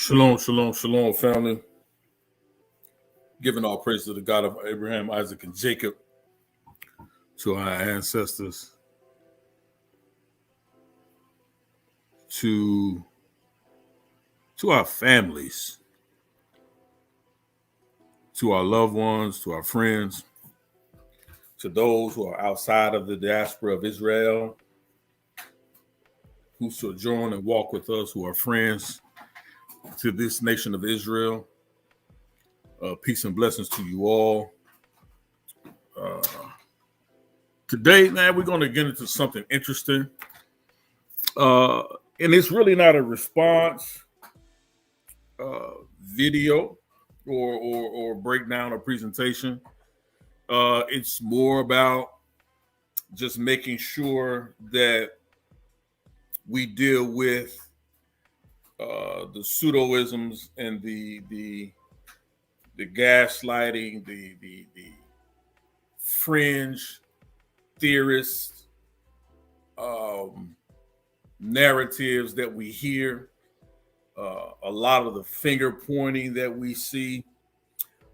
Shalom, shalom, shalom, family. Giving all praise to the God of Abraham, Isaac, and Jacob, to our ancestors, to our families, to our loved ones, to our friends, to those who are outside of the diaspora of Israel, who sojourn and walk with us, who are friends to this nation of Israel. Peace and blessings to you all. Today, man, we're going to get into something interesting. And it's really not a response video or breakdown or presentation. It's more about just making sure that we deal with the pseudoisms and the gaslighting, the fringe theorists, narratives that we hear, a lot of the finger pointing that we see.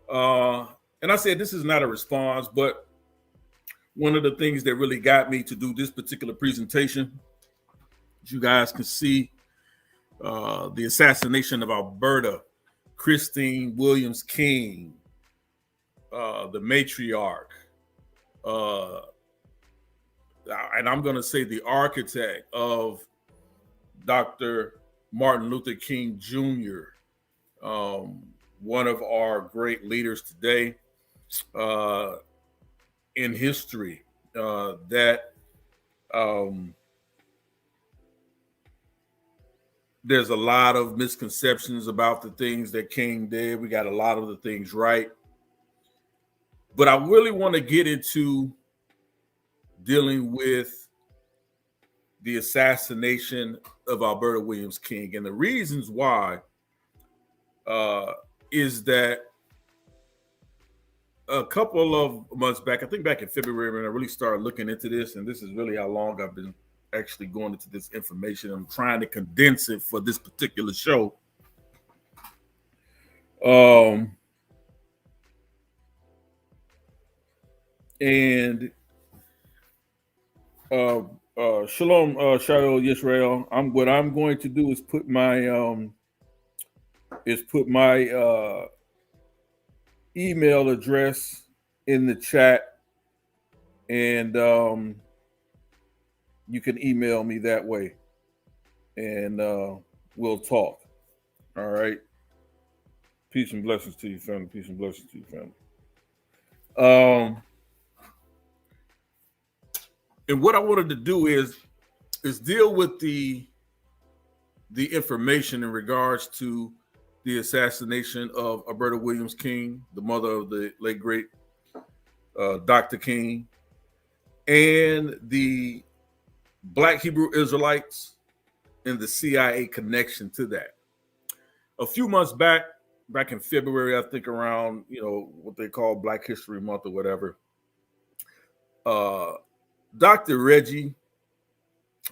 And I said this is not a response, but one of the things that really got me to do this particular presentation, as you guys can see, the assassination of Alberta, Christine Williams King, the matriarch, and I'm going to say the architect of Dr. Martin Luther King Jr., one of our great leaders today in history, that there's a lot of misconceptions about the things that King did. We got a lot of the things right. But I really want to get into dealing with the assassination of Alberta Williams King. And the reasons why is that a couple of months back, I think back in February, when I really started looking into this, and this is really how long I've been actually going into this information. I'm trying to condense it for this particular show. And shalom, Shadow Yisrael. What I'm going to do is put my email address in the chat, and you can email me that way, and we'll talk. All right. Peace and blessings to you, family. Peace and blessings to you, family. And what I wanted to do is deal with the information in regards to the assassination of Alberta Williams King, the mother of the late great Dr. King, and the Black Hebrew Israelites and the CIA connection to that. A few months back in February, I think around, what they call Black History Month or whatever, Dr. Reggie,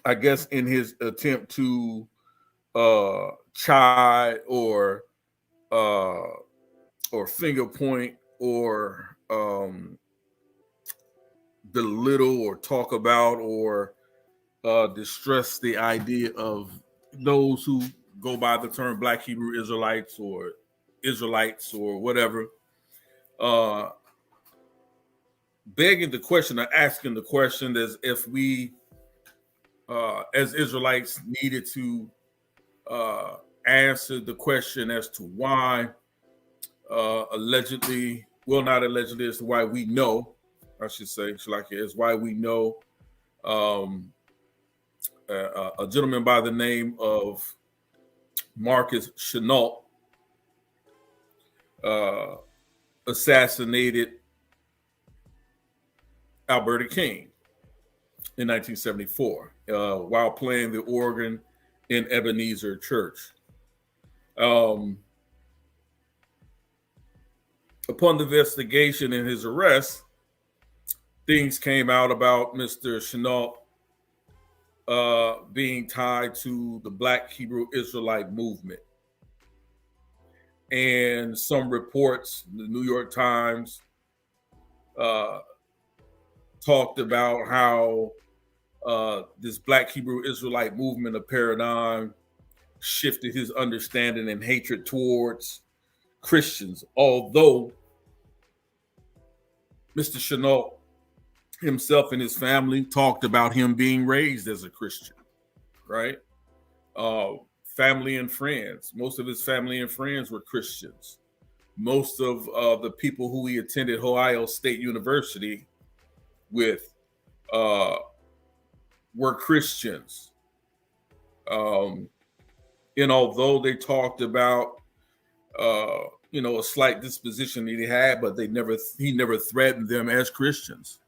I guess in his attempt to chide or finger point or belittle or talk about or distress the idea of those who go by the term Black Hebrew Israelites or whatever, begging the question or asking the question as if we as Israelites needed to answer the question as to why allegedly, well, not allegedly, as to why we know, I should say, is why we know a gentleman by the name of Marcus Chenault assassinated Alberta King in 1974 while playing the organ in Ebenezer Church. Upon the investigation and his arrest, things came out about Mr. Chenault being tied to the Black Hebrew Israelite movement. And some reports, the New York Times talked about how this Black Hebrew Israelite movement of paradigm shifted his understanding and hatred towards Christians, although Mr. Chenault himself and his family talked about him being raised as a Christian, right? Family and friends. Most of his family and friends were Christians. Most of the people who he attended Ohio State University with were Christians. And although they talked about a slight disposition that he had, but he never threatened them as Christians.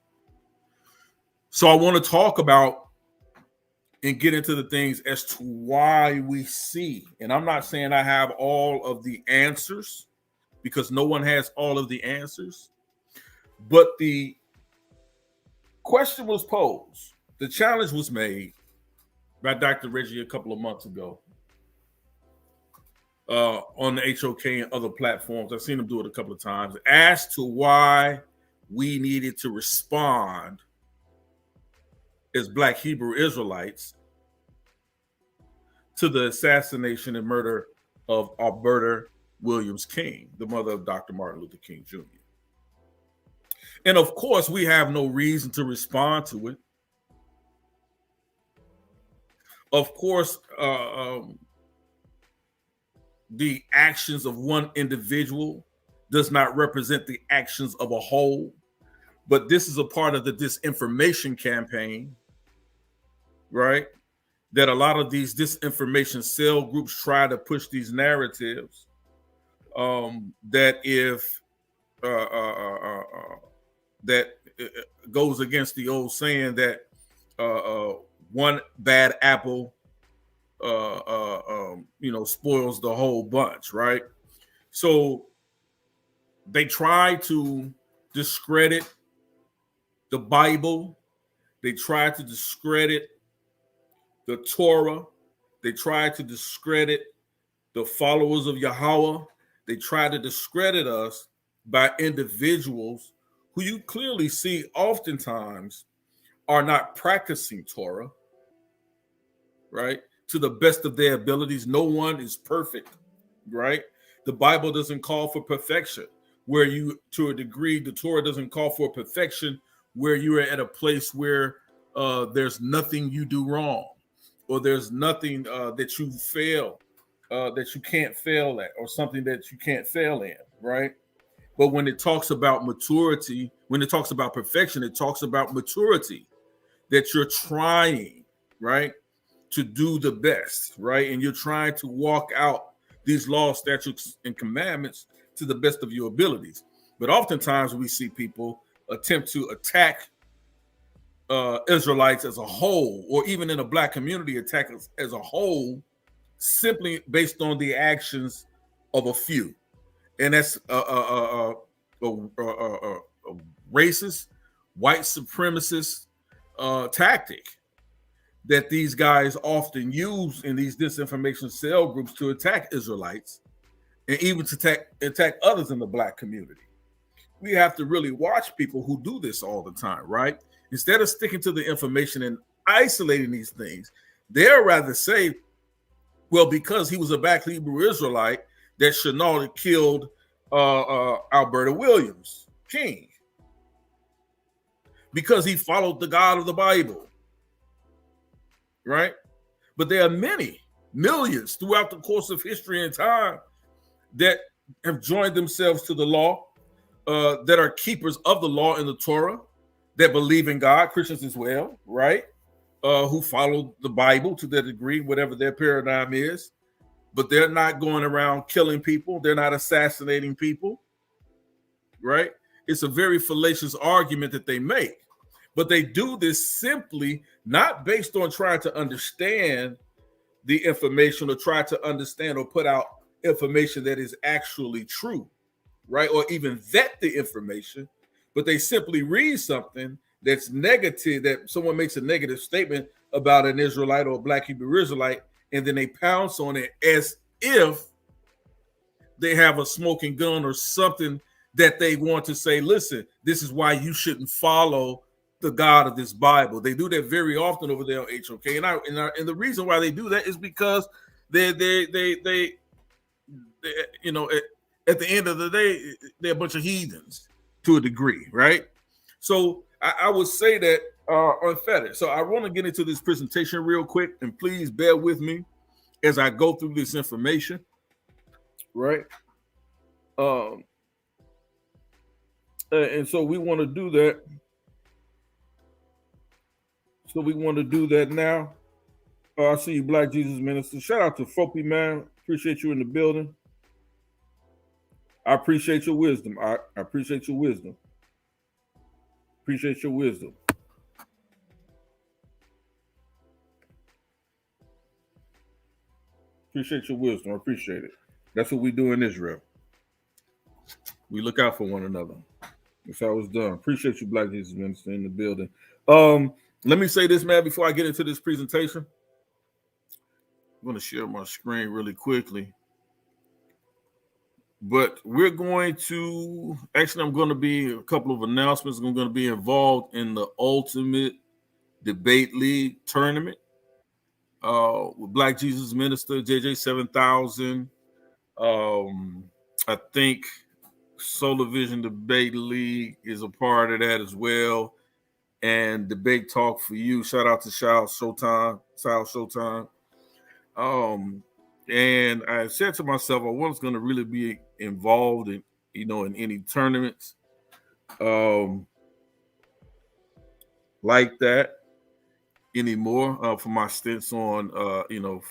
So I want to talk about and get into the things as to why we see, and I'm not saying I have all of the answers, because no one has all of the answers, but the question was posed, the challenge was made by Dr. Reggie a couple of months ago on the HOK and other platforms. I've seen him do it a couple of times, as to why we needed to respond as Black Hebrew Israelites to the assassination and murder of Alberta Williams King, the mother of Dr. Martin Luther King Jr. And of course, we have no reason to respond to it. Of course, the actions of one individual does not represent the actions of a whole, but this is a part of the disinformation campaign, right? That a lot of these disinformation cell groups try to push these narratives that if that goes against the old saying that one bad apple spoils the whole bunch, right? So they try to discredit the Bible. They try to discredit the Torah. They try to discredit the followers of YAHAWAH. They try to discredit us by individuals who you clearly see oftentimes are not practicing Torah, right? To the best of their abilities. No one is perfect, right? The Bible doesn't call for perfection, where you, to a degree, the Torah doesn't call for perfection, where you are at a place where there's nothing you do wrong, or there's nothing that you fail, that you can't fail at, or something that you can't fail in, right? But when it talks about maturity, when it talks about perfection, it talks about maturity, that you're trying, right, to do the best, right? And you're trying to walk out these laws, statutes, and commandments to the best of your abilities. But oftentimes we see people attempt to attack Israelites as a whole, or even in a Black community, attack us as a whole, simply based on the actions of a few. And that's a racist, white supremacist tactic that these guys often use in these disinformation cell groups to attack Israelites, and even to attack others in the Black community. We have to really watch people who do this all the time, right? Instead of sticking to the information and isolating these things, they'll rather say, well, because he was a Black Hebrew Israelite, that Chenault killed Alberta Williams King, because he followed the God of the Bible, right? But there are many, millions throughout the course of history and time that have joined themselves to the law, that are keepers of the law in the Torah, that believe in God, Christians as well, right? Who follow the Bible to their degree, whatever their paradigm is, but they're not going around killing people. They're not assassinating people, right? It's a very fallacious argument that they make, but they do this simply not based on trying to understand the information, or try to understand or put out information that is actually true, right? Or even vet the information, but they simply read something that's negative, that someone makes a negative statement about an Israelite or a Black Hebrew Israelite, and then they pounce on it as if they have a smoking gun or something that they want to say, listen, this is why you shouldn't follow the God of this Bible. They do that very often over there on HOK. And the reason why they do that is because they you know, at the end of the day, they're a bunch of heathens to a degree, right? So I would say that unfettered. So I want to get into this presentation real quick, and please bear with me as I go through this information, right? And so we want to do that. So we want to do that now. I see you, Black Jesus Minister. Shout out to Fopi, man. Appreciate you in the building. I appreciate your wisdom. I appreciate your wisdom. Appreciate your wisdom. Appreciate your wisdom. I appreciate it. That's what we do in Israel. We look out for one another. That's how it's done. Appreciate you, Black Jesus Minister, in the building. Let me say this, man, before I get into this presentation. I'm going to share my screen really quickly. But we're going to, actually, I'm going to be a couple of announcements. I'm going to be involved in the Ultimate Debate League tournament with Black Jesus Minister, JJ 7000. I think Solar Vision Debate League is a part of that as well. And Debate Talk for You. Shout out to Sal Showtime. And I said to myself, I was going to really be involved in, in any tournaments like that anymore for my stints on,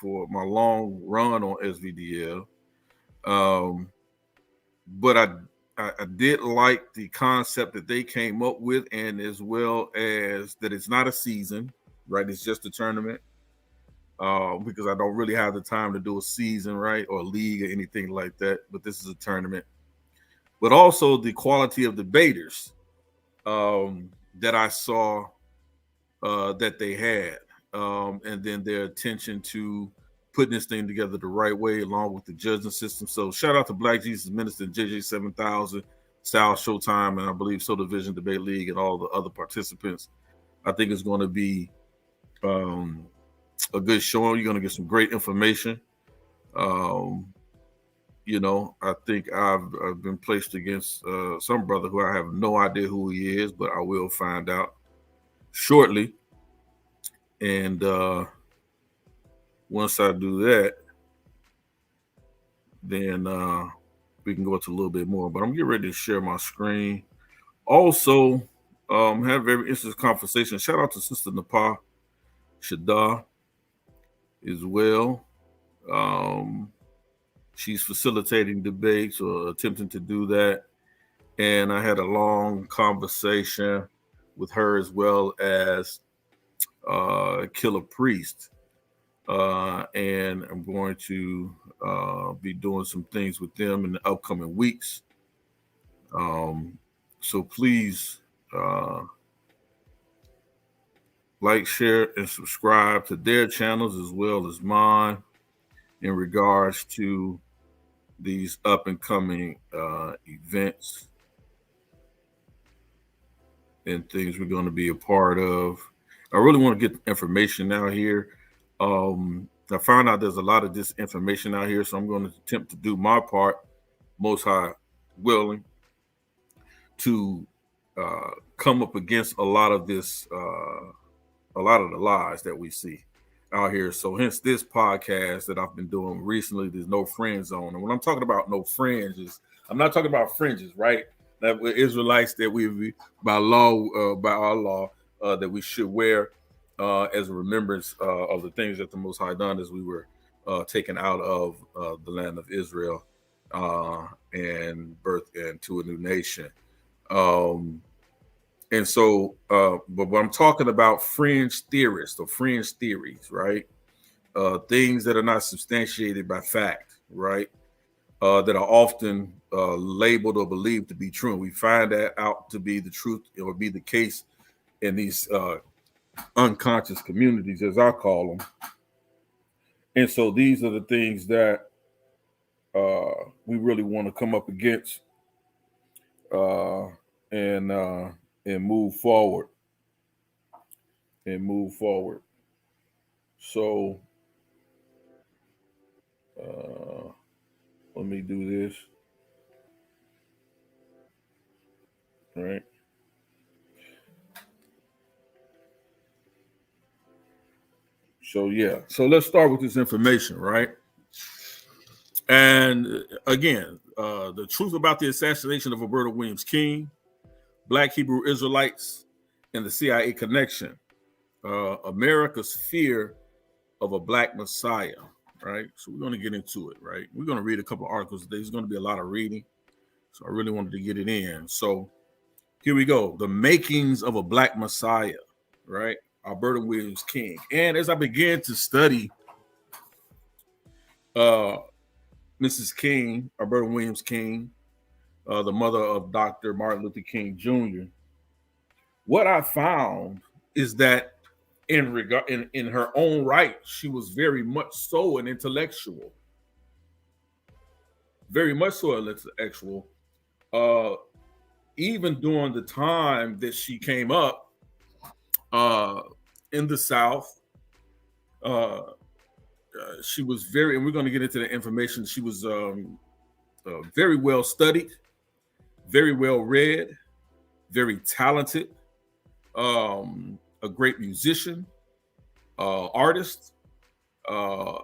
for my long run on SVDL. But I did like the concept that they came up with, and as well as that it's not a season, right? It's just a tournament. Because I don't really have the time to do a season, right, or a league or anything like that. But this is a tournament. But also the quality of debaters that I saw that they had, and then their attention to putting this thing together the right way, along with the judging system. So shout out to Black Jesus Minister, JJ 7000, Sal Showtime, and I believe Soul Division Debate League, and all the other participants. I think it's going to be a good showing. You're going to get some great information. I think I've been placed against some brother who I have no idea who he is, but I will find out shortly. And once I do that, then we can go into a little bit more. But I'm getting ready to share my screen. Also, have a very interesting conversation. Shout out to Sister Napa Shadar as well. She's facilitating debates or attempting to do that. And I had a long conversation with her as well as Killer Priest. And I'm going to be doing some things with them in the upcoming weeks. So please like, share, and subscribe to their channels as well as mine in regards to these up and coming events and things we're going to be a part of. I really want to get information out here. I found out there's a lot of disinformation out here, so I'm going to attempt to do my part, most high willing, to come up against a lot of this, a lot of the lies that we see out here. So hence this podcast that I've been doing recently, there's No Friend Zone. And when I'm talking about no fringes, I'm not talking about fringes, right? That we're Israelites, that we by law, by our law, that we should wear as a remembrance of the things that the Most High done as we were taken out of the land of Israel and birthed into a new nation. And so, but when I'm talking about fringe theorists or fringe theories, right? Things that are not substantiated by fact, right? That are often labeled or believed to be true. And we find that out to be the truth or be the case in these unconscious communities, as I call them. And so these are the things that we really want to come up against and move forward So let me do this. Right. So yeah. So let's start with this information, right? And again, the truth about the assassination of Alberta Williams King, Black Hebrew Israelites, and the CIA connection. America's fear of a Black Messiah, right? So we're going to get into it, right? We're going to read a couple of articles today. There's going to be a lot of reading. So I really wanted to get it in. So here we go. The makings of a Black Messiah, right? Alberta Williams King. And as I began to study Mrs. King, Alberta Williams King, the mother of Dr. Martin Luther King Jr., what I found is that in her own right, she was very much so an intellectual. Very much so an intellectual. Even during the time that she came up in the South, she was very, and we're going to get into the information, she was very well studied, very well read, very talented, a great musician, artist, a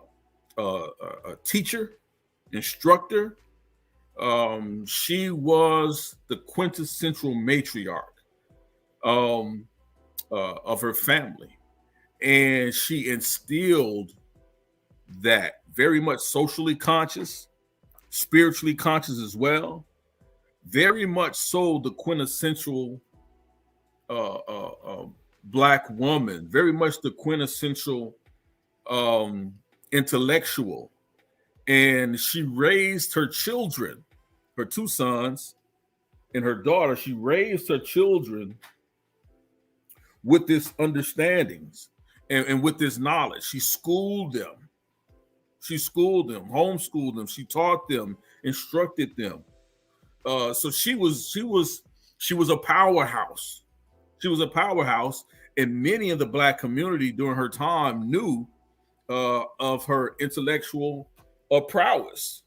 teacher, instructor. She was the quintessential matriarch of her family. And she instilled that, very much socially conscious, spiritually conscious as well, very much so the quintessential Black woman, very much the quintessential intellectual. And she raised her children, her two sons and her daughter, she raised her children with this understandings and with this knowledge. She schooled them. She schooled them, homeschooled them. She taught them, instructed them. So she was a powerhouse. She was a powerhouse, and many in the Black community during her time knew of her intellectual prowess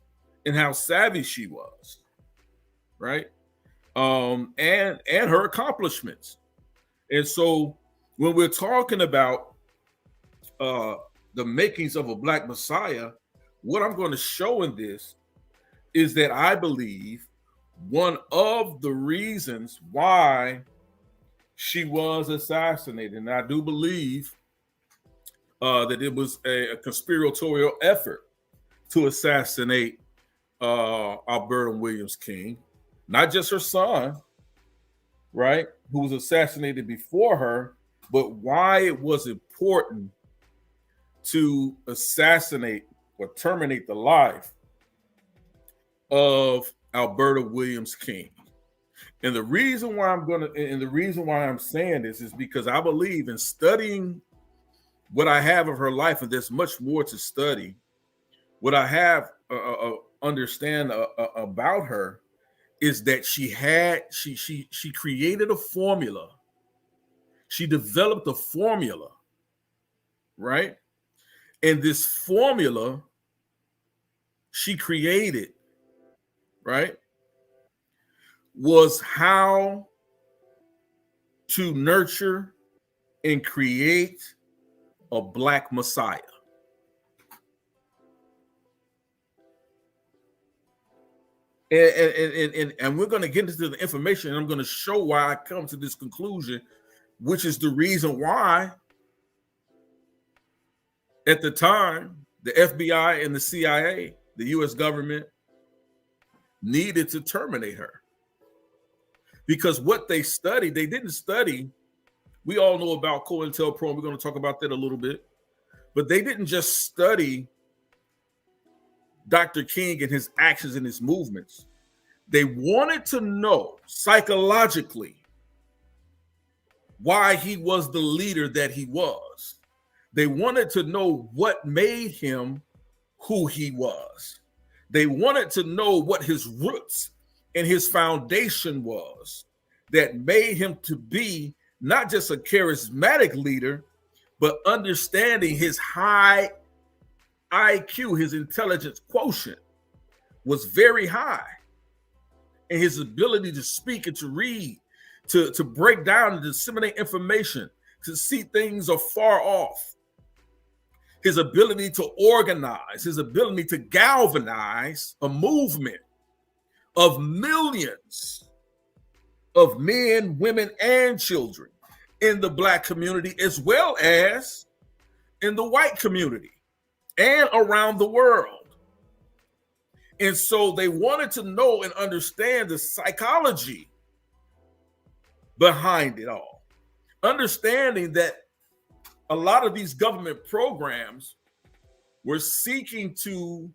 and how savvy she was, right? And her accomplishments. And so when we're talking about the makings of a Black Messiah, what I'm going to show in this is that I believe one of the reasons why she was assassinated, and I do believe that it was a conspiratorial effort to assassinate Alberta Williams King, not just her son, right, who was assassinated before her, but why it was important to assassinate or terminate the life of Alberta Williams King. And the reason why I'm saying this is because I believe in studying what I have of her life, and there's much more to study. What I have understand about her is that she created a formula. She developed a formula, right? And this formula she created, right, was how to nurture and create a Black Messiah. And we're going to get into the information, and I'm going to show why I come to this conclusion, which is the reason why at the time the FBI and the CIA, the US government, needed to terminate her. Because what they studied, they didn't study, we all know about COINTELPRO, and we're going to talk about that a little bit, but they didn't just study Dr. King and his actions and his movements. They wanted to know psychologically why he was the leader that he was. They wanted to know what made him who he was. They wanted to know what his roots and his foundation was that made him to be not just a charismatic leader, but understanding his high IQ, his intelligence quotient was very high. And his ability to speak and to read, to break down and disseminate information, to see things afar off. His ability to organize, his ability to galvanize a movement of millions of men, women, and children in the Black community, as well as in the white community and around the world. And so they wanted to know and understand the psychology behind it all. Understanding that a lot of these government programs were seeking to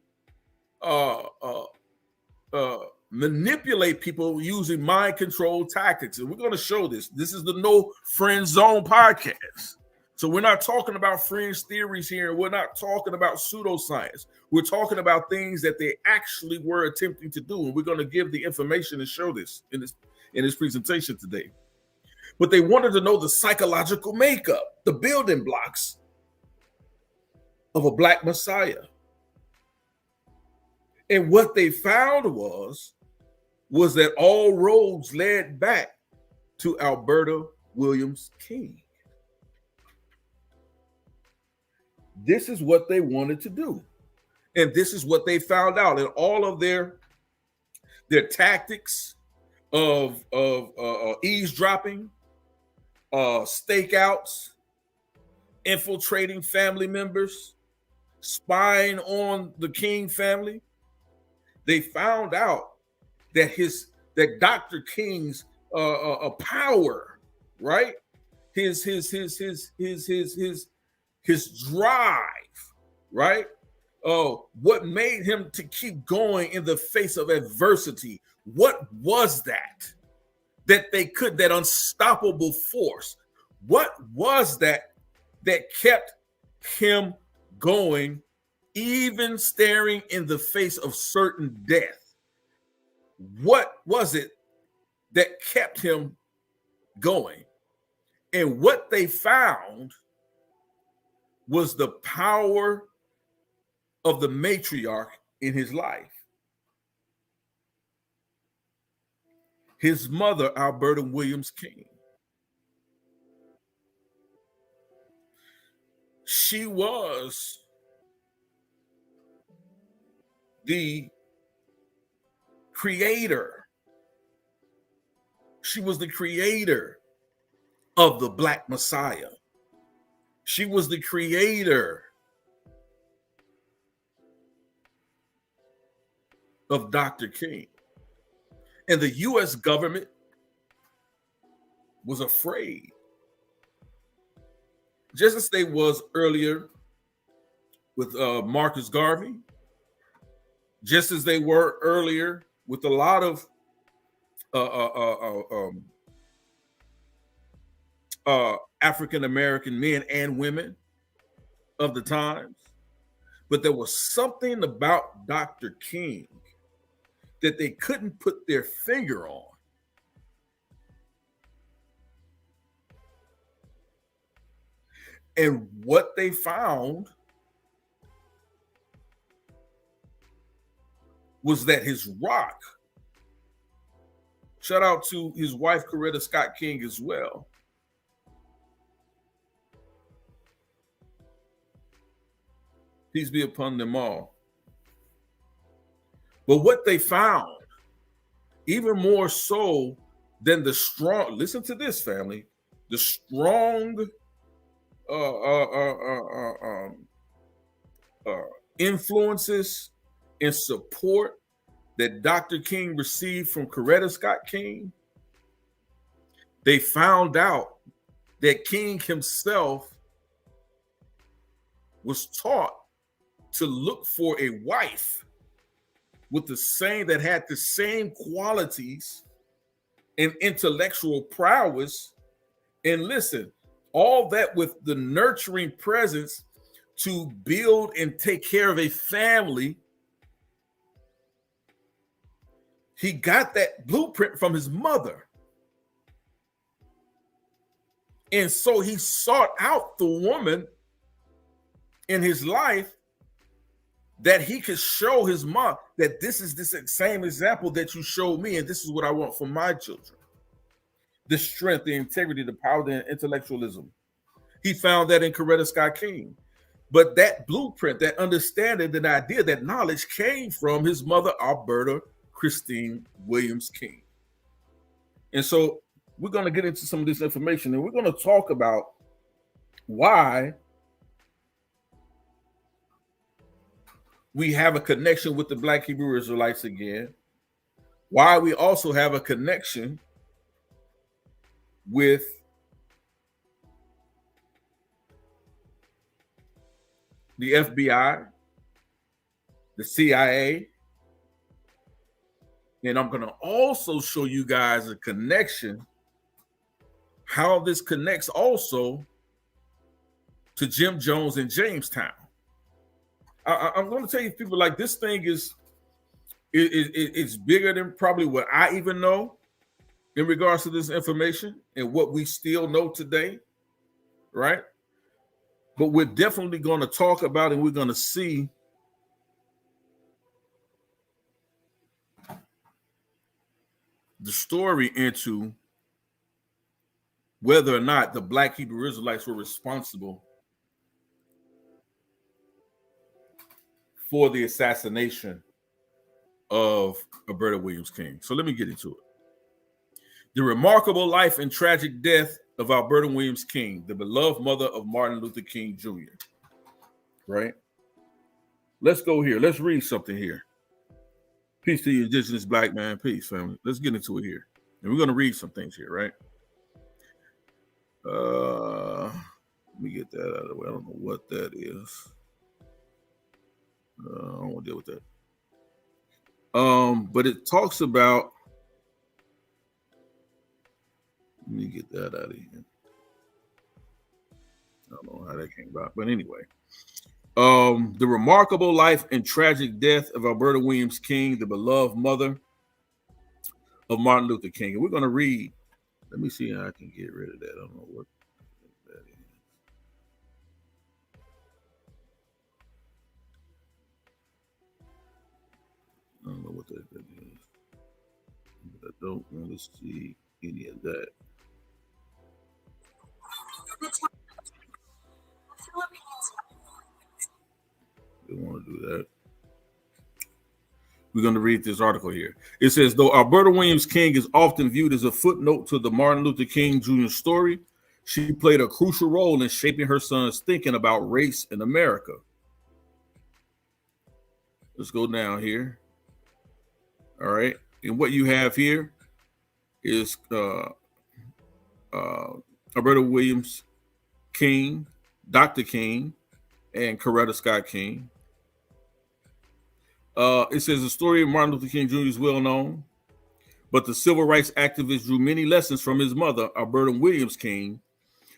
manipulate people using mind control tactics. And we're going to show this. This is the No Friend Zone podcast. So we're not talking about fringe theories here. We're not talking about pseudoscience. We're talking about things that they actually were attempting to do. And we're going to give the information and show this in this presentation today. But they wanted to know the psychological makeup, the building blocks of a Black Messiah. And what they found was that all roads led back to Alberta Williams King. This is what they wanted to do. And this is what they found out. And all of their tactics of eavesdropping, stakeouts, infiltrating family members, spying on the King family, they found out that Dr. King's power, right? His drive, right? What made him to keep going in the face of adversity? What was that that unstoppable force? What was that kept him going, even staring in the face of certain death? What was it that kept him going? And what they found was the power of the matriarch in his life. His mother, Alberta Williams King. She was the creator. She was the creator of the Black Messiah. She was the creator of Dr. King. And the U.S. government was afraid, just as they was earlier with Marcus Garvey, just as they were earlier with a lot of African American men and women of the times. But there was something about Dr. King that they couldn't put their finger on. And what they found was that his rock, shout out to his wife, Coretta Scott King, as well. Peace be upon them all. But what they found, even more so than the strong, listen to this, family, the strong influences and support that Dr. King received from Coretta Scott King, they found out that King himself was taught to look for a wife with that had the same qualities and intellectual prowess. And listen, all that with the nurturing presence to build and take care of a family He got that blueprint from his mother. And so he sought out the woman in his life that he could show his mom that this is this same example that you showed me, and this is what I want for my children. The strength, the integrity, the power, the intellectualism. He found that in Coretta Scott King. But that blueprint, that understanding, that idea, that knowledge came from his mother, Alberta Christine Williams King. And so we're going to get into some of this information, and we're going to talk about why we have a connection with the Black Hebrew Israelites again, why we also have a connection with the FBI, the CIA, and I'm going to also show you guys a connection, how this connects also to Jim Jones in Jamestown. I'm going to tell you, people, like, this thing is it's bigger than probably what I even know in regards to this information and what we still know today, right? But we're definitely going to talk about it, and we're going to see the story into whether or not the Black Hebrew Israelites were responsible for the assassination of Alberta Williams King. So let me get into it. The remarkable life and tragic death of Alberta Williams King, the beloved mother of Martin Luther King Jr. Right? Let's go here. Let's read something here. Peace to you, indigenous Black man. Peace, family. Let's get into it here. And we're going to read some things here, right? Let me get that out of the way. I don't know what that is. I don't want to deal with that. But it talks about, let me get that out of here. I don't know how that came about, but anyway. The remarkable life and tragic death of Alberta Williams King, the beloved mother of Martin Luther King. And we're going to read. Let me see how I can get rid of that. I don't know what that is. I don't know what that is. But I don't want to see any of that. Don't want to do that. We're going to read this article here. It says, though Alberta Williams King is often viewed as a footnote to the Martin Luther King Jr. story, she played a crucial role in shaping her son's thinking about race in America. Let's go down here. All right. And what you have here is Alberta Williams King, Dr. King, and Coretta Scott King. It says the story of Martin Luther King Jr. is well known, but the civil rights activist drew many lessons from his mother, Alberta Williams King,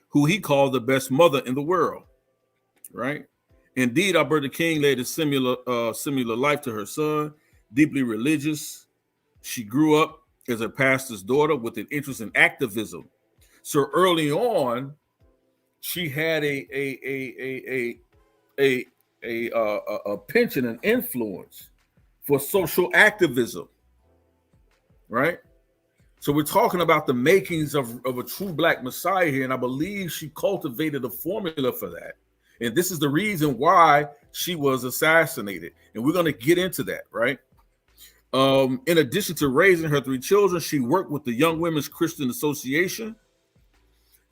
who he called the best mother in the world, right? Indeed, Alberta King led a similar life to her son, deeply religious. She grew up as a pastor's daughter with an interest in activism. So early on, she had a penchant and influence for social activism, right? So we're talking about the makings of a true Black Messiah here, and I believe she cultivated a formula for that. And this is the reason why she was assassinated. And we're going to get into that, right? In addition to raising her 3 children, she worked with the Young Women's Christian Association,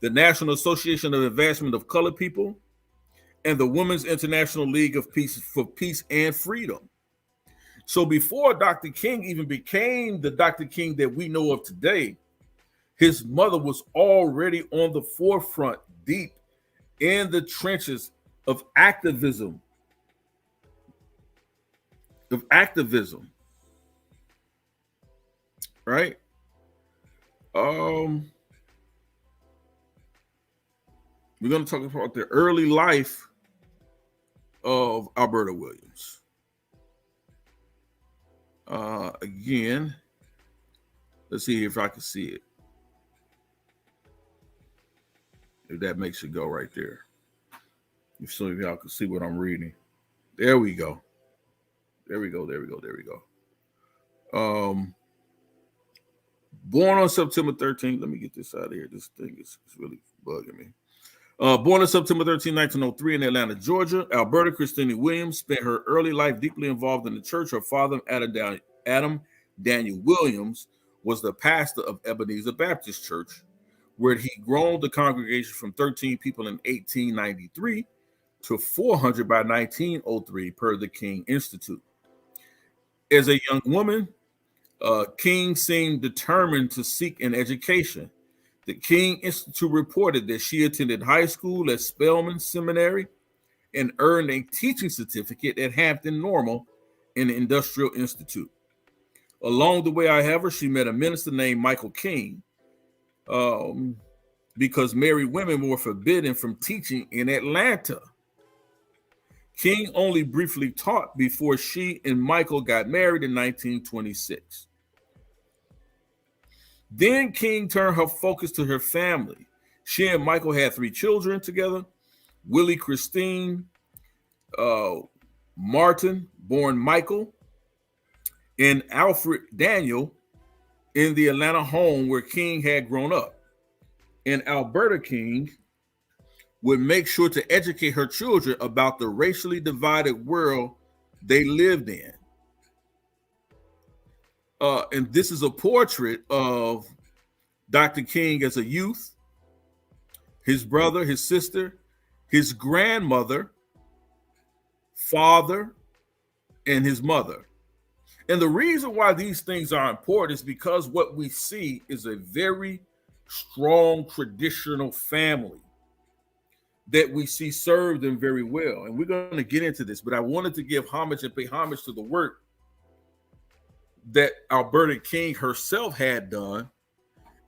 the National Association of Advancement of Colored People, and the Women's International League of Peace for Peace and Freedom. So before Dr. King even became the Dr. King that we know of today, his mother was already on the forefront, deep in the trenches of activism. Right? We're going to talk about the early life of Alberta Williams. Again, Let's see if I can see it. If that makes it go right there. If some of y'all can see what I'm reading. There we go. There we go. Born on September 13th. Let me get this out of here. This thing is really bugging me. Born on September 13, 1903 in Atlanta, Georgia, Alberta Christina Williams spent her early life deeply involved in the church. Her father, Adam Daniel Williams, was the pastor of Ebenezer Baptist Church, where he grown the congregation from 13 people in 1893 to 400 by 1903 per the King Institute. As a young woman, King seemed determined to seek an education. The King Institute reported that she attended high school at Spelman Seminary and earned a teaching certificate at Hampton Normal in the Industrial Institute. Along the way, however, she met a minister named Michael King because married women were forbidden from teaching in Atlanta. King only briefly taught before she and Michael got married in 1926. Then King turned her focus to her family. She and Michael had 3 children together: Willie Christine, Martin, born Michael, and Alfred Daniel in the Atlanta home where King had grown up. And Alberta King would make sure to educate her children about the racially divided world they lived in. And this is a portrait of Dr. King as a youth, his brother, his sister, his grandmother, father, and his mother. And the reason why these things are important is because what we see is a very strong traditional family that we see served them very well. And we're going to get into this, but I wanted to give homage and pay homage to the work that Alberta King herself had done,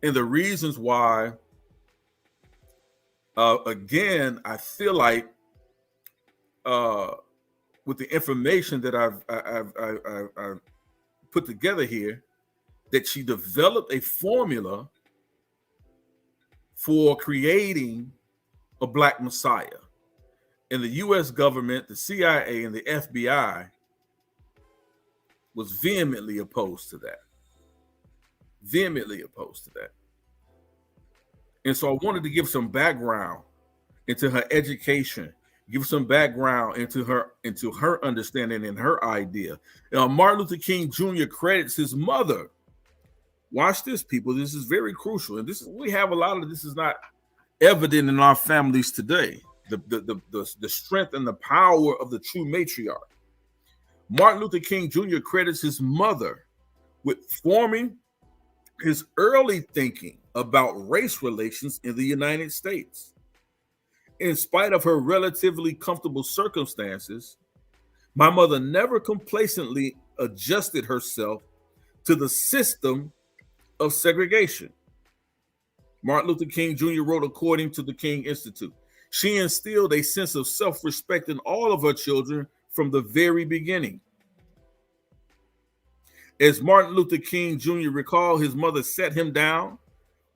and the reasons why, again, I feel like with the information that I've put together here, that she developed a formula for creating a Black Messiah. And the U.S. government, the CIA, and the FBI was vehemently opposed to that. And so I wanted to give some background into her education, give some background into her understanding and her idea. Martin Luther King Jr. credits his mother. Watch this, people. This is very crucial. And we have a lot of this is not evident in our families today. The strength and the power of the true matriarch. Martin Luther King Jr. credits his mother with forming his early thinking about race relations in the United States. In spite of her relatively comfortable circumstances, my mother never complacently adjusted herself to the system of segregation. Martin Luther King Jr. wrote, according to the King Institute, she instilled a sense of self-respect in all of her children from the very beginning. As Martin Luther King Jr. recalled, his mother sat him down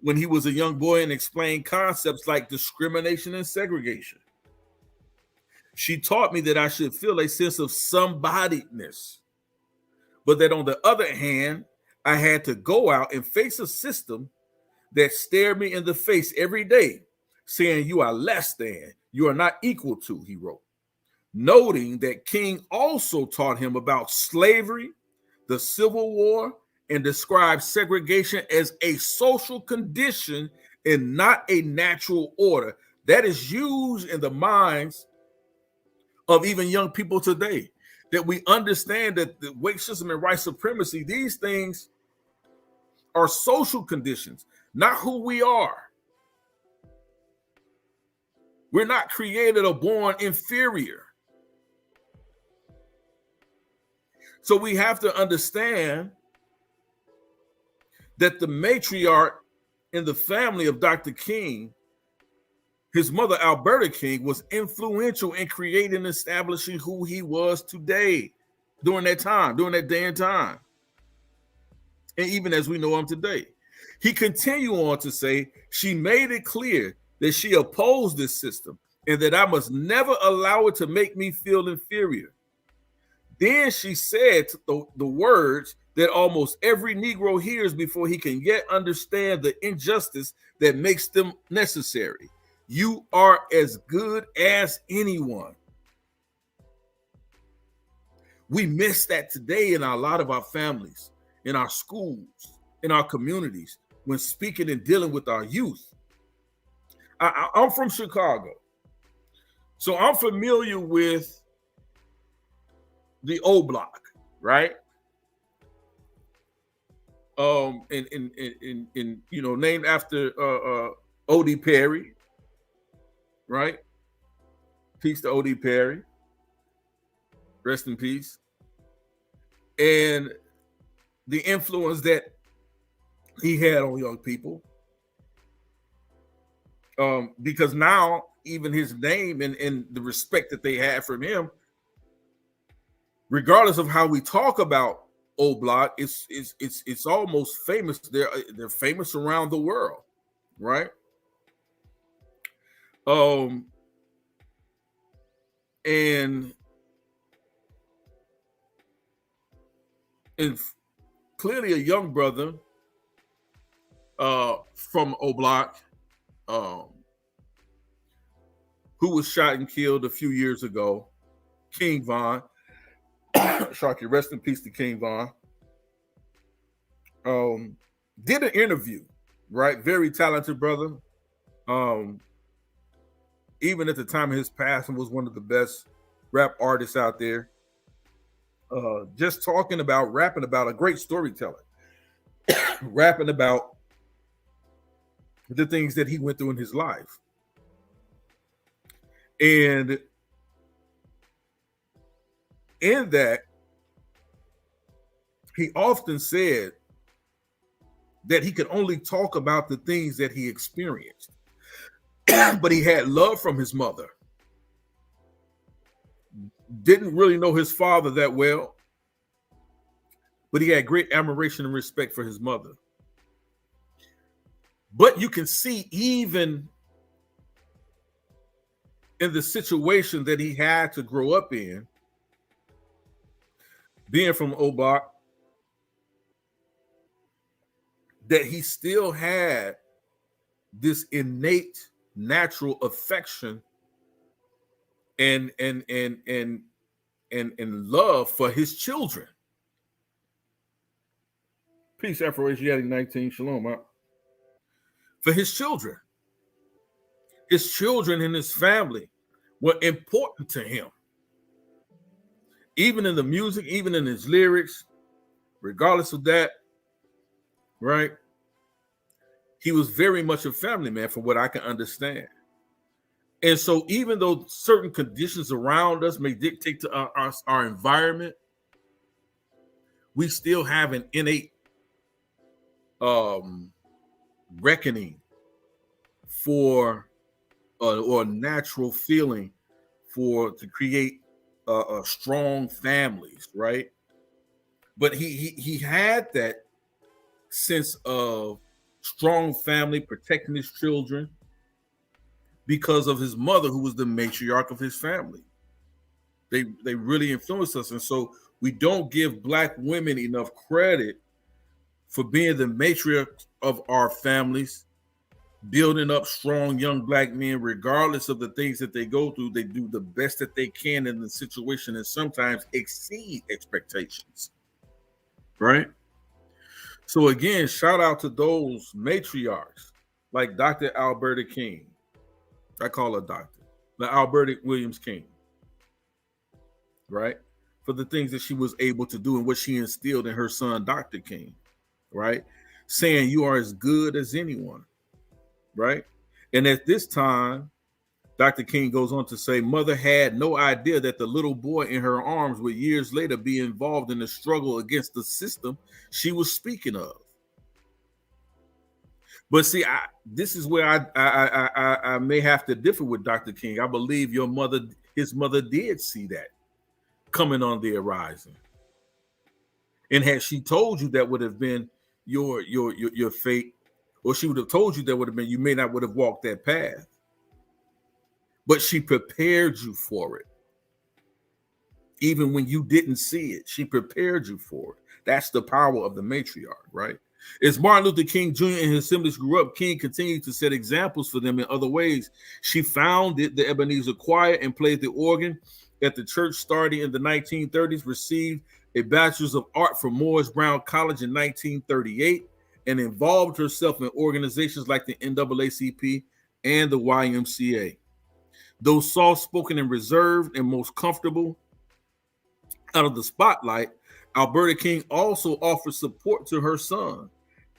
when he was a young boy and explained concepts like discrimination and segregation. She taught me that I should feel a sense of somebodyness, but that on the other hand, I had to go out and face a system that stared me in the face every day, saying, "You are less than, you are not equal to," he wrote. Noting that King also taught him about slavery, the Civil War, and described segregation as a social condition and not a natural order. That is used in the minds of even young people today, that we understand that the wage system and white supremacy, these things are social conditions, not who we are. We're not created or born inferior. So we have to understand that the matriarch in the family of Dr. King, his mother, Alberta King, was influential in creating and establishing who he was today during that time, during that day and time. and even as we know him today. He continued on to say, she made it clear that she opposed this system and that I must never allow it to make me feel inferior. Then she said the words that almost every Negro hears before he can yet understand the injustice that makes them necessary. You are as good as anyone. We miss that today in a lot of our families, in our schools, in our communities, when speaking and dealing with our youth. I'm from Chicago, so I'm familiar with the O Block, right? In you know, named after O.D. Perry, right? Peace to O.D. Perry. Rest in peace. And the influence that he had on young people. Because now even his name and the respect that they had from him, regardless of how we talk about O Block, it's almost famous. They're famous around the world, right? And clearly a young brother from O Block, who was shot and killed a few years ago, King Von. Sharky, rest in peace to King Von. Did an interview, right? Very talented brother. Even at the time of his passing, was one of the best rap artists out there. Just rapping about a great storyteller, rapping about the things that he went through in his life. And in that, he often said that he could only talk about the things that he experienced, but he had love from his mother. Didn't really know his father that well, but he had great admiration and respect for his mother. But you can see, even in the situation that he had to grow up in, being from O Block, that he still had this innate natural affection and love for his children. Peace, Afro-Asiatic 19, shalom, huh? For his children. His children and his family were important to him. Even in the music, even in his lyrics, regardless of that, right? He was very much a family man, from what I can understand. And so even though certain conditions around us may dictate to our environment, we still have an innate reckoning for or a natural feeling to create strong families, right? But he had that sense of strong family, protecting his children, because of his mother, who was the matriarch of his family. They really influenced us. And so we don't give Black women enough credit for being the matriarch of our families, building up strong young Black men, regardless of the things that they go through. They do the best that they can in the situation and sometimes exceed expectations, right? So again, shout out to those matriarchs like Dr. Alberta King. I call her doctor, the Alberta Williams King, right? For the things that she was able to do and what she instilled in her son, Dr. King, right? Saying you are as good as anyone, right? And at this time, Dr. King goes on to say, mother had no idea that the little boy in her arms would years later be involved in the struggle against the system she was speaking of. But see, this is where I may have to differ with Dr. King. I believe his mother did see that coming on the horizon. And had she told you, that would have been your fate, or she would have told you that would have been, you may not would have walked that path, but she prepared you for it. Even when you didn't see it, she prepared you for it. That's the power of the matriarch, right? As Martin Luther King Jr. and his assemblies grew up, King continued to set examples for them in other ways. She founded the Ebenezer Choir and played the organ at the church starting in the 1930s, received a Bachelor's of Art from Morris Brown College in 1938, and involved herself in organizations like the NAACP and the YMCA. Though soft-spoken and reserved and most comfortable out of the spotlight, Alberta King also offered support to her son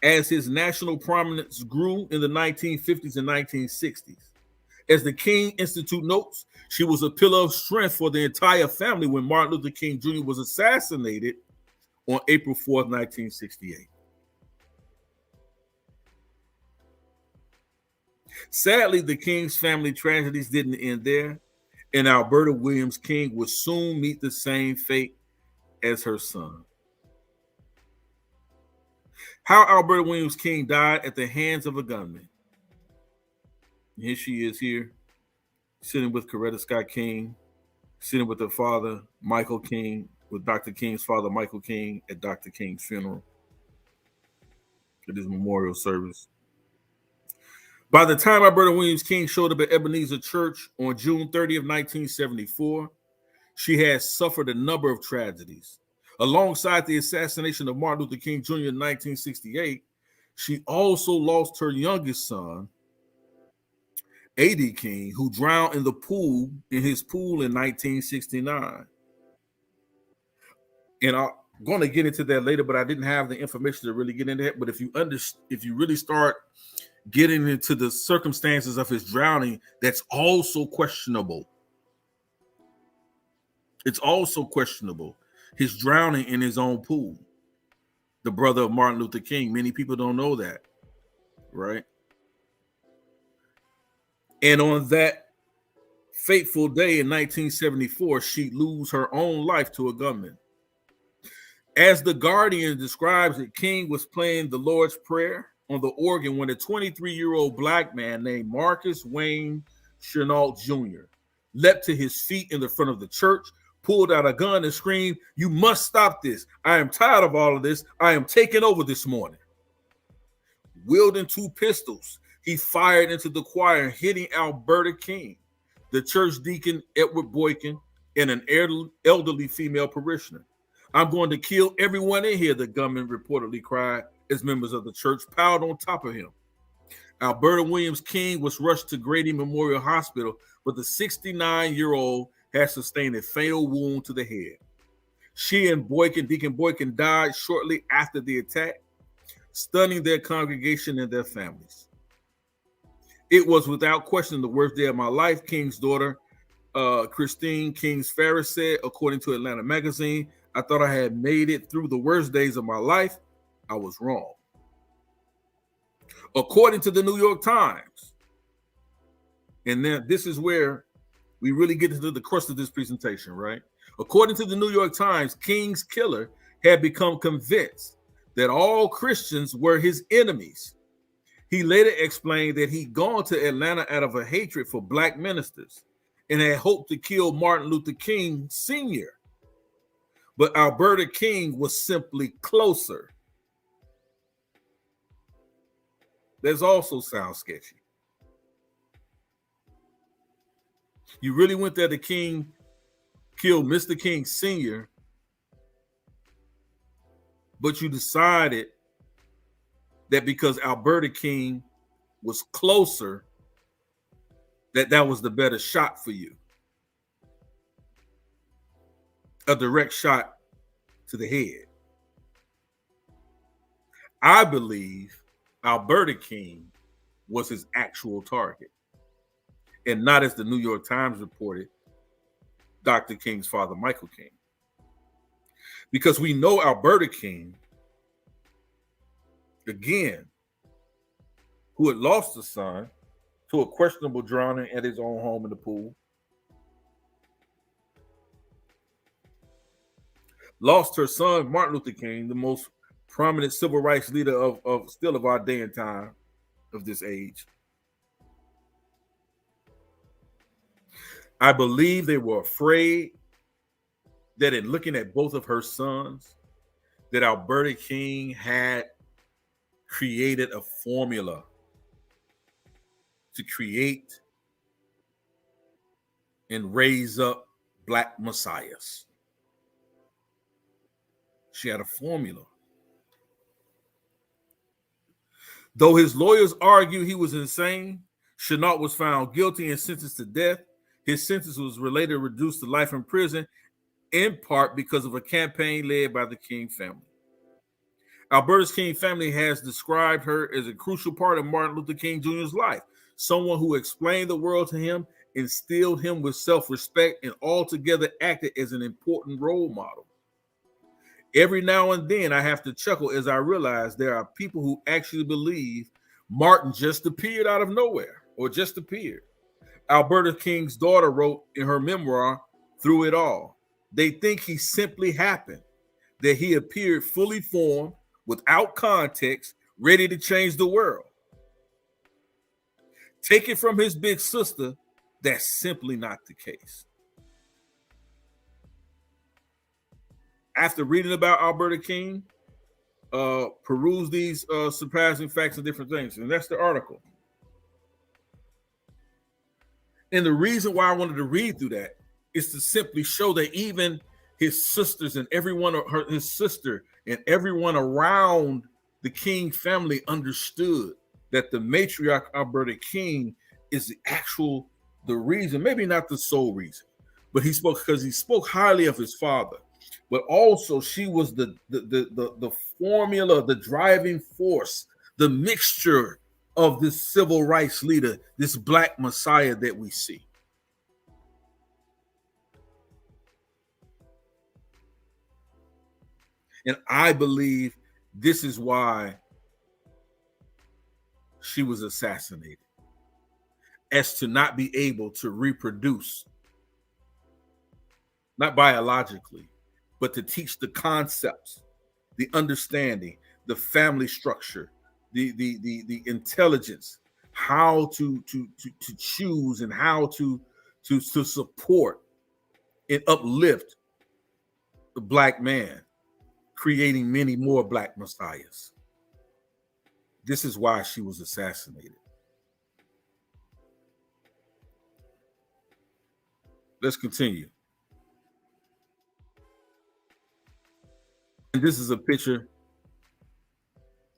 as his national prominence grew in the 1950s and 1960s. As the King Institute notes, she was a pillar of strength for the entire family when Martin Luther King Jr. was assassinated on April 4th, 1968. Sadly, the King's family tragedies didn't end there, and Alberta Williams King would soon meet the same fate as her son. How Alberta Williams King died at the hands of a gunman. Here she is here, sitting with Coretta Scott King, sitting with her father, Michael King, with Dr. King's father, Michael King, at Dr. King's funeral, at his memorial service. By the time Alberta Williams King showed up at Ebenezer Church on June 30th, 1974, she had suffered a number of tragedies. Alongside the assassination of Martin Luther King Jr. in 1968, she also lost her youngest son, A.D. King, who drowned in his pool in 1969. And I'm going to get into that later, but I didn't have the information to really get into that. But if you really start getting into the circumstances of his drowning, that's also questionable. It's also questionable. His drowning in his own pool. The brother of Martin Luther King. Many people don't know that, right? And on that fateful day in 1974, she'd lose her own life to a gunman. As The Guardian describes it, King was playing the Lord's Prayer on the organ when a 23-year-old black man named Marcus Wayne Chenault Jr. leapt to his feet in the front of the church, pulled out a gun and screamed, "You must stop this. I am tired of all of this. I am taking over this morning." Wielding two pistols, he fired into the choir, hitting Alberta King, the church deacon Edward Boykin, and an elderly female parishioner. "I'm going to kill everyone in here," the gunman reportedly cried as members of the church piled on top of him. Alberta Williams King was rushed to Grady Memorial Hospital, but the 69-year-old had sustained a fatal wound to the head. She and Deacon Boykin, died shortly after the attack, stunning their congregation and their families. "It was without question the worst day of my life," King's daughter, Christine Kings Ferris, said, according to Atlanta Magazine. "I thought I had made it through the worst days of my life. I was wrong." According to the New York Times, and then this is where we really get into the crux of this presentation, right? According to the New York Times, King's killer had become convinced that all Christians were his enemies. He later explained that he'd gone to Atlanta out of a hatred for black ministers and had hoped to kill Martin Luther King Sr. But Alberta King was simply closer. That also sounds sketchy. You really went there to kill Mr. King Sr., but you decided that because Alberta King was closer, that was the better shot for you. A direct shot to the head. I believe Alberta King was his actual target, and not, as the New York Times reported, Dr. King's father, Michael King. Because we know Alberta King, again, who had lost a son to a questionable drowning at his own home in the pool, lost her son, Martin Luther King, the most prominent civil rights leader of still of our day and time, of this age. I believe they were afraid that in looking at both of her sons, that Alberta King had created a formula to create and raise up black messiahs. She had a formula. Though his lawyers argue he was insane, Chenault was found guilty and sentenced to death. His sentence was later reduced to life in prison, in part because of a campaign led by the King family. Alberta's King family has described her as a crucial part of Martin Luther King Jr.'s life, someone who explained the world to him, instilled him with self-respect, and altogether acted as an important role model. Every now and then I have to chuckle as I realize there are people who actually believe Martin just appeared out of nowhere or just appeared. Alberta King's daughter wrote in her memoir, Through It All, they think he simply happened, that he appeared fully formed, without context, ready to change the world. Take it from his big sister, that's simply not the case. After reading about Alberta King, peruse these surpassing facts and different things. And that's the article. And the reason why I wanted to read through that is to simply show that even his sisters and everyone, his sister and everyone around the King family understood that the matriarch Alberta King is the reason, maybe not the sole reason, but he spoke highly of his father. But also she was the formula, the driving force, the mixture of this civil rights leader, this black messiah that we see. And I believe this is why she was assassinated, as to not be able to reproduce, not biologically, but to teach the concepts, the understanding, the family structure, the intelligence, how to choose and how to support and uplift the black man, creating many more black messiahs. This is why she was assassinated. Let's continue. And this is a picture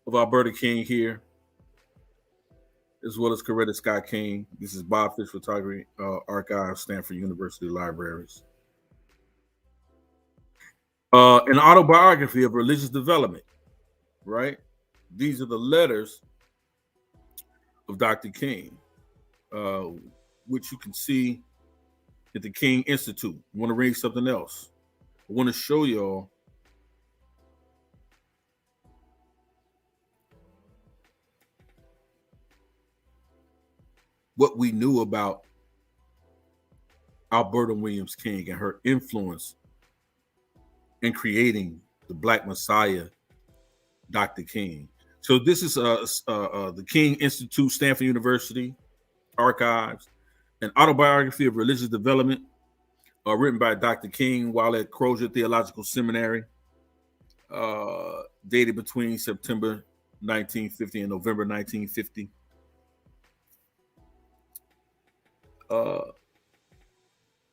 of Alberta King here, as well as Coretta Scott King. This is Bob Fish Photography Archive, Stanford University Libraries. An autobiography of religious development, right? These are the letters of Dr. King, which you can see at the King Institute. I want to read something else. I want to show y'all what we knew about Alberta Williams King and her influence in creating the Black Messiah, Dr. King. So this is the King Institute, Stanford University Archives, an autobiography of religious development written by Dr. King while at Crozier Theological Seminary, dated between September 1950 and November 1950.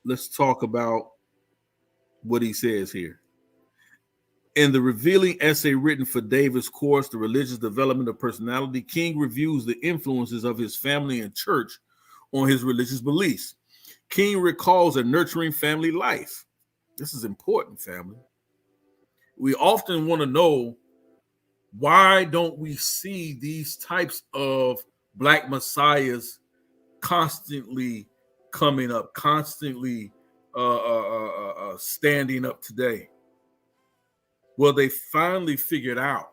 Let's talk about what he says here. In the revealing essay written for Davis' course, The Religious Development of Personality, King reviews the influences of his family and church on his religious beliefs. King recalls a nurturing family life. This is important, family. We often want to know, why don't we see these types of Black messiahs constantly coming up, constantly standing up today? Well, they figured out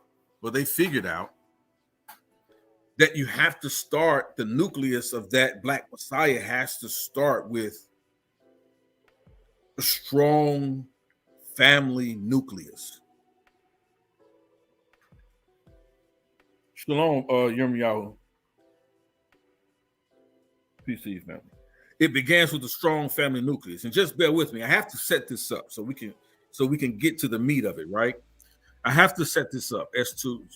that you have to start, the nucleus of that Black Messiah has to start with a strong family nucleus. Shalom, Yirmiyahu. Peace to you, family. It begins with a strong family nucleus, and just bear with me. I have to set this up so we can get to the meat of it, right? I have to set this up as to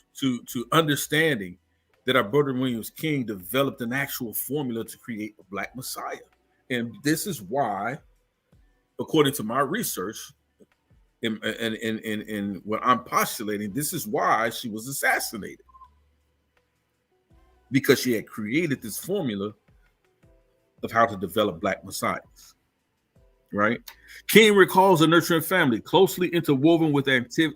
understanding that Alberta Williams King developed an actual formula to create a Black Messiah, and this is why, according to my research, and what I'm postulating, this is why she was assassinated, because she had created this formula of how to develop Black messiahs, right? King recalls a nurturing family closely interwoven with activities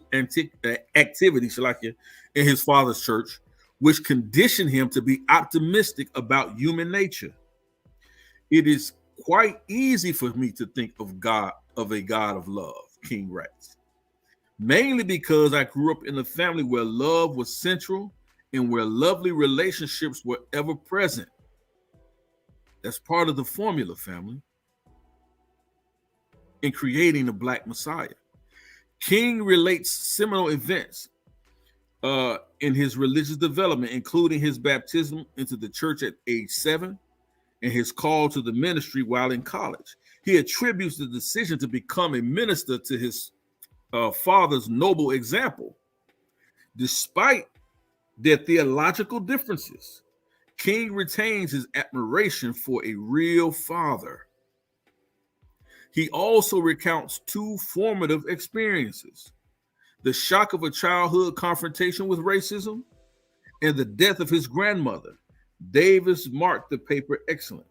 like in his father's church, which conditioned him to be optimistic about human nature. It is quite easy for me to think of a God of love, King writes, mainly because I grew up in a family where love was central and where lovely relationships were ever present. That's part of the formula, family, in creating the Black Messiah. King relates seminal events in his religious development, including his baptism into the church at age 7 and his call to the ministry while in college. He attributes the decision to become a minister to his father's noble example. Despite their theological differences, King retains his admiration for a real father. He also recounts 2 formative experiences: the shock of a childhood confrontation with racism and the death of his grandmother. Davis marked the paper excellent.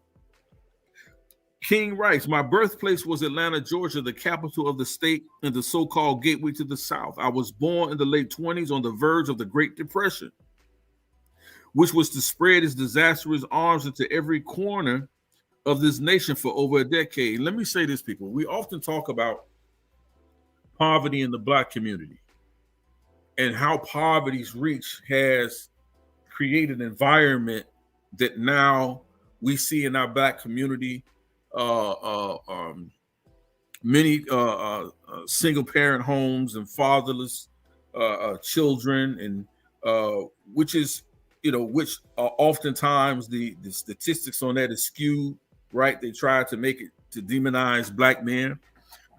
King writes, my birthplace was Atlanta, Georgia, the capital of the state and the so-called gateway to the South. I was born in the late 20s on the verge of the Great Depression, which was to spread its disastrous arms into every corner of this nation for over a decade. Let me say this, people. We often talk about poverty in the Black community and how poverty's reach has created an environment that now we see in our Black community. Many single parent homes and fatherless children, and which oftentimes the statistics on that is skewed, right? They try to make it to demonize Black men,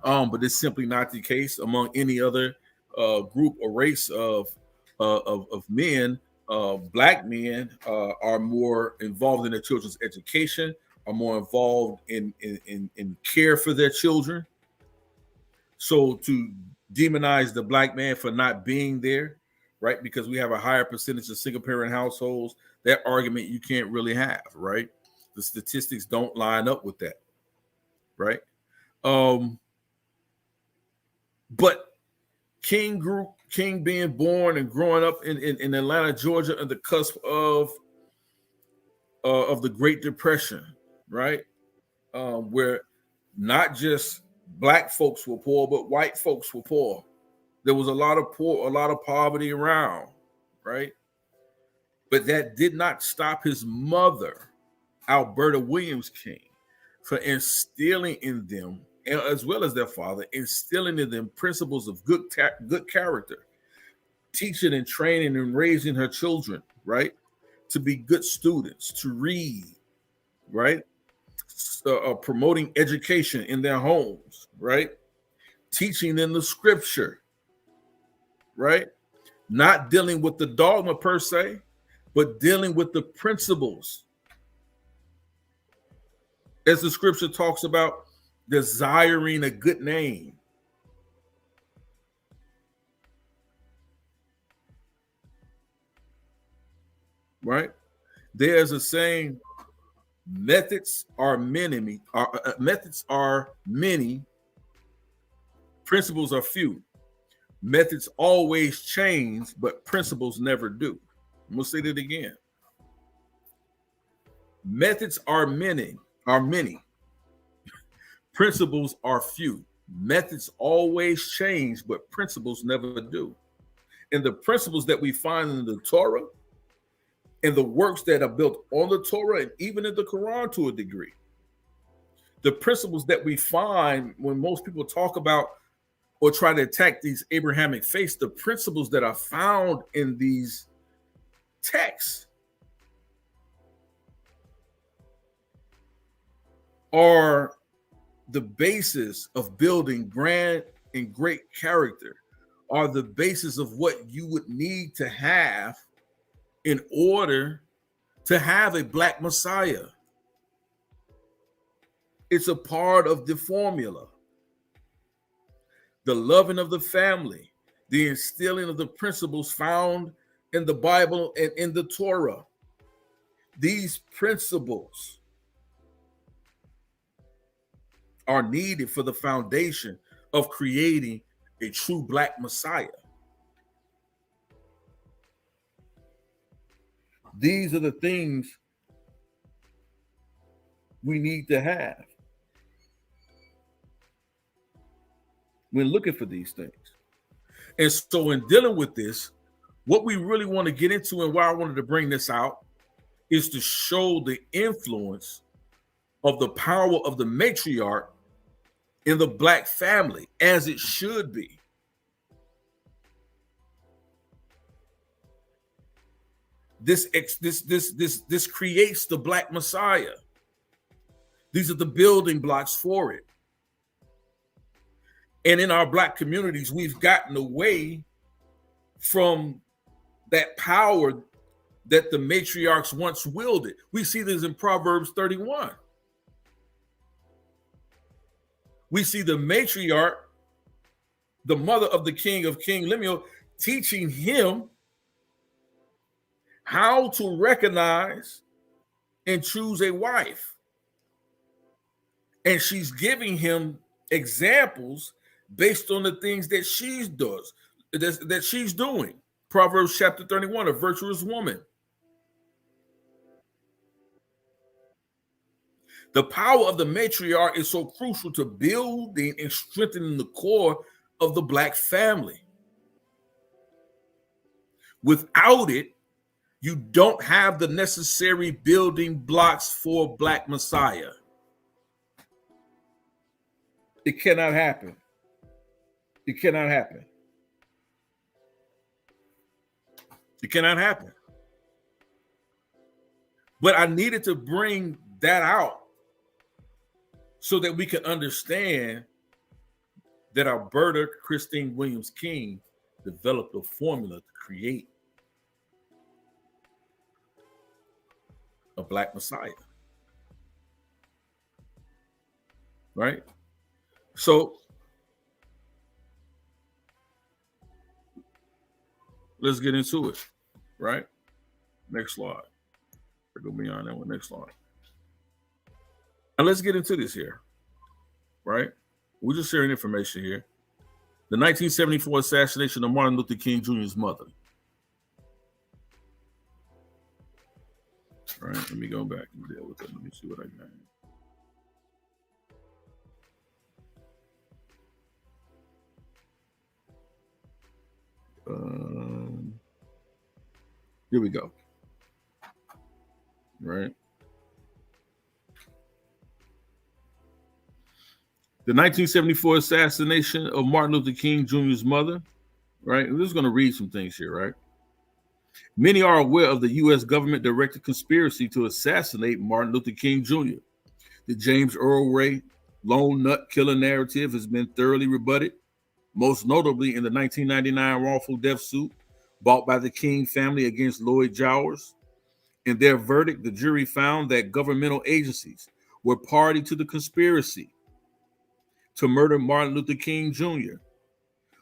but it's simply not the case among any other group or race of men. Black men are more involved in their children's education, are more involved in care for their children. So to demonize the Black man for not being there, right? Because we have a higher percentage of single parent households, that argument you can't really have, right? The statistics don't line up with that, right? But King being born and growing up in Atlanta, Georgia, at the cusp of the Great Depression, right? Where not just Black folks were poor, but white folks were poor. There was a lot of poverty around, right? But that did not stop his mother, Alberta Williams King, for instilling in them, as well as their father, instilling in them principles of good character, teaching and training and raising her children, right, to be good students, to read, right, promoting education in their homes, right, teaching them the scripture, right, not dealing with the dogma per se, but dealing with the principles. As the scripture talks about, desiring a good name. Right? There's a saying, methods are many, principles are few. Methods always change, but principles never do. I'm gonna say that again. Methods are many. Principles are few. Methods always change, but principles never do. And the principles that we find in the Torah and the works that are built on the Torah and even in the Quran to a degree, the principles that we find when most people talk about or try to attack these Abrahamic faiths, the principles that are found in these texts are the basis of building grand and great character, are the basis of what you would need to have in order to have a Black Messiah. It's a part of the formula. The loving of the family, the instilling of the principles found in the Bible and in the Torah. These principles are needed for the foundation of creating a true Black Messiah. These are the things we need to have when looking for these things. And so in dealing with this, what we really want to get into and why I wanted to bring this out is to show the influence of the power of the matriarch in the Black family, as it should be. This creates the Black Messiah. These are the building blocks for it. And in our Black communities, we've gotten away from that power that the matriarchs once wielded. We see this in Proverbs 31. We see the matriarch, the mother of the king of King Lemuel, teaching him how to recognize and choose a wife. And she's giving him examples based on the things that she's doing. Proverbs chapter 31, a virtuous woman. The power of the matriarch is so crucial to building and strengthening the core of the Black family. Without it, you don't have the necessary building blocks for Black Messiah. It cannot happen. It cannot happen. It cannot happen. But I needed to bring that out so that we can understand that Alberta Christine Williams King developed a formula to create a Black Messiah. Right? So let's get into it. Right? Next slide. We're going beyond that one. Next slide. And let's get into this here. Right? We're just sharing information here. The 1974 assassination of Martin Luther King Jr.'s mother. All right, let me go back and deal with it. Let me see what I got. Here we go. Right. The 1974 assassination of Martin Luther King Jr.'s mother. Right. I'm just going to read some things here. Right. Many are aware of the U.S. government-directed conspiracy to assassinate Martin Luther King Jr. The James Earl Ray lone nut killer narrative has been thoroughly rebutted, most notably in the 1999 wrongful death suit brought by the King family against Lloyd Jowers. In their verdict, the jury found that governmental agencies were party to the conspiracy to murder Martin Luther King Jr.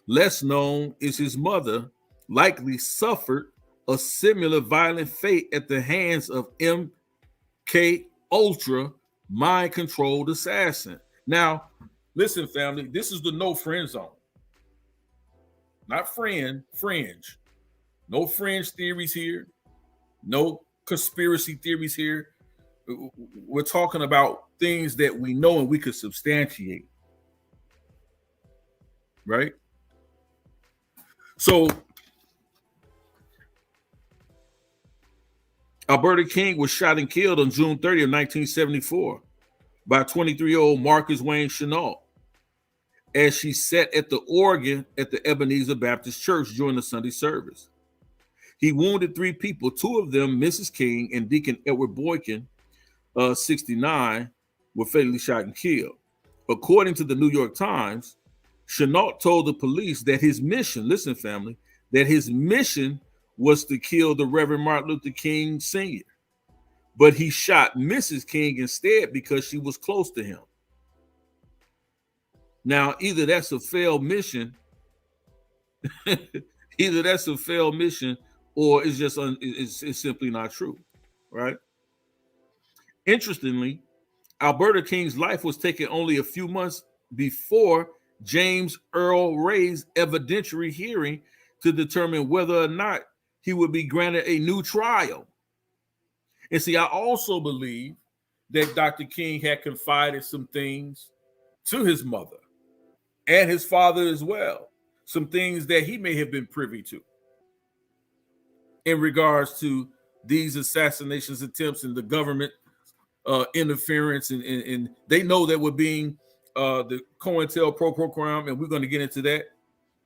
Less known is his mother likely suffered a similar violent fate at the hands of MK Ultra mind-controlled assassin. Now, listen, family, this is the no friend zone. Not friend, fringe. No fringe theories here. No conspiracy theories here. We're talking about things that we know and we could substantiate. Right? So, Alberta King was shot and killed on June 30th, 1974 by 23-year-old Marcus Wayne Chenault as she sat at the organ at the Ebenezer Baptist Church during the Sunday service. He wounded 3 people, 2 of them, Mrs. King and Deacon Edward Boykin, 69, were fatally shot and killed. According to the New York Times, Chenault told the police that his mission, listen, family, that his mission was to kill the Reverend Martin Luther King Sr., but he shot Mrs. King instead because she was close to him. Now, either that's a failed mission, either that's a failed mission, or it's just it's simply not true, right? Interestingly, Alberta King's life was taken only a few months before James Earl Ray's evidentiary hearing to determine whether or not he would be granted a new trial. And see, I also believe that Dr. King had confided some things to his mother and his father as well, some things that he may have been privy to in regards to these assassinations attempts and the government interference. And they know that we're being the COINTELPRO program, and we're going to get into that.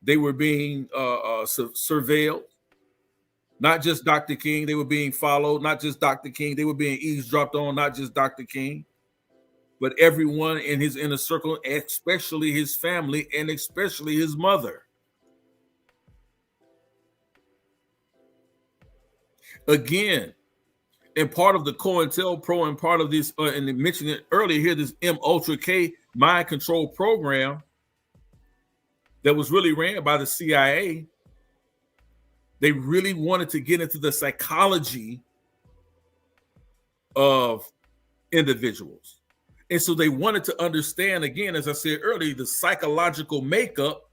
They were being surveilled. Not just Dr. King, they were being followed. Not just Dr. King, they were being eavesdropped on. Not just Dr. King, but everyone in his inner circle, especially his family and especially his mother. Again, and part of the COINTELPRO and part of this, and they mentioned it earlier here, this M-Ultra-K mind control program that was really ran by the CIA. They really wanted to get into the psychology of individuals. And so they wanted to understand, again, as I said earlier, the psychological makeup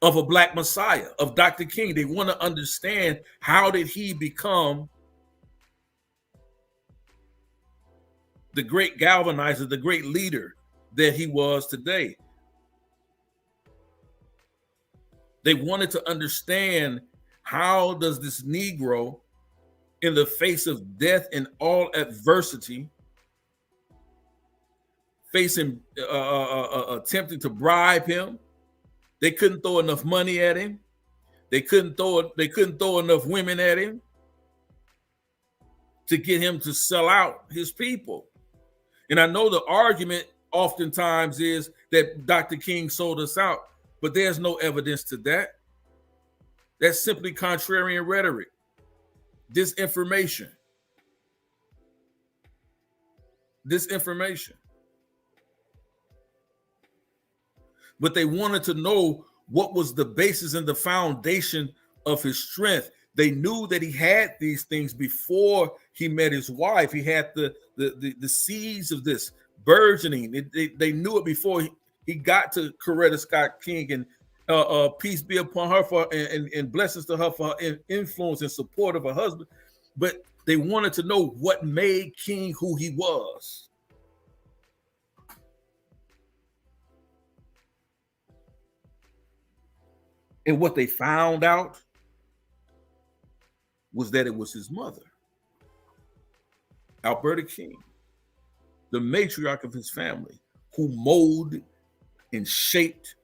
of a Black Messiah, of Dr. King. They want to understand, how did he become the great galvanizer, the great leader that he was today? They wanted to understand, how does this Negro, in the face of death and all adversity, facing attempting to bribe him, they couldn't throw enough money at him, they couldn't throw enough women at him to get him to sell out his people. And I know the argument oftentimes is that Dr. King sold us out, but there's no evidence to that. That's simply contrarian rhetoric, disinformation. But they wanted to know what was the basis and the foundation of his strength. They knew that he had these things before he met his wife. He had the seeds of this burgeoning. They knew it before he got to Coretta Scott King, and peace be upon her and blessings to her for her influence and support of her husband. But they wanted to know what made King who he was. And what they found out was that it was his mother, Alberta King, the matriarch of his family, who molded and shaped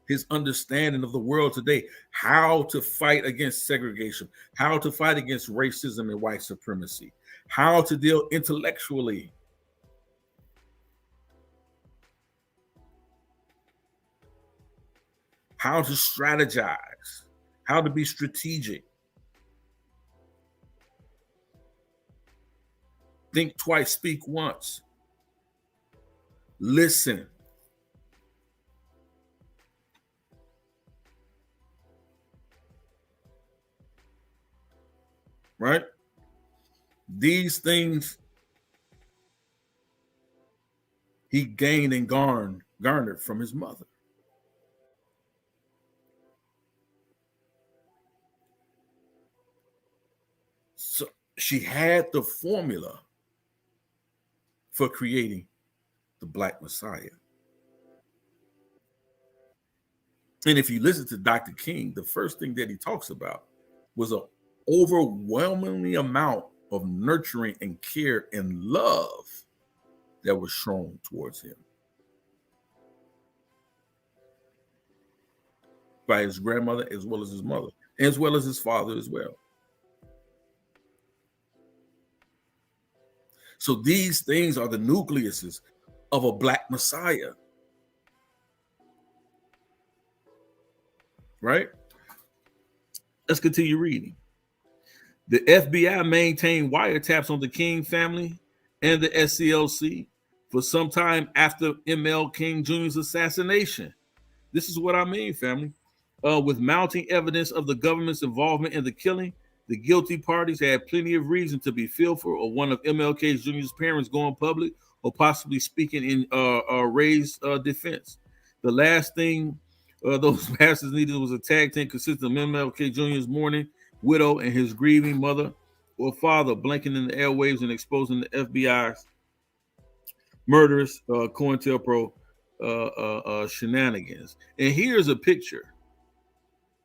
his understanding of the world today, how to fight against segregation, how to fight against racism and white supremacy, how to deal intellectually, how to strategize, how to be strategic. Think twice, speak once. Listen. Right? These things he gained and garnered from his mother. So she had the formula for creating the Black Messiah. And if you listen to Dr. King, the first thing that he talks about was an overwhelmingly amount of nurturing and care and love that was shown towards him by his grandmother as well as his mother. as well as his father as well. So these things are the nucleuses of a black messiah, right? Let's continue reading. The FBI maintained wiretaps on the King family and the SCLC for some time after ML King Jr.'s assassination. This is what I mean, family. With mounting evidence of the government's involvement in the killing, the guilty parties had plenty of reason to be fearful of one of MLK Jr.'s parents going public or possibly speaking in Ray's defense. The last thing those bastards needed was a tag team consisting of MLK Jr.'s mourning widow and his grieving mother or father blinking in the airwaves and exposing the FBI's murderous COINTELPRO shenanigans. And here's a picture,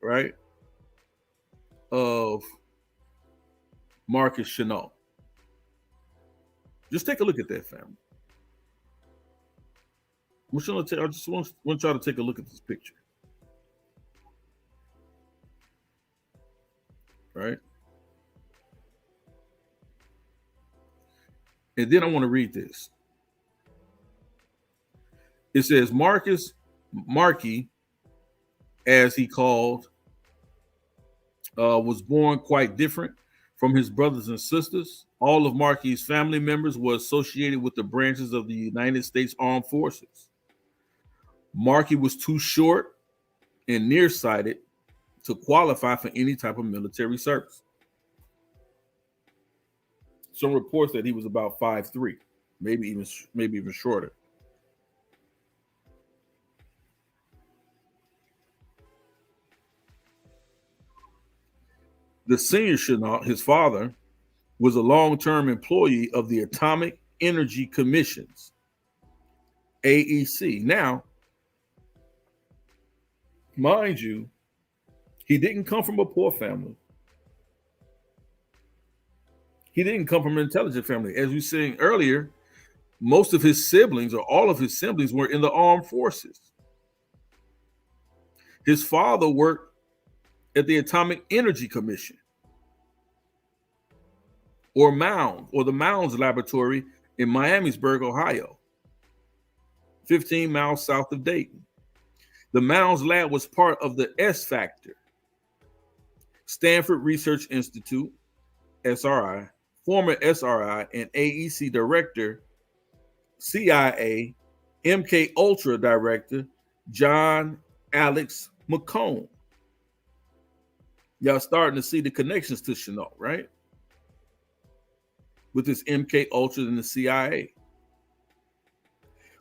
right, of Marcus Chenault. Just take a look at that, family. I just want y'all to take a look at this picture. Right? And then I want to read this. It says Marky, as he called, was born quite different from his brothers and sisters. All of Marky's family members were associated with the branches of the United States Armed Forces. Marky was too short and nearsighted to qualify for any type of military service. Some reports that he was about 5'3", maybe even shorter. The senior Chenault, his father, was a long-term employee of the Atomic Energy Commission's, AEC. Now, mind you, he didn't come from a poor family. He didn't come from an intelligent family. As we were saying earlier, most of his siblings or all of his siblings were in the armed forces. His father worked at the Atomic Energy Commission, or MOUND, or the Mounds Laboratory in Miamisburg, Ohio, 15 miles south of Dayton. The Mounds Lab was part of the S Factor, Stanford Research Institute, SRI, former SRI and AEC director, CIA, MK Ultra director, John Alex McCone. Y'all starting to see the connections to Chenault, right? With this MK Ultra and the CIA.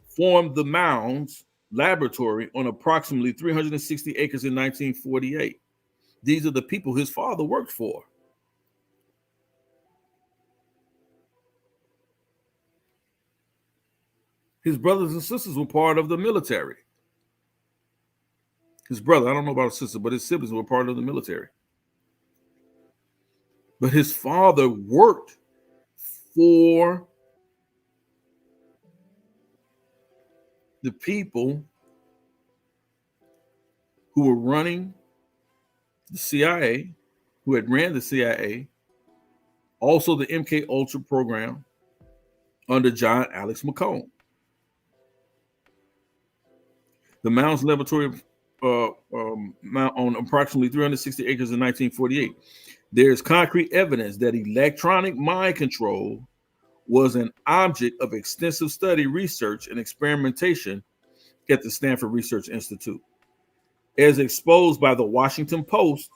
Formed the Mounds Laboratory on approximately 360 acres in 1948. These are the people his father worked for. His brothers and sisters were part of the military. His brother, I don't know about his sister, but his siblings were part of the military. But his father worked for the people who were running the CIA, who had ran the CIA, also the MK Ultra program under John Alex McCone. The Mounds Laboratory on approximately 360 acres in 1948. There's concrete evidence that electronic mind control was an object of extensive study, research, and experimentation at the Stanford Research Institute, as exposed by the Washington Post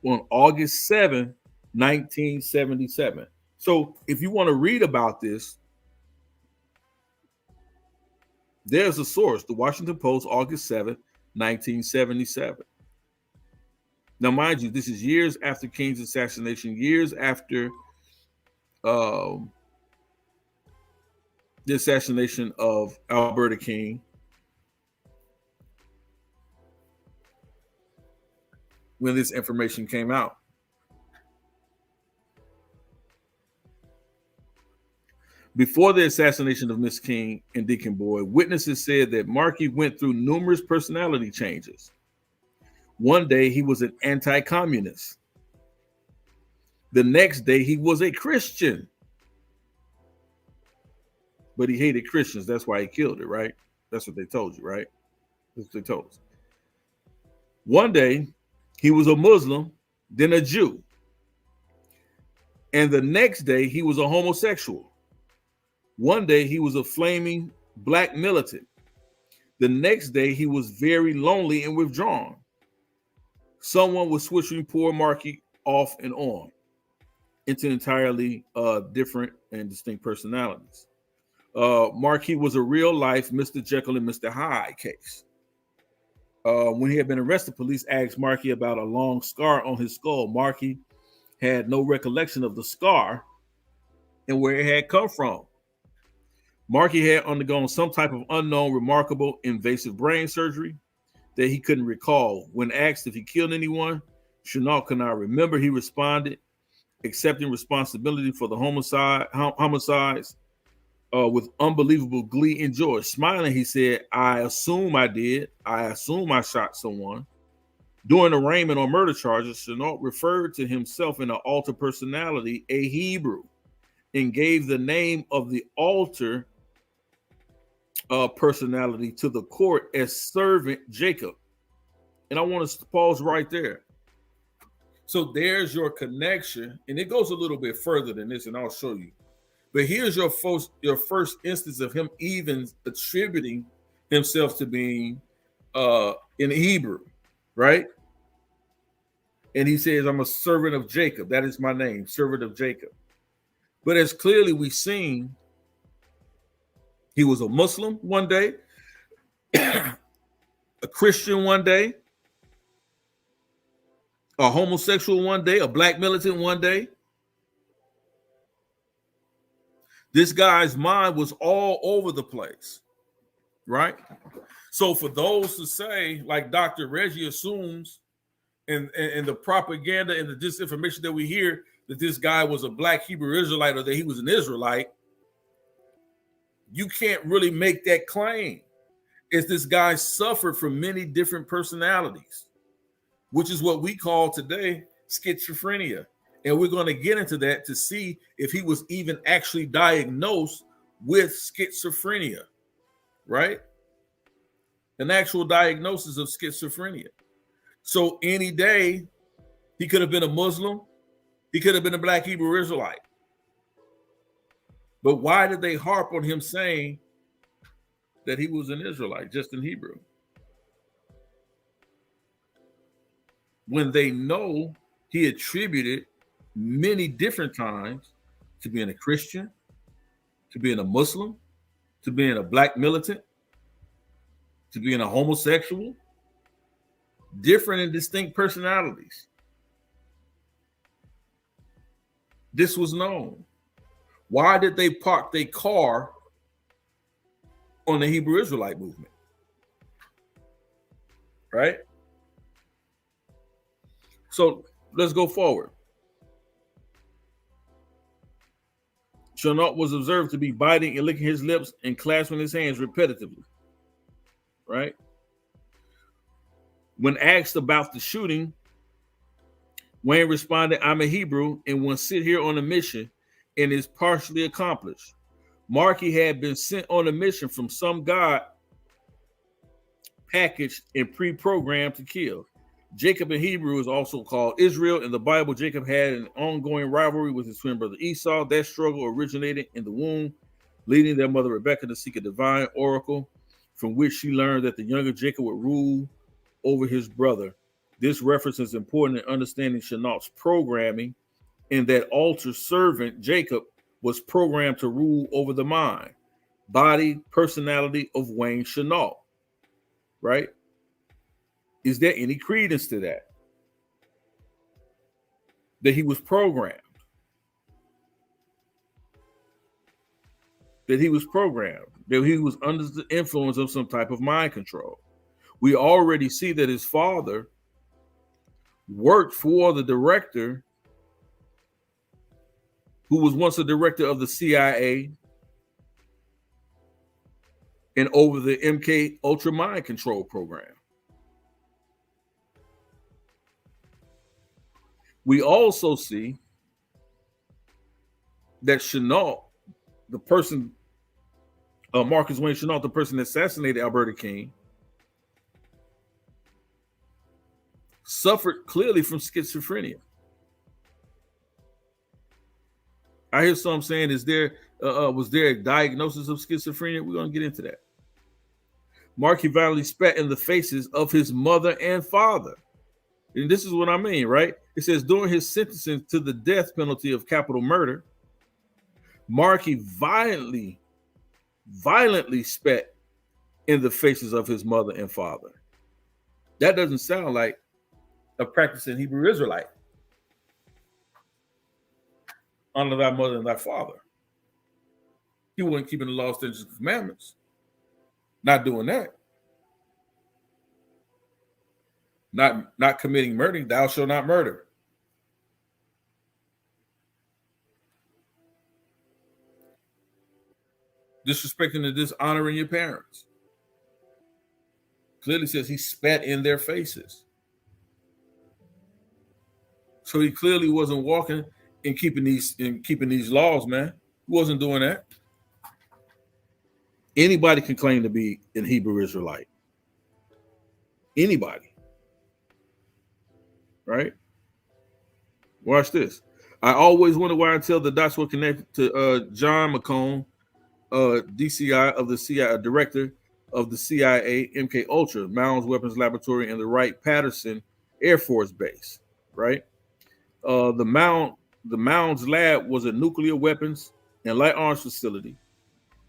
on August 7, 1977. So if you want to read about this, there's a source, the Washington Post, August 7, 1977. Now, mind you, this is years after King's assassination, years after the assassination of Alberta King. When this information came out. Before the assassination of Miss King and Deacon Boyd, witnesses said that Markey went through numerous personality changes. One day he was an anti-communist. The next day he was a Christian. But he hated Christians. That's why he killed it, right? That's what they told you, right? That's what they told us. One day he was a Muslim, then a Jew. And the next day he was a homosexual. One day he was a flaming black militant. The next day he was very lonely and withdrawn. Someone was switching poor Marky off and on into entirely different and distinct personalities. Marky was a real life Mr. Jekyll and Mr. Hyde case. When he had been arrested, police asked Marky about a long scar on his skull. Marky had no recollection of the scar and where it had come from. Marky had undergone some type of unknown, remarkable, invasive brain surgery that he couldn't recall. When asked if he killed anyone, Chenault could not remember. He responded, accepting responsibility for the homicides with unbelievable glee and joy. Smiling, he said, I assume I did. I assume I shot someone. During arraignment on murder charges, Chenault referred to himself in an alter personality, a Hebrew, and gave the name of the alter personality to the court as servant Jacob. And I want to pause right there. So there's your connection, and it goes a little bit further than this, and I'll show you. But here's your first instance of him even attributing himself to being in Hebrew, right? And he says, I'm a servant of Jacob. That is my name, servant of Jacob. But as clearly we've seen, he was a Muslim one day, a Christian one day, a homosexual one day, a black militant one day. This guy's mind was all over the place, right? So for those to say, like Dr. Reggie assumes, and the propaganda and the disinformation that we hear, that this guy was a black Hebrew Israelite or that he was an Israelite, you can't really make that claim. It's this guy suffered from many different personalities, which is what we call today schizophrenia. And we're going to get into that to see if he was even actually diagnosed with schizophrenia, right? An actual diagnosis of schizophrenia. So any day, he could have been a Muslim. He could have been a black Hebrew Israelite. But why did they harp on him saying that he was an Israelite, just in Hebrew? When they know he attributed many different times to being a Christian, to being a Muslim, to being a black militant, to being a homosexual, different and distinct personalities. This was known. Why did they park their car on the Hebrew Israelite movement? Right? So let's go forward. Chenault was observed to be biting and licking his lips and clasping his hands repetitively. Right? When asked about the shooting, Wayne responded, I'm a Hebrew and will sit here on a mission and is partially accomplished. Marky had been sent on a mission from some God packaged and pre-programmed to kill. Jacob in Hebrew is also called Israel. In the Bible, Jacob had an ongoing rivalry with his twin brother Esau. That struggle originated in the womb, leading their mother Rebekah to seek a divine oracle from which she learned that the younger Jacob would rule over his brother. This reference is important in understanding Chenault's programming, in that alter servant Jacob was programmed to rule over the mind, body, personality of Wayne Chenault. Right? Is there any credence to that? That he was programmed? That he was programmed? That he was under the influence of some type of mind control? We already see that his father worked for the director who was once a director of the CIA and over the MK Ultra mind control program. We also see that Chenault, the person, Marcus Wayne Chenault, the person that assassinated Alberta King, suffered clearly from schizophrenia. I hear some saying, was there a diagnosis of schizophrenia? We're going to get into that. Markey violently spat in the faces of his mother and father. And this is what I mean, right? It says, during his sentencing to the death penalty of capital murder, Markey violently spat in the faces of his mother and father. That doesn't sound like a practicing Hebrew Israelite. Honor thy mother and thy father. He wasn't keeping the law, statutes, and commandments. Not doing that. Not committing murder. Thou shalt not murder. Disrespecting and dishonoring your parents. Clearly says he spat in their faces. So he clearly wasn't walking and keeping these laws, man. He wasn't doing that. Anybody can claim to be an Hebrew Israelite. Anybody. Right? Watch this. I always wonder why until the dots were connected to John McCone, DCI of the CIA, director of the CIA, MK Ultra, Mounds Weapons Laboratory, and the Wright-Patterson Air Force Base. Right? The Mounds Lab was a nuclear weapons and light arms facility.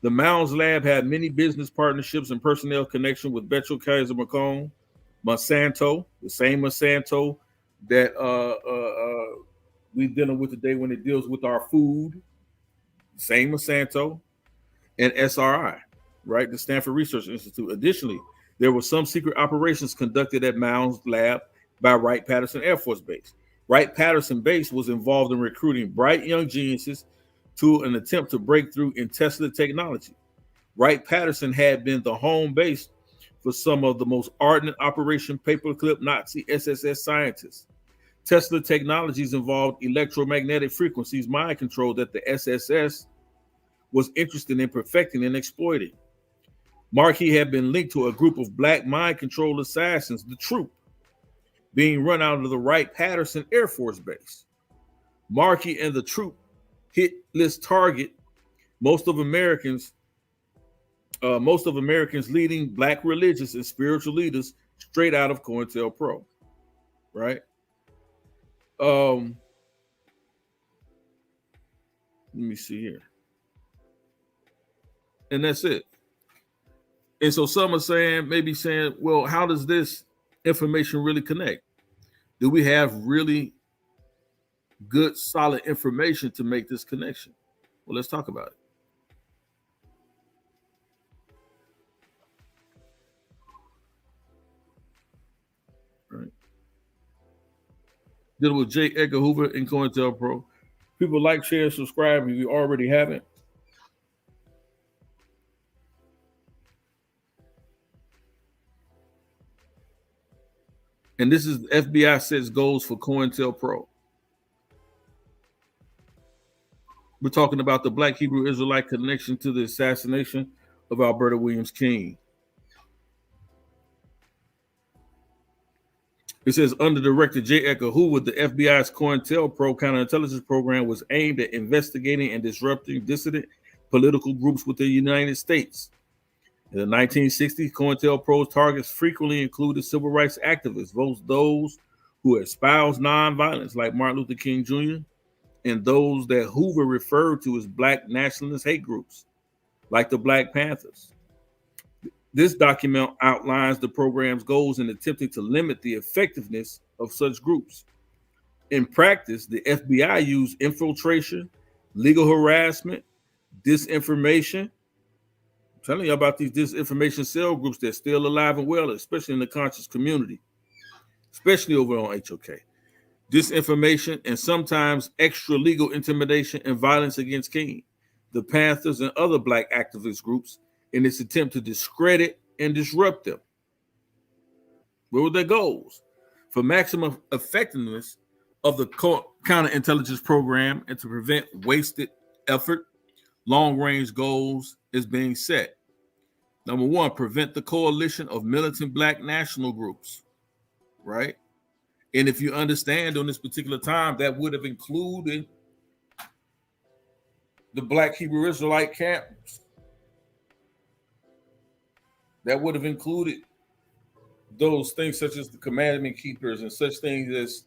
The Mounds Lab had many business partnerships and personnel connection with Betchel, Kaiser McCone, Monsanto, the same Monsanto that we're dealing with today when it deals with our food. Same Monsanto, and SRI, right? The Stanford Research Institute. Additionally, there were some secret operations conducted at Mounds Lab by Wright-Patterson Air Force Base. Wright-Patterson Base was involved in recruiting bright young geniuses to an attempt to break through in Tesla technology. Wright-Patterson had been the home base for some of the most ardent Operation Paperclip Nazi SSS scientists. Tesla technologies involved electromagnetic frequencies mind control that the SSS was interested in perfecting and exploiting. Markey had been linked to a group of black mind control assassins, the Troop, being run out of the Wright-Patterson Air Force Base. Markey and the Troop hit list target most of Americans leading black religious and spiritual leaders straight out of COINTELPRO, right? Let me see here. And that's it. And so some are maybe saying, well, how does this information really connect? Do we have really good, solid information to make this connection? Well, let's talk about it. Right. Dealing with J. Edgar Hoover and COINTELPRO. People like, share, subscribe if you already haven't. And this is FBI sets goals for COINTELPRO. We're talking about the Black Hebrew Israelite connection to the assassination of Alberta Williams King. It says, under Director J. Edgar Hoover, the FBI's COINTELPRO counterintelligence program was aimed at investigating and disrupting dissident political groups within the United States. In the 1960s, COINTELPRO's targets frequently included civil rights activists, those who espoused nonviolence, like Martin Luther King Jr., and those that Hoover referred to as black nationalist hate groups, like the Black Panthers. This document outlines the program's goals in attempting to limit the effectiveness of such groups. In practice, the FBI used infiltration, legal harassment, disinformation. I'm telling you about these disinformation cell groups that's still alive and well, especially in the conscious community, especially over on HOK. Disinformation and sometimes extra legal intimidation and violence against King, the Panthers, and other black activist groups in its attempt to discredit and disrupt them. What were their goals? For maximum effectiveness, of the counterintelligence program and to prevent wasted effort, long-range goals is being set. Number one, prevent the coalition of militant black national groups, right? And if you understand on this particular time, that would have included the black Hebrew Israelite camps. That would have included those things such as the commandment keepers and such things as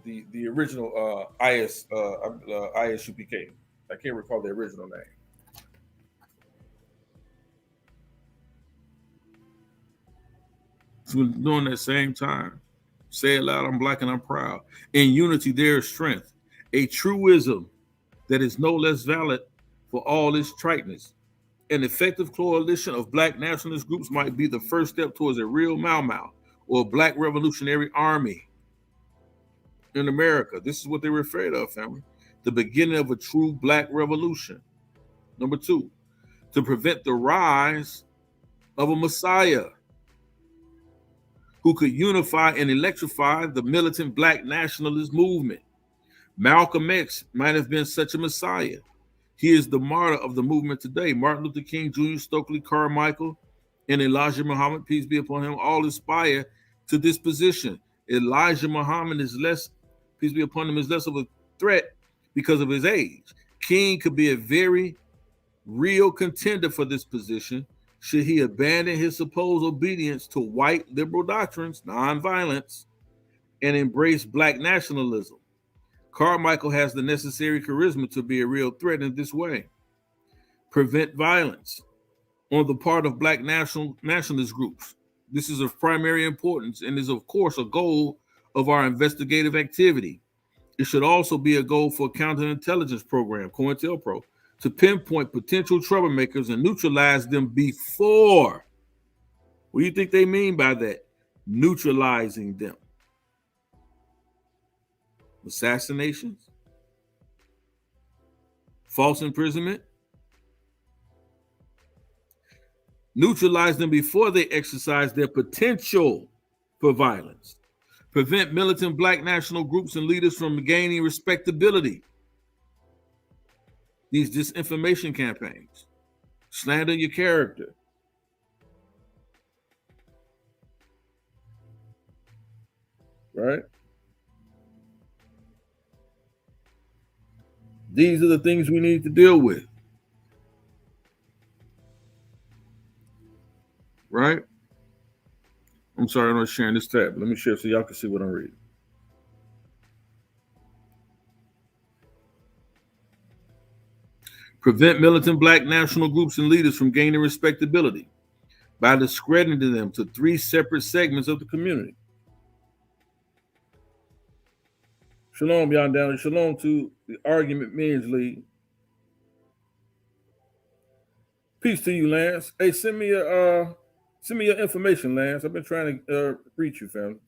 the original ISUPK. I can't recall the original name. So during that same time, say it loud, I'm black and I'm proud. In unity, there is strength. A truism that is no less valid for all its triteness. An effective coalition of black nationalist groups might be the first step towards a real Mau Mau or black revolutionary army in America. This is what they were afraid of, family. The beginning of a true black revolution. Number two, to prevent the rise of a messiah who could unify and electrify the militant black nationalist movement. Malcolm X might have been such a messiah. He is the martyr of the movement today. Martin Luther King Jr., Stokely Carmichael, and Elijah Muhammad, peace be upon him, all aspire to this position. Elijah Muhammad is less, peace be upon him, is less of a threat because of his age. King could be a very real contender for this position should he abandon his supposed obedience to white liberal doctrines, nonviolence, and embrace black nationalism. Carmichael has the necessary charisma to be a real threat in this way. Prevent violence on the part of black nationalist groups. This is of primary importance and is, of course, a goal of our investigative activity. It should also be a goal for a counterintelligence program, COINTELPRO, to pinpoint potential troublemakers and neutralize them before. What do you think they mean by that? Neutralizing them. Assassinations, false imprisonment, neutralize them before they exercise their potential for violence, prevent militant black national groups and leaders from gaining respectability. These disinformation campaigns, slander your character, right? These are the things we need to deal with, right? I'm sorry, I'm not sharing this tab. Let me share so y'all can see what I'm reading. Prevent militant black national groups and leaders from gaining respectability by discrediting them to three separate segments of the community. Shalom, y'all down. Shalom to the Argument Men's League. Peace to you, Lance. Hey, send me your information, Lance. I've been trying to reach you, family.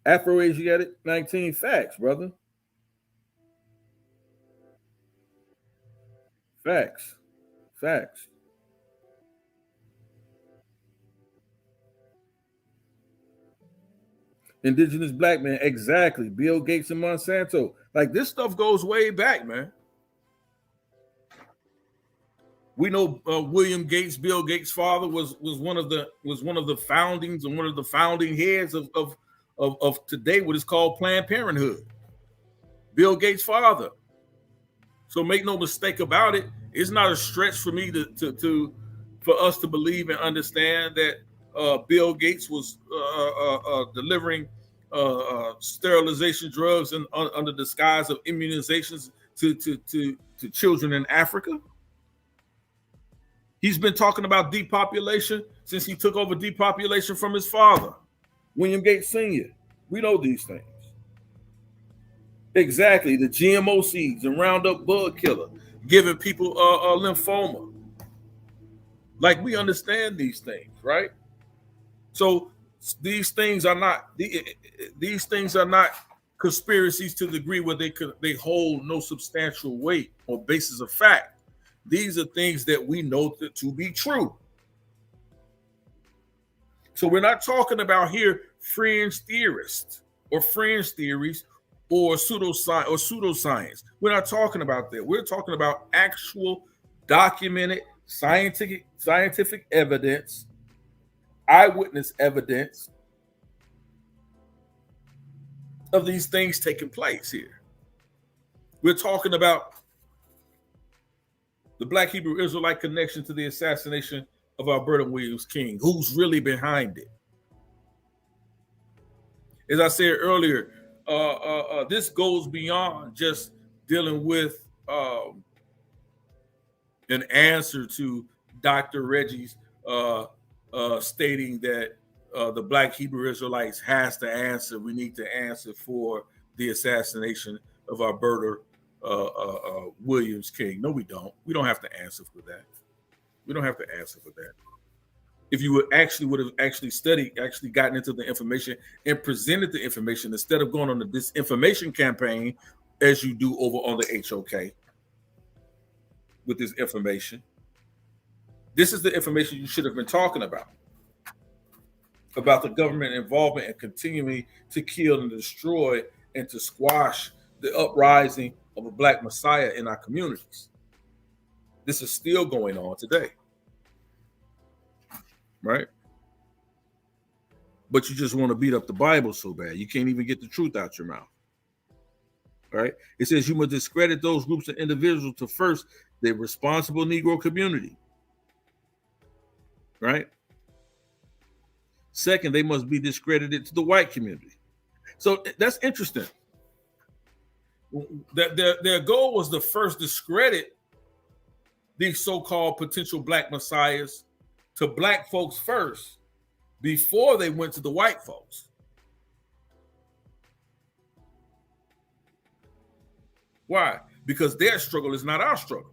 Afro-Asiatic 19 facts, brother. Facts. Indigenous black man, exactly. Bill Gates and Monsanto. Like, this stuff goes way back, man. We know William Gates, Bill Gates' father, was one of the foundings and one of the founding heads of today what is called Planned Parenthood. Bill Gates' father. So make no mistake about it. It's not a stretch for me for us to believe and understand that Bill Gates was delivering sterilization drugs under the disguise of immunizations to children in Africa. He's been talking about depopulation since he took over depopulation from his father, William Gates Sr. We know these things. Exactly, the GMO seeds and Roundup bug killer, giving people lymphoma. Like, we understand these things, right? So these things are not conspiracies to the degree where they hold no substantial weight or basis of fact. These are things that we know to be true. So we're not talking about here fringe theorists or fringe theories or pseudoscience. We're not talking about that. We're talking about actual documented scientific evidence, eyewitness evidence of these things taking place here. We're talking about the Black Hebrew Israelite connection to the assassination of Alberta Williams King. Who's really behind it? As I said earlier, this goes beyond just dealing with an answer to Dr. Reggie's stating that the Black Hebrew Israelites has to answer. We need to answer for the assassination of Alberta Williams King. No, we don't. We don't have to answer for that. We don't have to answer for that. If you would have studied, actually gotten into the information and presented the information instead of going on the disinformation campaign as you do over on the HOK with this information. This is the information you should have been talking about the government involvement and continuing to kill and destroy and to squash the uprising of a Black Messiah in our communities. This is still going on today. Right? But you just want to beat up the Bible so bad. You can't even get the truth out your mouth. Right? It says you must discredit those groups and individuals to first the responsible Negro community. Right? Second, they must be discredited to the white community. So that's interesting. Their goal was to first discredit these so-called potential Black messiahs to Black folks first before they went to the white folks. Why? Because their struggle is not our struggle.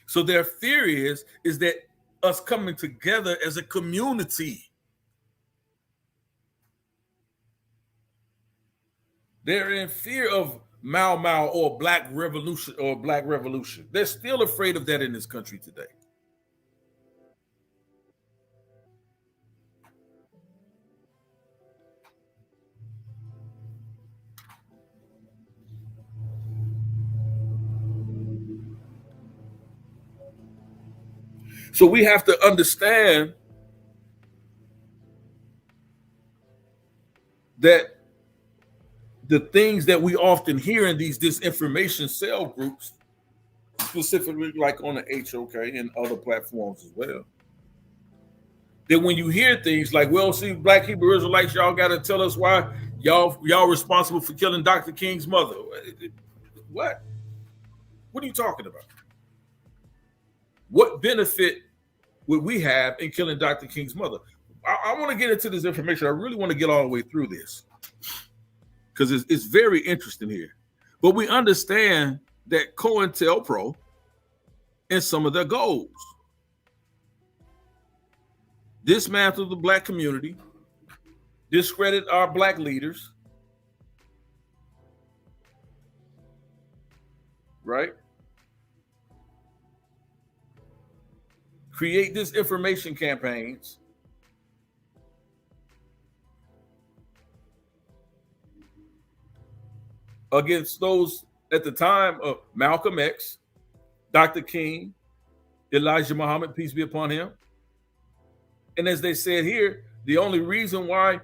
So their theory is that us coming together as a community. They're in fear of Mau Mau or Black Revolution. They're still afraid of that in this country today. So we have to understand that the things that we often hear in these disinformation cell groups, specifically like on the HOK and other platforms as well, that when you hear things like, well, see, Black Hebrew Israelites, y'all got to tell us why y'all responsible for killing Dr. King's mother. What? What are you talking about? What benefit would we have in killing Dr. King's mother? I want to get into this information. I really want to get all the way through this because it's very interesting here. But we understand that COINTELPRO and some of their goals: dismantle the Black community, discredit our Black leaders, right? Create disinformation campaigns, against those at the time of Malcolm X, Dr. King, Elijah Muhammad, peace be upon him. And as they said here, the only reason why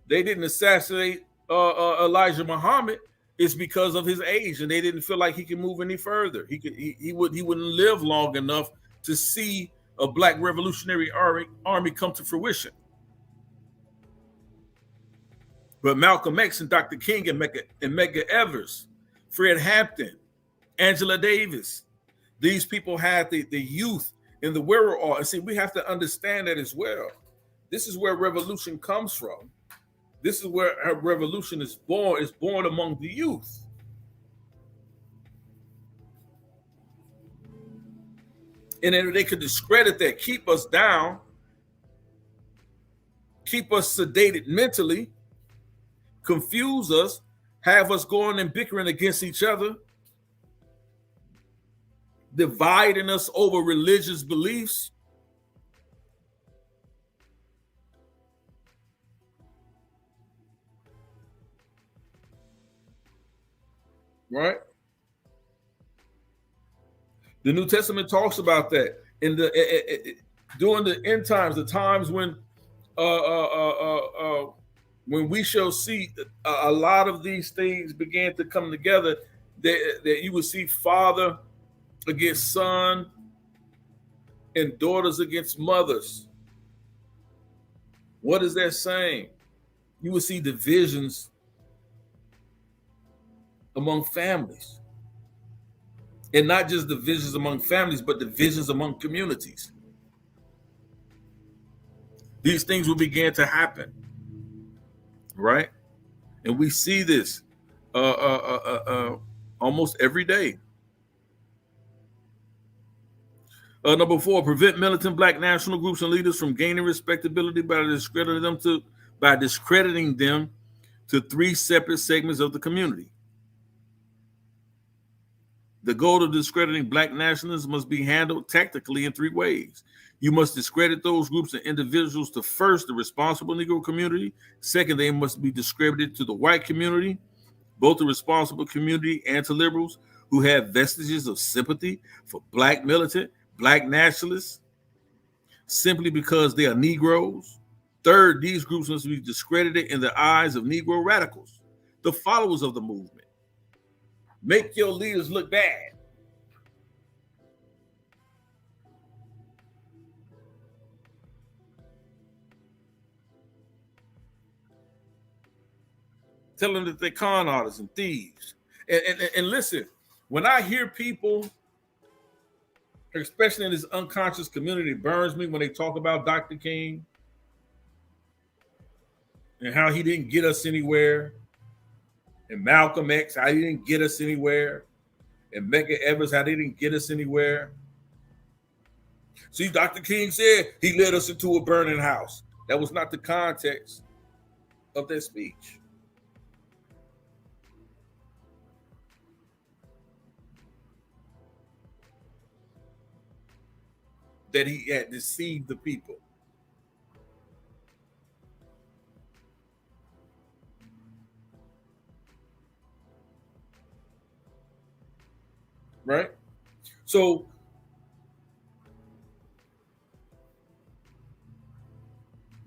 they didn't assassinate Elijah Muhammad is because of his age, and they didn't feel like he could move any further. He wouldn't live long enough to see a Black Revolutionary Army come to fruition. But Malcolm X and Dr. King and Medgar Evers, Fred Hampton, Angela Davis, these people had the youth and the wherewithal. And see, we have to understand that as well. This is where revolution comes from. This is where a revolution is born. It's born among the youth. And then they could discredit that, keep us down, keep us sedated mentally, confuse us, have us going and bickering against each other, dividing us over religious beliefs. Right? The New Testament talks about that in the during the end times, the times when we shall see a lot of these things begin to come together, that you will see father against son and daughters against mothers. What is that saying? You will see divisions among families. And not just divisions among families, but divisions among communities. These things will begin to happen, right? And we see this almost every day. Number 4, prevent militant black national groups and leaders from gaining respectability by discrediting them to 3 separate segments of the community. The goal of discrediting black nationalism must be handled tactically in 3 ways. You must discredit those groups and individuals to, first, the responsible Negro community. Second, they must be discredited to the white community, both the responsible community and to liberals who have vestiges of sympathy for black militant, black nationalists, simply because they are Negroes. Third, these groups must be discredited in the eyes of Negro radicals, the followers of the movement. Make your leaders look bad. Tell them that they're con artists and thieves. And listen, when I hear people, especially in this unconscious community, it burns me when they talk about Dr. King and how he didn't get us anywhere, and Malcolm X, how he didn't get us anywhere, and Medgar Evers, how they didn't get us anywhere. See, Dr. King said he led us into a burning house. That was not the context of that speech. That he had deceived the people. Right? So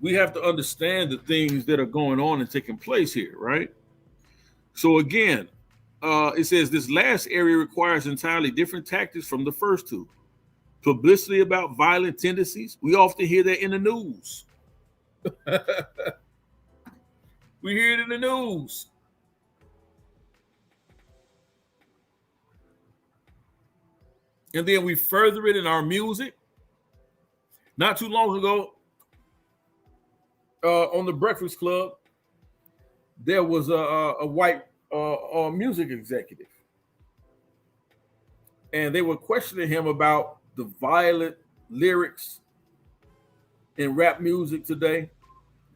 we have to understand the things that are going on and taking place here, right? So again, it says this last area requires entirely different tactics from the first 2. Publicity about violent tendencies. We often hear that in the news. We hear it in the news. And then we further it in our music. Not too long ago, on the Breakfast Club, there was a white music executive. And they were questioning him about the violent lyrics in rap music today,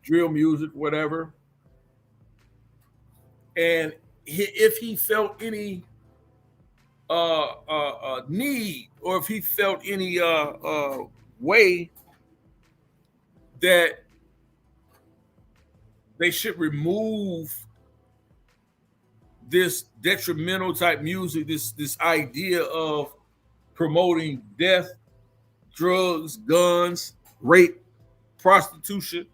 drill music, whatever. And if he felt any need, or if he felt any way that they should remove this detrimental type music, this idea of promoting death, drugs, guns, rape, prostitution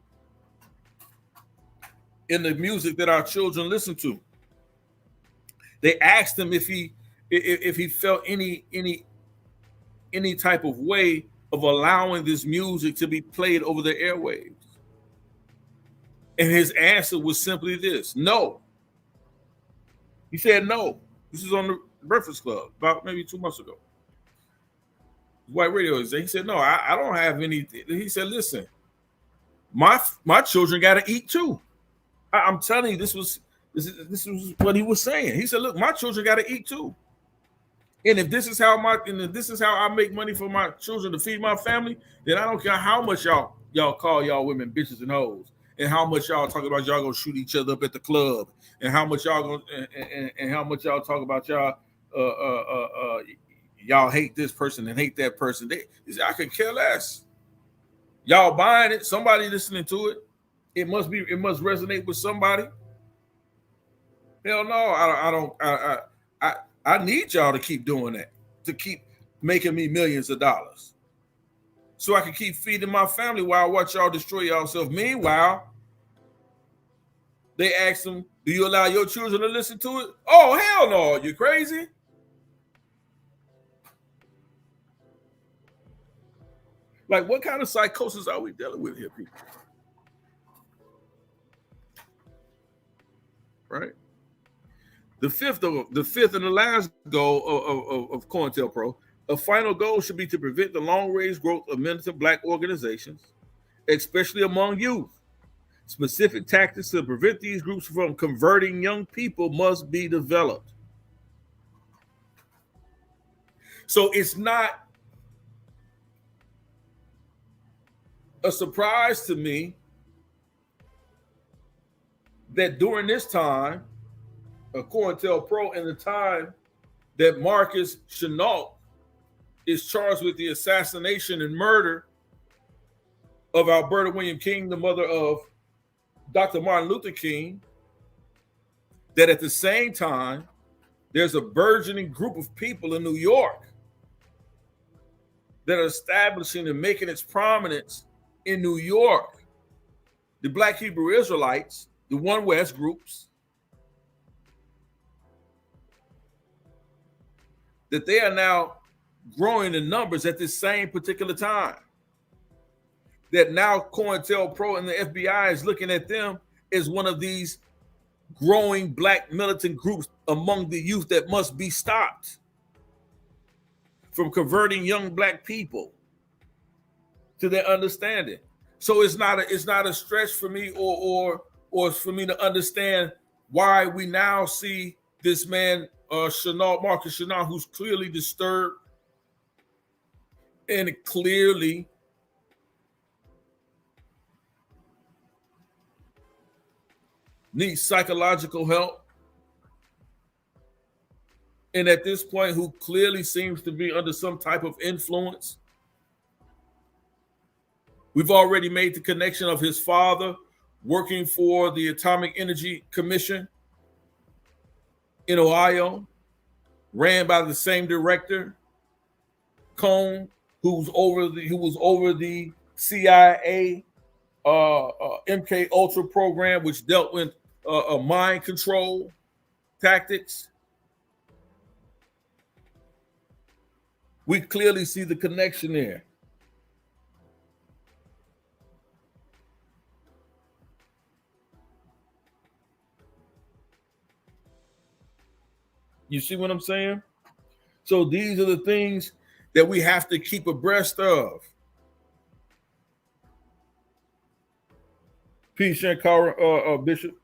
in the music that our children listen to. They asked him if he felt any type of way of allowing this music to be played over the airwaves. And his answer was simply this: no. He said no. This is on the Breakfast Club about maybe 2 months ago. White radio is there. He said, no, I don't have anything. He said, listen, my children got to eat too. I'm telling you, this was what he was saying. He said, look, my children got to eat too. And if this is how I make money for my children to feed my family, then I don't care how much y'all call y'all women bitches and hoes and how much y'all talk about y'all gonna shoot each other up at the club, and how much y'all gonna and how much y'all talk about y'all y'all hate this person and hate that person. I could care less. Y'all buying it, somebody listening to it. It must resonate with somebody. Hell no, I need y'all to keep doing that, to keep making me millions of dollars, so I can keep feeding my family while I watch y'all destroy yourself. Meanwhile, they ask them, do you allow your children to listen to it? Oh, hell no, you crazy? Like, what kind of psychosis are we dealing with here, people? Right? The fifth and the last goal of COINTELPRO, a final goal should be to prevent the long-range growth of militant black organizations, especially among youth. Specific tactics to prevent these groups from converting young people must be developed. So it's not a surprise to me that during this time of COINTELPRO and the time that Marcus Chenault is charged with the assassination and murder of Alberta William King, the mother of Dr. Martin Luther King, that at the same time, there's a burgeoning group of people in New York that are establishing and making its prominence in New York. The Black Hebrew Israelites, the One West groups, that they are now growing in numbers at this same particular time. That now COINTELPRO and the FBI is looking at them as one of these growing black militant groups among the youth that must be stopped from converting young black people to their understanding. So it's not a stretch for me or for me to understand why we now see this man Chenault, Marcus Chenault, who's clearly disturbed and clearly needs psychological help, and at this point who clearly seems to be under some type of influence. We've already made the connection of his father working for the Atomic Energy Commission in Ohio, ran by the same director, Cohn, who was over the CIA MK Ultra program, which dealt with mind control tactics. We clearly see the connection there. You see what I'm saying? So these are the things that we have to keep abreast of. P. Shankara, Bishop.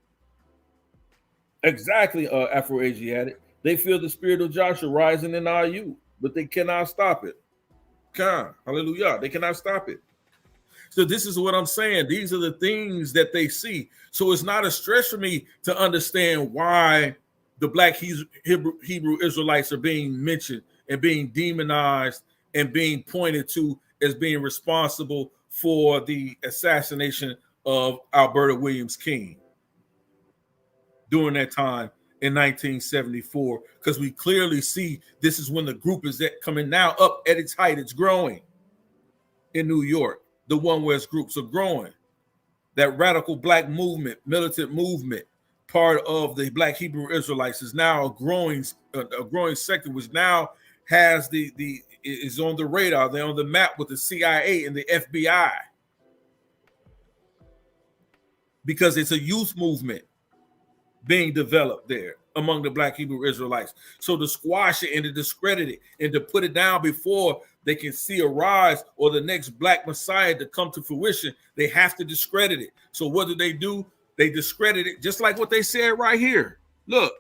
Exactly, Afro-Asiatic. They feel the spirit of Joshua rising in our youth, but they cannot stop it. Hallelujah. They cannot stop it. So this is what I'm saying. These are the things that they see. So it's not a stretch for me to understand why the Black Hebrew Israelites are being mentioned and being demonized and being pointed to as being responsible for the assassination of Alberta Williams King during that time in 1974, because we clearly see this is when the group is coming now up at its height. It's growing in New York. The One West groups are growing. That radical black movement, militant movement, part of the Black Hebrew Israelites is now a growing sector, which now has is on the radar. They're on the map with the CIA and the FBI because it's a youth movement being developed there among the Black Hebrew Israelites. So to squash it and to discredit it and to put it down before they can see a rise or the next Black Messiah to come to fruition, they have to discredit it. So what do? They discredit it, just like what they said right here. Look,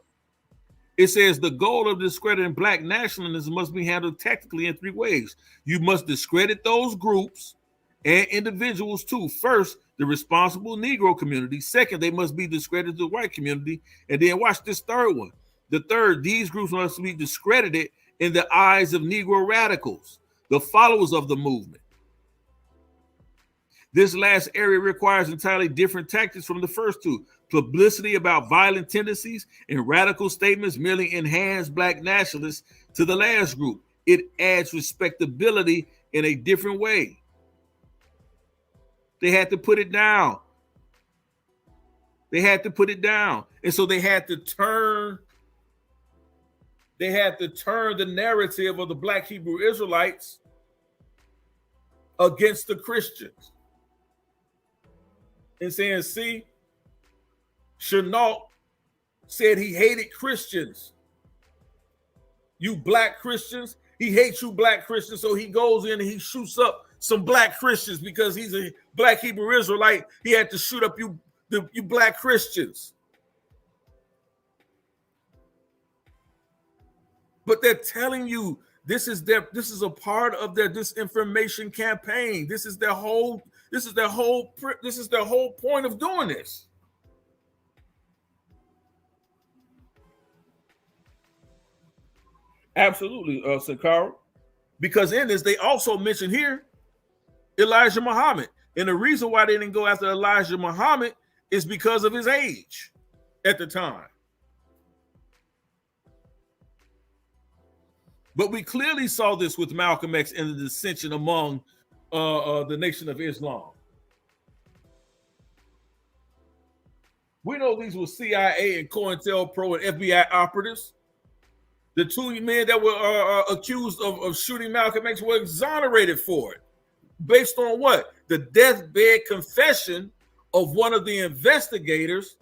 it says the goal of discrediting Black nationalism must be handled tactically in three ways. You must discredit those groups and individuals too. First, the responsible Negro community. Second, they must be discredited to the white community. And then watch this third one. The third, these groups must be discredited in the eyes of Negro radicals, the followers of the movement. This last area requires entirely different tactics from the first two. Publicity about violent tendencies and radical statements merely enhance black nationalists to the last group. It adds respectability in a different way. They had to put it down. They had to put it down. And so they had to turn the narrative of the black Hebrew Israelites against the Christians. And saying, see, Chenault said he hated Christians. You black Christians, he hates you black Christians, so he goes in and he shoots up some black Christians because he's a black Hebrew Israelite. He had to shoot up you black Christians. But they're telling you this is a part of their disinformation campaign. This is their whole point of doing this. Absolutely, Sakara. Because in this, they also mention here Elijah Muhammad. And the reason why they didn't go after Elijah Muhammad is because of his age at the time. But we clearly saw this with Malcolm X and the dissension among the Nation of Islam. We know these were CIA and COINTELPRO and FBI operatives. The two men that were accused of shooting Malcolm X were exonerated for it. Based on what? The deathbed confession of one of the investigators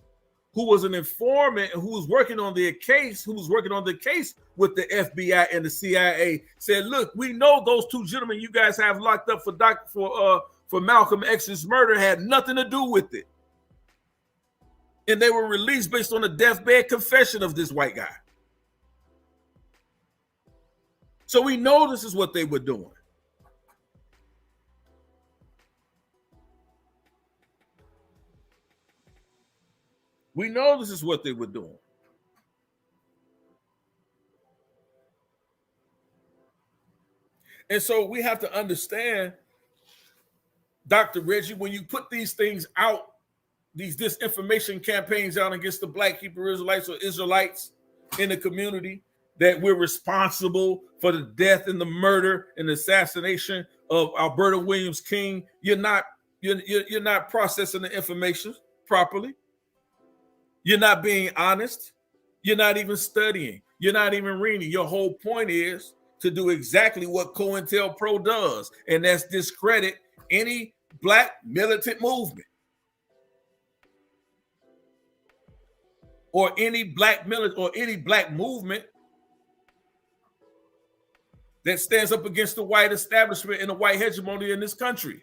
who was an informant and who was working on the case, with the FBI and the CIA, said, look, we know those two gentlemen you guys have locked up for Malcolm X's murder had nothing to do with it. And they were released based on the deathbed confession of this white guy. So we know this is what they were doing. We know this is what they were doing. And so we have to understand, Dr. Reggie, when you put these things out, these disinformation campaigns out against the black Hebrew Israelites or Israelites in the community, that we're responsible for the death and the murder and assassination of Alberta Williams King, you're not processing the information properly. You're not being honest. You're not even studying. You're not even reading. Your whole point is to do exactly what COINTELPRO does, and that's discredit any black militant movement or any black movement that stands up against the white establishment and the white hegemony in this country.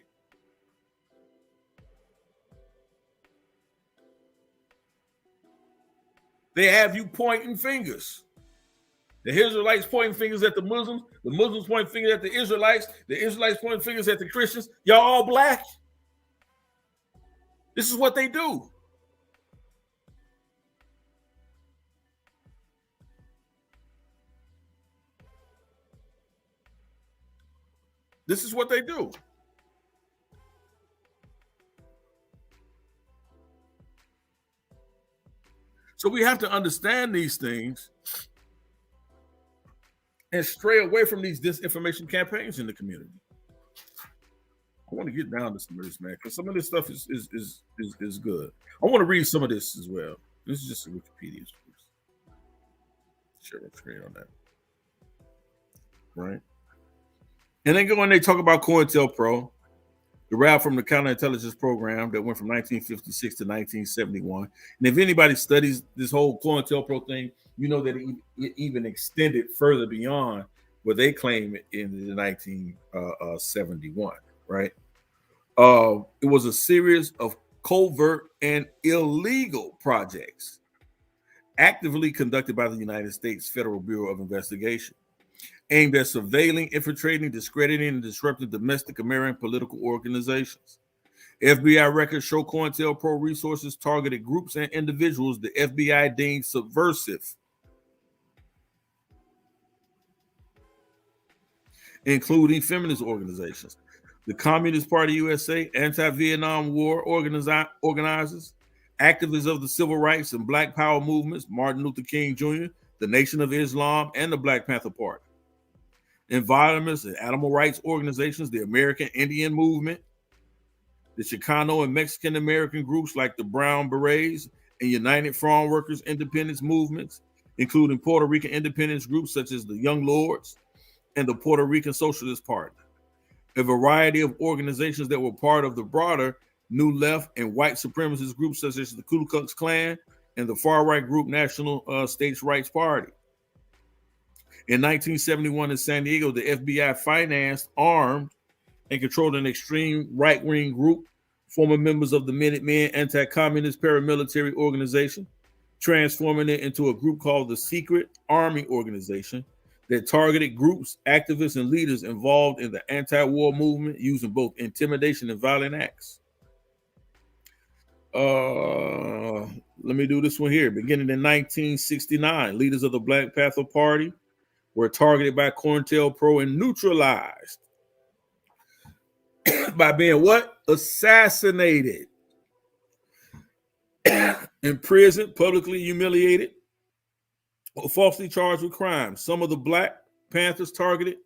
They have you pointing fingers. The Israelites pointing fingers at the Muslims pointing fingers at the Israelites pointing fingers at the Christians. Y'all all black. This is what they do. This is what they do. So we have to understand these things and stray away from these disinformation campaigns in the community. I want to get down to some of this, man, because some of this stuff is good. I want to read some of this as well. This is just a Wikipedia. Share my screen on that. Right. And then go and they talk about COINTELPRO, derived from the counterintelligence program that went from 1956 to 1971. And if anybody studies this whole COINTELPRO thing, you know that it even extended further beyond what they claim in 1971, right? It was a series of covert and illegal projects actively conducted by the United States Federal Bureau of Investigation aimed at surveilling, infiltrating, discrediting, and disrupting domestic American political organizations. FBI records show COINTELPRO resources targeted groups and individuals the FBI deemed subversive, including feminist organizations, the Communist Party USA, anti-Vietnam War organizers, activists of the civil rights and Black Power movements, Martin Luther King Jr., the Nation of Islam, and the Black Panther Party, environmentalists and animal rights organizations, the American Indian Movement, the Chicano and Mexican American groups like the Brown Berets and United Farm Workers Independence movements, including Puerto Rican independence groups such as the Young Lords and the Puerto Rican Socialist Party, a variety of organizations that were part of the broader New Left and white supremacist groups such as the Ku Klux Klan and the far-right group National States' Rights Party. In 1971 in San Diego, the FBI financed, armed, and controlled an extreme right-wing group, former members of the Minutemen anti-communist paramilitary organization, transforming it into a group called the Secret Army Organization that targeted groups, activists, and leaders involved in the anti-war movement using both intimidation and violent acts. Let me do this one here. Beginning in 1969, leaders of the Black Panther Party were targeted by COINTELPRO and neutralized by being what? Assassinated, imprisoned, publicly humiliated, or falsely charged with crimes. Some of the Black Panthers targeted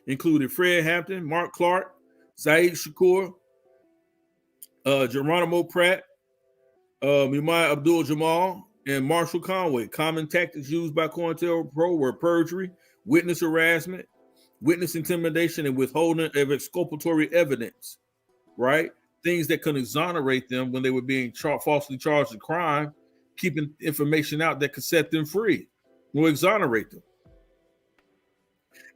included Fred Hampton, Mark Clark, Zaid Shakur, Geronimo Pratt, Mumai Abdul-Jamal, and Marshall Conway. Common tactics used by COINTELPRO were perjury, witness harassment, witness intimidation, and withholding of exculpatory evidence, right? Things that could exonerate them when they were being falsely charged with crime, keeping information out that could set them free or exonerate them.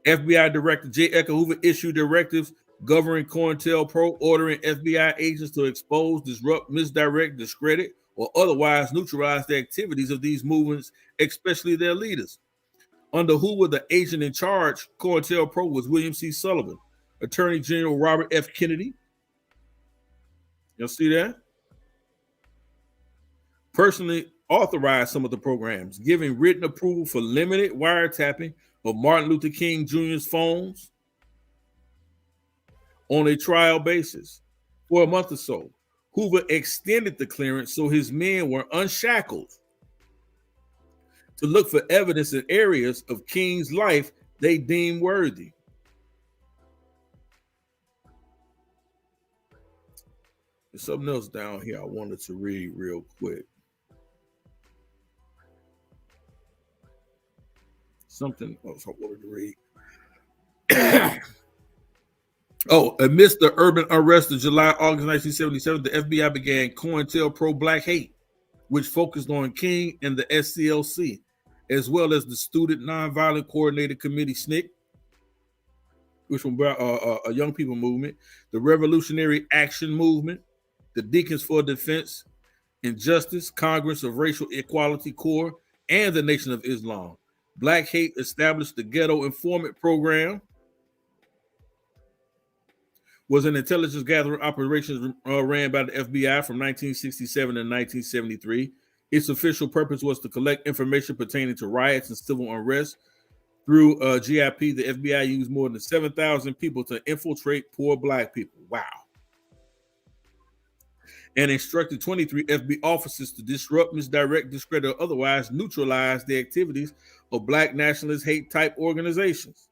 FBI Director J. Edgar Hoover issued directives governing COINTELPRO, ordering FBI agents to expose, disrupt, misdirect, discredit, or otherwise neutralize the activities of these movements, especially their leaders. Under Hoover, the agent in charge, COINTELPRO, was William C. Sullivan. Attorney General Robert F. Kennedy, you'll see that, personally authorized some of the programs, giving written approval for limited wiretapping of Martin Luther King Jr.'s phones on a trial basis for a month or so. Hoover extended the clearance so his men were unshackled to look for evidence in areas of King's life they deemed worthy. There's something else down here I wanted to read real quick. Something else I wanted to read. Amidst the urban unrest of July, August 1977, the FBI began COINTELPRO Black Hate, which focused on King and the SCLC, as well as the Student Nonviolent Coordinated Committee, SNCC, which was a young people movement, the Revolutionary Action Movement, the Deacons for Defense and Justice, Congress of Racial Equality Corps, and the Nation of Islam. Black Hate established the Ghetto Informant Program, was an intelligence gathering operation ran by the FBI from 1967 to 1973. Its official purpose was to collect information pertaining to riots and civil unrest. Through GIP, the FBI used more than 7,000 people to infiltrate poor Black people. Wow. And instructed 23 FBI officers to disrupt, misdirect, discredit, or otherwise neutralize the activities of Black nationalist hate type organizations.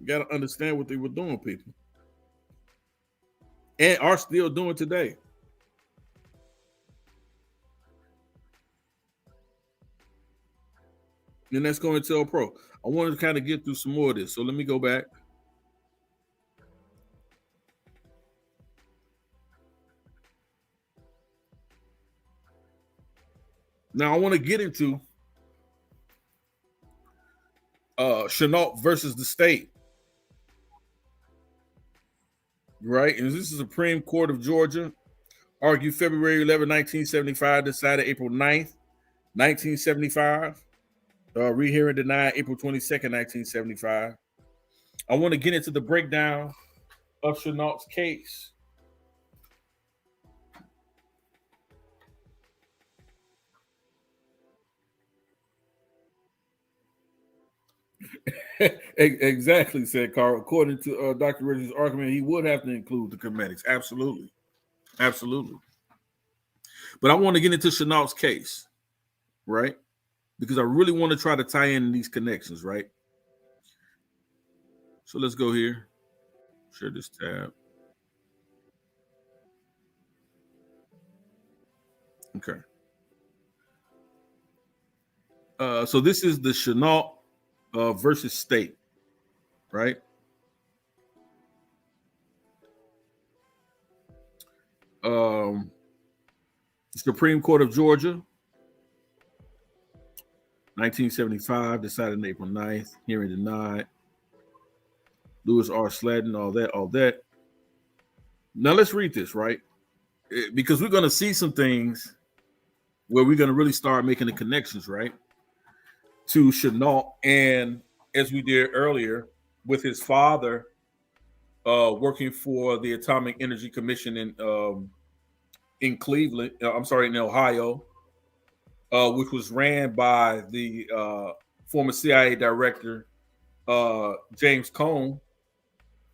You got to understand what they were doing, people, and are still doing today. And that's COINTELPRO. I wanted to kind of get through some more of this, so let me go back. Now I want to get into Chenault versus the state. Right? And this is the Supreme Court of Georgia Argued February 11, 1975, decided April 9th, 1975. Rehearing denied April 22nd, 1975. I want to get into the breakdown of Chenault's case. Exactly, said Carl. According to Dr. Richard's argument, he would have to include the Comedics. Absolutely. Absolutely. But I want to get into Chenault's case, right? Because I really want to try to tie in these connections, right? So let's go here. Share this tab. Okay. So this is the Chenault versus state, right? Supreme Court of Georgia, 1975, decided on April 9th, hearing denied. Lewis R. Sladden, all that. Now let's read this, right? Because we're going to see some things where we're going to really start making the connections, right? To Chenault, and as we did earlier, with his father working for the Atomic Energy Commission in Cleveland, in Ohio, which was ran by the former CIA director, James Cone,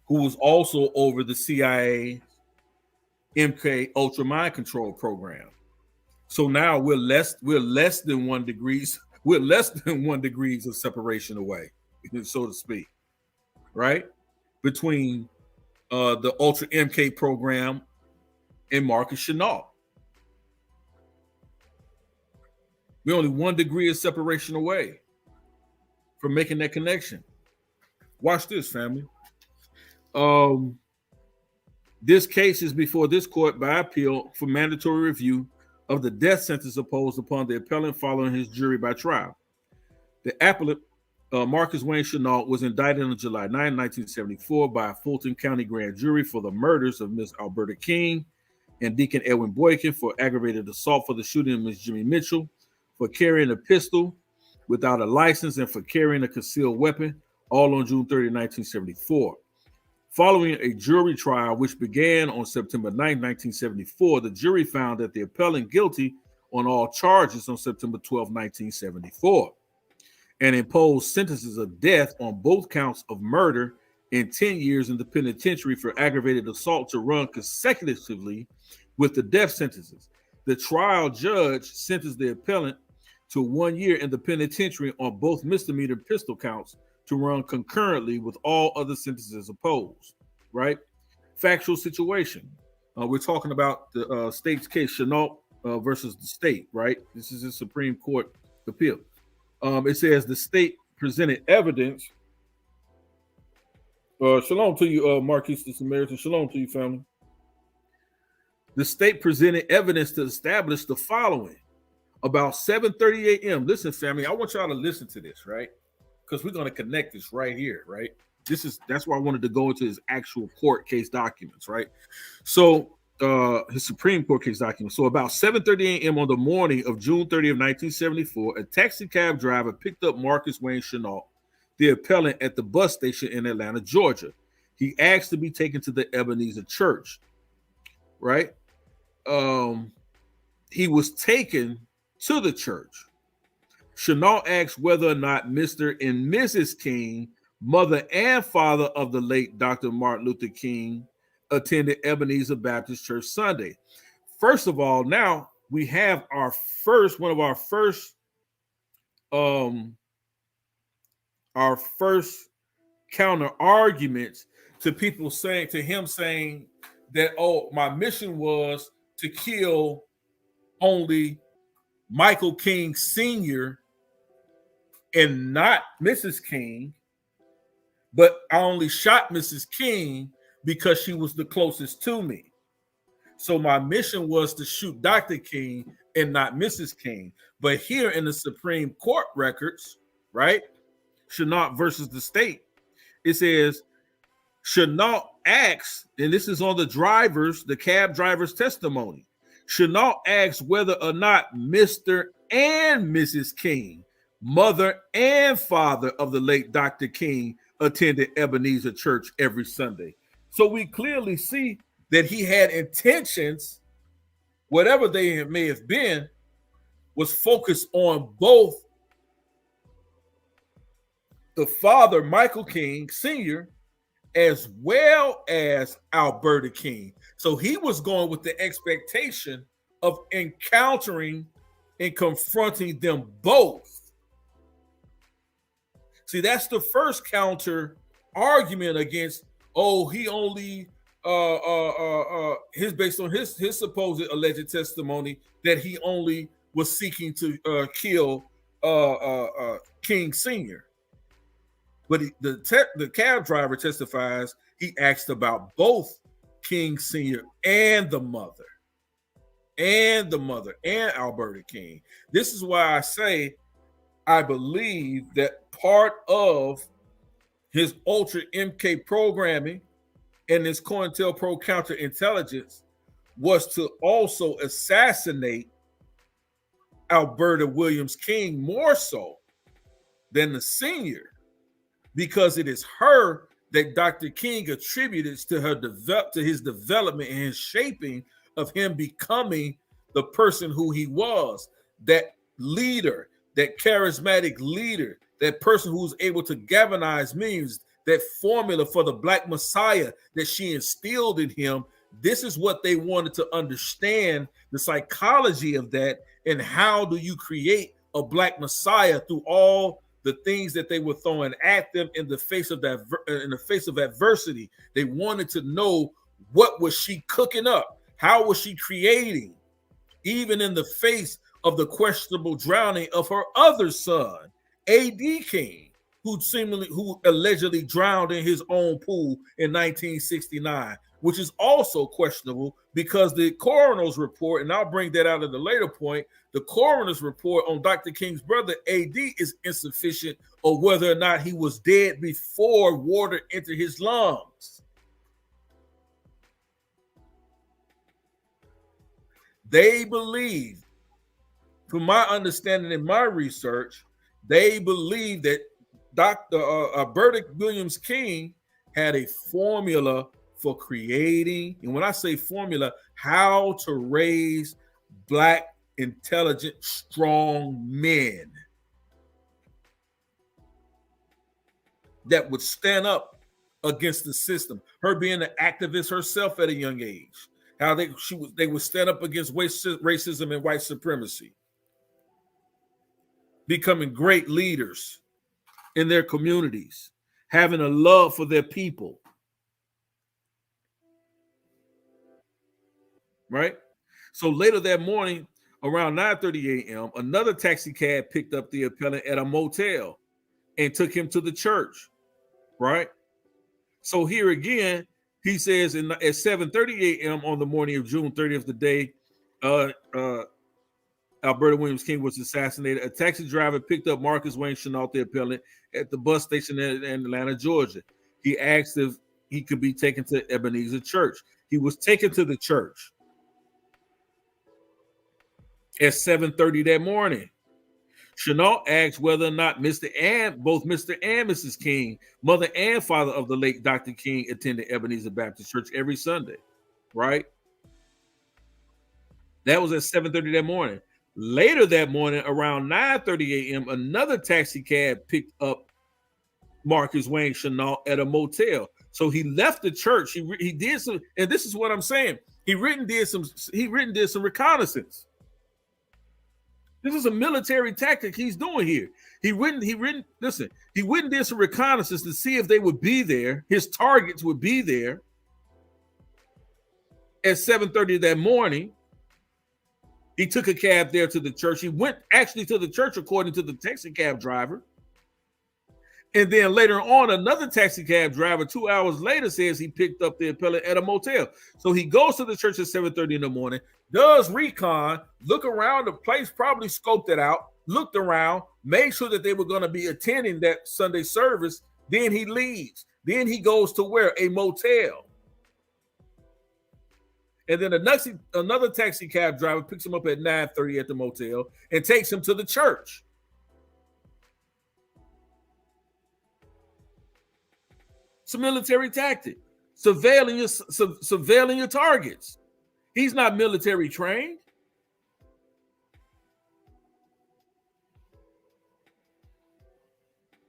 who was also over the CIA MK Ultra Mind Control program. So now we're less than 1 degrees. We're less than 1 degrees of separation away, so to speak, right? Between the Ultra MK program and Marcus Chenault. We're only 1 degree of separation away from making that connection. Watch this, family. This case is before this court by appeal for mandatory review of the death sentence imposed upon the appellant following his jury by trial. The appellant, Marcus Wayne Chenault, was indicted on July 9, 1974 by a Fulton County grand jury for the murders of Miss Alberta King and Deacon Edwin Boykin for aggravated assault for the shooting of Miss Jimmy Mitchell, for carrying a pistol without a license, and for carrying a concealed weapon, all on June 30, 1974. Following a jury trial which began on September 9, 1974, the jury found that the appellant guilty on all charges on September 12, 1974, and imposed sentences of death on both counts of murder and 10 years in the penitentiary for aggravated assault to run consecutively with the death sentences. The trial judge sentenced the appellant to 1 year in the penitentiary on both misdemeanor pistol counts to run concurrently with all other sentences opposed, right? Factual situation. We're talking about the state's case, Chenault versus the state, right? This is a Supreme Court appeal. It says the state presented evidence. Shalom to you, Marquis the Samaritan. Shalom to you, family. The state presented evidence to establish the following. About 7:30 a.m. Listen, family, I want y'all to listen to this, right? Because we're going to connect this right here, right? That's why I wanted to go into his actual court case documents, right? So his Supreme Court case documents. So about 7:30 a.m. on the morning of June 30th, 1974, a taxi cab driver picked up Marcus Wayne Chenault, the appellant, at the bus station in Atlanta, Georgia. He asked to be taken to the Ebenezer Church, right? He was taken to the church. Chenault asked whether or not Mr. and Mrs. King, mother and father of the late Dr. Martin Luther King, attended Ebenezer Baptist Church Sunday. First of all, now we have one of our first counter arguments to people saying that, oh, my mission was to kill only Michael King Sr. and not Mrs. King, but I only shot Mrs. King because she was the closest to me. So my mission was to shoot Dr. King and not Mrs. King. But here in the Supreme Court records, right, Chenault versus the state, it says Chenault asks, and this is on the cab driver's testimony. Chenault asks whether or not Mr. and Mrs. King, mother and father of the late Dr. King, attended Ebenezer Church every Sunday. So we clearly see that he had intentions, whatever they may have been, was focused on both the father, Michael King Sr., as well as Alberta King. So he was going with the expectation of encountering and confronting them both. See, that's the first counter argument against, oh, he only based on his supposed alleged testimony that he only was seeking to kill King Sr. But the cab driver testifies he asked about both King Sr. and the mother, and Alberta King. This is why I say I believe that part of his Ultra MK programming and his COINTELPRO counterintelligence was to also assassinate Alberta Williams King more so than the senior, because it is her that Dr. King attributed to his development and his shaping of him becoming the person who he was, that leader, that charismatic leader, that person who was able to galvanize millions, that formula for the Black Messiah that she instilled in him. This is what they wanted to understand, the psychology of that, and how do you create a Black Messiah through all the things that they were throwing at them in the face of adversity. They wanted to know, what was she cooking up? How was she creating, even in the face of the questionable drowning of her other son, A.D. King, who allegedly drowned in his own pool in 1969, which is also questionable because the coroner's report, and I'll bring that out at a later point, the coroner's report on Dr. King's brother, A.D., is insufficient, or whether or not he was dead before water entered his lungs. They believe, from my understanding in my research, they believe that Dr. Alberta Williams King had a formula for creating, and when I say formula, how to raise Black, intelligent, strong men that would stand up against the system. Her being an activist herself at a young age, how they would stand up against racism and white supremacy, becoming great leaders in their communities, having a love for their people. Right? So later that morning, around 9:30 a.m., another taxi cab picked up the appellant at a motel and took him to the church. Right? So here again, he says at 7:30 a.m. on the morning of June 30th, the day Alberta Williams King was assassinated, a taxi driver picked up Marcus Wayne Chenault, the appellant, at the bus station in Atlanta, Georgia. He asked if he could be taken to Ebenezer Church. He was taken to the church at 7:30 that morning. Chenault asked whether or not both Mr. and Mrs. King, mother and father of the late Dr. King, attended Ebenezer Baptist Church every Sunday, right? That was at 7:30 that morning. Later that morning, around 9:30 a.m., another taxi cab picked up Marcus Wayne Chenault at a motel. So he left the church. He did some, and this is what I'm saying. He did some reconnaissance. This is a military tactic he's doing here. He went and did some reconnaissance to see if they would be there. His targets would be there at 7:30 that morning. He took a cab there to the church. He went actually to the church, according to the taxi cab driver. And then later on, another taxi cab driver 2 hours later says he picked up the appellant at a motel. So he goes to the church at 7:30 in the morning, does recon, look around the place, probably scoped it out, looked around, made sure that they were going to be attending that Sunday service. Then he leaves. Then he goes to where? A motel. And then another taxi cab driver picks him up at 9:30 at the motel and takes him to the church. It's a military tactic. Surveilling your targets. He's not military trained.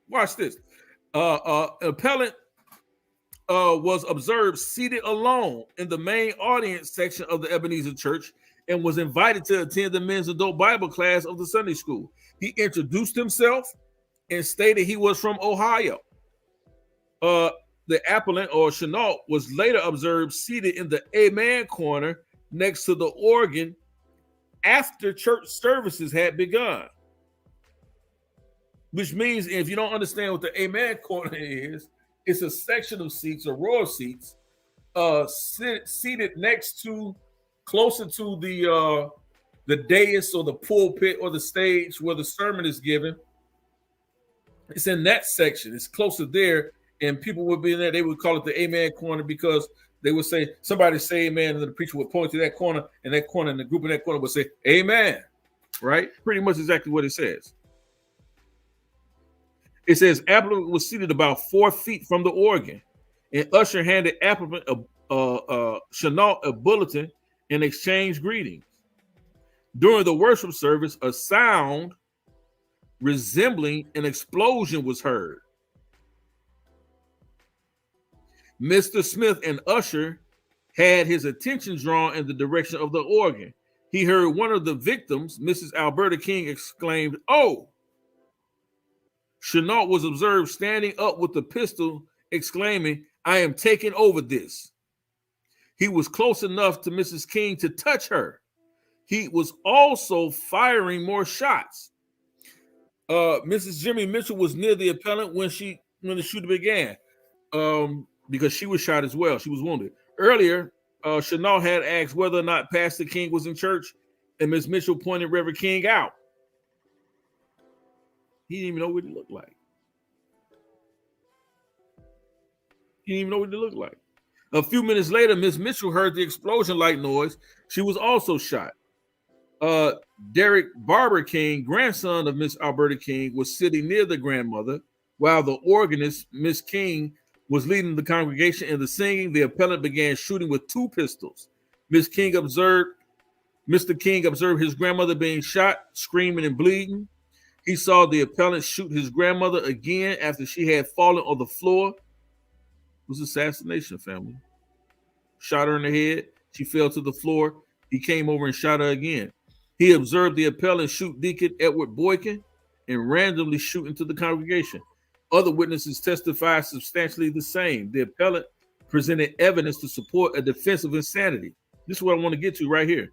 Watch this. Appellant was observed seated alone in the main audience section of the Ebenezer Church and was invited to attend the men's adult Bible class of the Sunday school. He introduced himself and stated he was from Ohio. The appellant, or Chenault, was later observed seated in the Amen corner next to the organ after church services had begun. Which means, if you don't understand what the Amen corner is, it's a section of seats, a row of seats, seated closer to the dais or the pulpit or the stage where the sermon is given. It's in that section. It's closer there, and people would be in there. They would call it the Amen corner because they would say, somebody say amen, and then the preacher would point to that corner, and the group in that corner would say amen, right? Pretty much exactly what it says. It says applicant was seated about 4 feet from the organ, and usher handed applicant Chenault a bulletin and exchanged greetings. During the worship service, a sound resembling an explosion was heard. Mr. Smith and usher had his attention drawn in the direction of the organ. He heard one of the victims, Mrs. Alberta King, exclaimed, "Oh!" Chenault was observed standing up with the pistol, exclaiming, "I am taking over this." He was close enough to Mrs. King to touch her. He was also firing more shots. Mrs. Jimmy Mitchell was near the appellant when the shooting began, because she was shot as well. She was wounded. Earlier, Chenault had asked whether or not Pastor King was in church, and Ms. Mitchell pointed Reverend King out. He didn't even know what he looked like. A few minutes later, Ms. Mitchell heard the explosion-like noise. She was also shot. Derek Barber King, grandson of Miss Alberta King, was sitting near the grandmother, while the organist, Miss King, was leading the congregation in the singing. The appellant began shooting with 2 pistols. Mr. King observed his grandmother being shot, screaming and bleeding. He saw the appellant shoot his grandmother again after she had fallen on the floor. It was assassination, family. Shot her in the head. She fell to the floor. He came over and shot her again. He observed the appellant shoot Deacon Edward Boykin and randomly shoot into the congregation. Other witnesses testified substantially the same. The appellant presented evidence to support a defense of insanity. This is what I want to get to right here.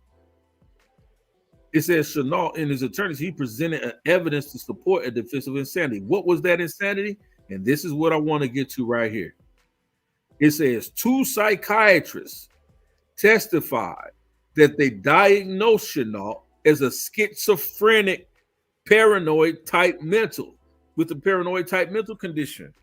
It says Chenault and his attorneys, he presented evidence to support a defense of insanity. What was that insanity? And this is what I want to get to right here. It says 2 psychiatrists testified that they diagnosed Chenault as a schizophrenic, paranoid type mental, with a paranoid type mental condition.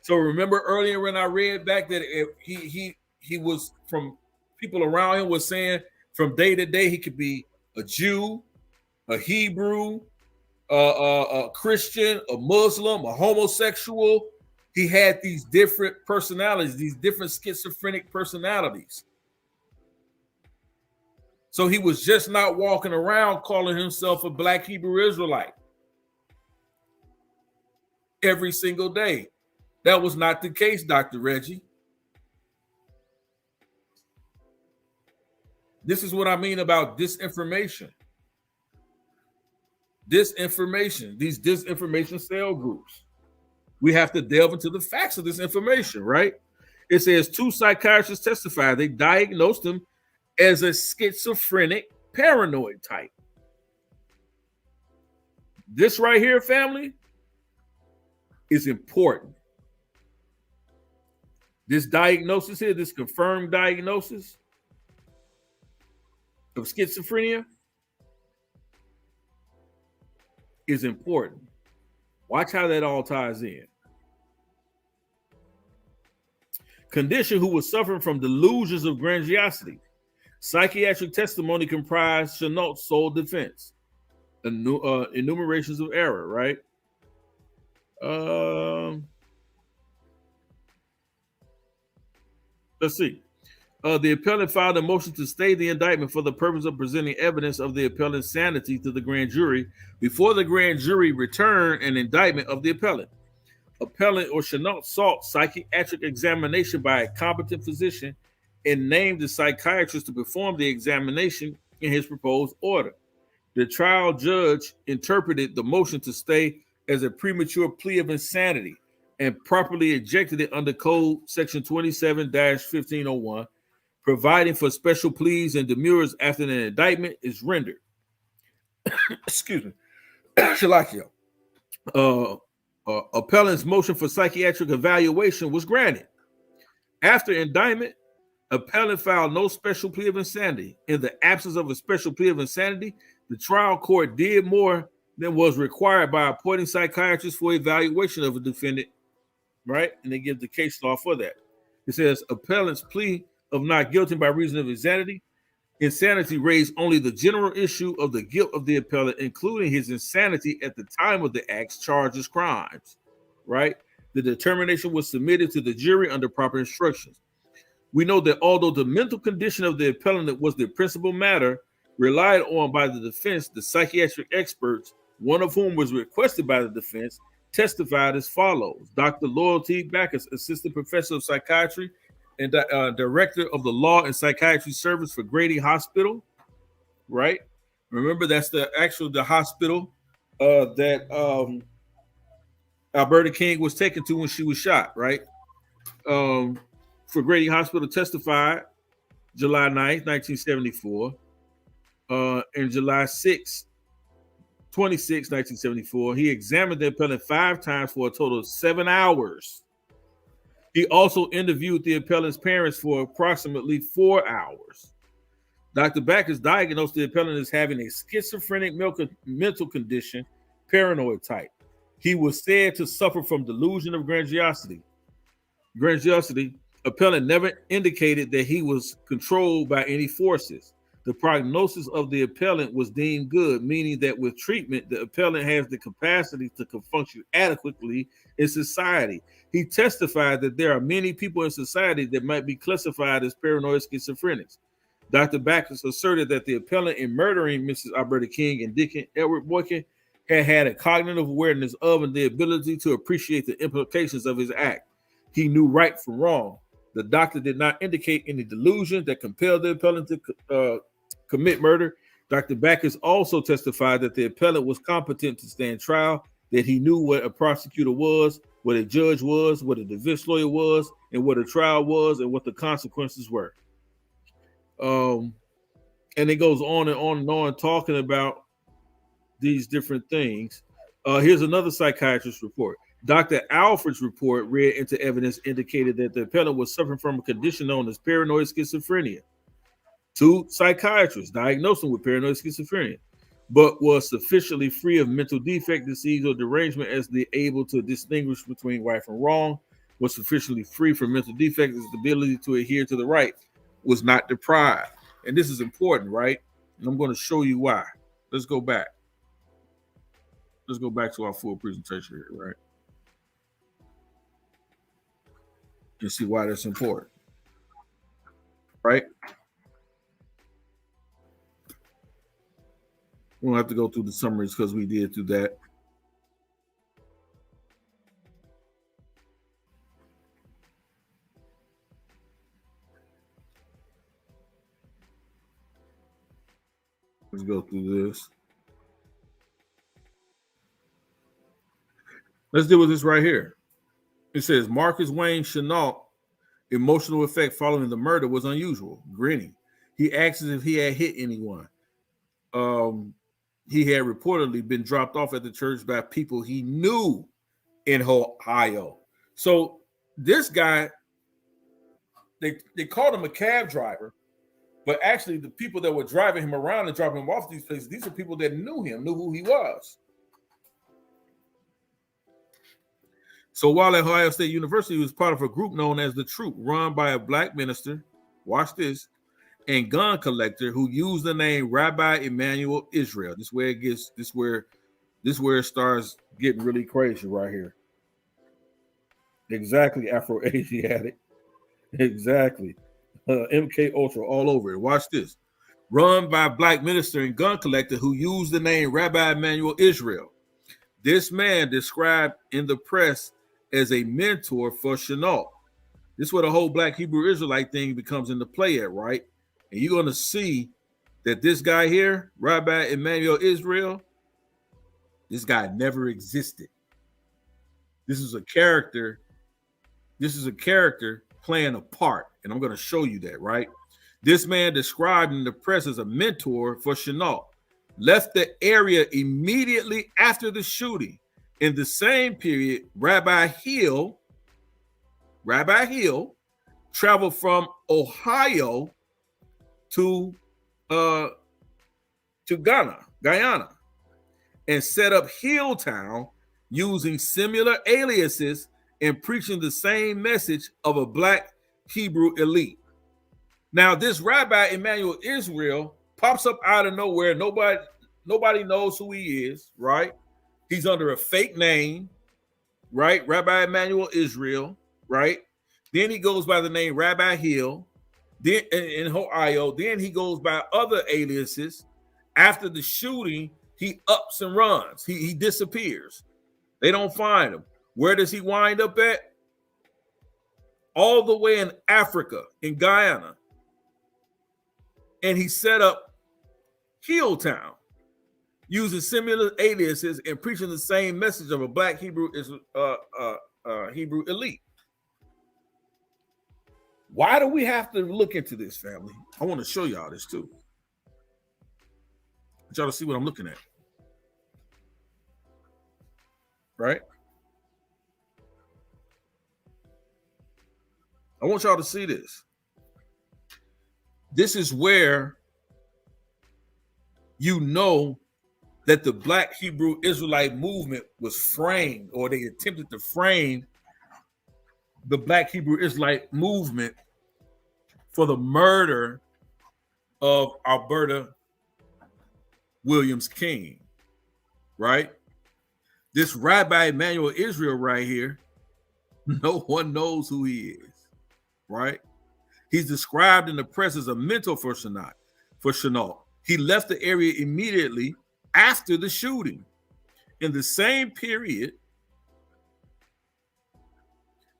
So remember earlier when I read back that he was, from people around him was saying, from day to day, he could be a Jew, a Hebrew, a Christian, a Muslim, a homosexual. He had these different personalities, these different schizophrenic personalities. So he was just not walking around calling himself a Black Hebrew Israelite every single day. That was not the case, Dr. Reggie. This is what I mean about disinformation. These disinformation cell groups. We have to delve into the facts of this information, right? It says 2 psychiatrists testified. They diagnosed him as a schizophrenic, paranoid type. This right here, family, is important. This diagnosis here, this confirmed diagnosis of schizophrenia, is important. Watch how that all ties in. condition who was suffering from delusions of grandiosity. Psychiatric testimony comprised Chenault's sole defense. Enumerations of error, right? Let's see. The appellant filed a motion to stay the indictment for the purpose of presenting evidence of the appellant's sanity to the grand jury before the grand jury returned an indictment of the appellant. Appellant or Chenault sought psychiatric examination by a competent physician and named the psychiatrist to perform the examination in his proposed order. The trial judge interpreted the motion to stay as a premature plea of insanity and properly ejected it under Code Section 27-1501, providing for special pleas and demurrers after an indictment is rendered. Excuse me. Shalakia. Appellant's motion for psychiatric evaluation was granted. After indictment, appellant filed no special plea of insanity. In the absence of a special plea of insanity, the trial court did more than was required by appointing psychiatrists for evaluation of a defendant, right? And they give the case law for that. It says appellant's plea of not guilty by reason of insanity. Insanity raised only the general issue of the guilt of the appellant, including his insanity at the time of the acts charged as crimes, right? The determination was submitted to the jury under proper instructions. We know that although the mental condition of the appellant was the principal matter relied on by the defense, the psychiatric experts, one of whom was requested by the defense, testified as follows. Dr. Loyalty Backus, assistant professor of psychiatry and director of the Law and Psychiatry Service for Grady Hospital, right? Remember, that's the hospital that Alberta King was taken to when she was shot, right? For Grady Hospital, testified July 9th, 1974, and July 26, 1974. He examined the appellant 5 times for a total of 7 hours. He also interviewed the appellant's parents for approximately 4 hours. Dr. Backus diagnosed the appellant as having a schizophrenic mental condition, paranoid type. He was said to suffer from delusion of grandiosity. Appellant never indicated that he was controlled by any forces. The prognosis of the appellant was deemed good, meaning that with treatment, the appellant has the capacity to function adequately in society. He testified that there are many people in society that might be classified as paranoid schizophrenics. Dr. Backus asserted that the appellant in murdering Mrs. Alberta King and Deacon Edward Boykin had a cognitive awareness of and the ability to appreciate the implications of his act. He knew right from wrong. The doctor did not indicate any delusion that compelled the appellant to commit murder. Dr. Backus also testified that the appellant was competent to stand trial, that he knew what a prosecutor was, what a judge was, what a defense lawyer was, and what a trial was, and what the consequences were. And it goes on and on and on talking about these different things. Here's another psychiatrist report. Dr. Alfred's report read into evidence indicated that the appellant was suffering from a condition known as paranoid schizophrenia. 2 psychiatrists diagnosed him with paranoid schizophrenia, but was sufficiently free of mental defect, disease, or derangement as to be able to distinguish between right from wrong, was sufficiently free from mental defect as the ability to adhere to the right was not deprived. And this is important, right? And I'm going to show you why. Let's go back. Let's go back to our full presentation here, right? And see why that's important, right? We don't have to go through the summaries because we did do that. Let's go through this. Let's deal with this right here. It says Marcus Wayne Chenault emotional effect following the murder was unusual. Grinning. He asked if he had hit anyone. He had reportedly been dropped off at the church by people he knew in Ohio. So this guy, they called him a cab driver, but actually the people that were driving him around and dropping him off these places, these are people that knew him, knew who he was. So while at Ohio State University, he was part of a group known as the Troop, run by a black minister, watch this, and gun collector who used the name Rabbi Emmanuel Israel. This is where it gets, this is where it starts getting really crazy right here. Exactly, Afro-Asiatic. Exactly. MK Ultra all over it. Watch this. Run by a black minister and gun collector who used the name Rabbi Emmanuel Israel. This man described in the press as a mentor for Chenault. This is where the whole black Hebrew Israelite thing becomes into play at, right? And you're going to see that this guy here, Rabbi Emmanuel Israel, this guy never existed. This is a character. This is a character playing a part. And I'm going to show you that, right? This man described in the press as a mentor for Chenault, left the area immediately after the shooting. In the same period, Rabbi Hill traveled from Ohio to Guyana, and set up Hilltown using similar aliases and preaching the same message of a black Hebrew elite. Now, this Rabbi Emmanuel Israel pops up out of nowhere. Nobody knows who he is, right? He's under a fake name, right? Rabbi Emmanuel Israel, right? Then he goes by the name Rabbi Hill, then in Ohio. Then he goes by other aliases. After the shooting, he ups and runs. He disappears. They don't find him. Where does he wind up at? All the way in Africa, in Guyana. And he set up Hilltown using similar aliases and preaching the same message of a black Hebrew Hebrew elite. Why do we have to look into this, family? I want to show y'all this too. I want y'all to see what I'm looking at. Right? I want y'all to see this. This is where you know that the black Hebrew Israelite movement was framed, or they attempted to frame the black Hebrew Israelite movement for the murder of Alberta Williams King, right? This Rabbi Emmanuel Israel right here, no one knows who he is, right? He's described in the press as a mentor for Chenault. He left the area immediately after the shooting. In the same period,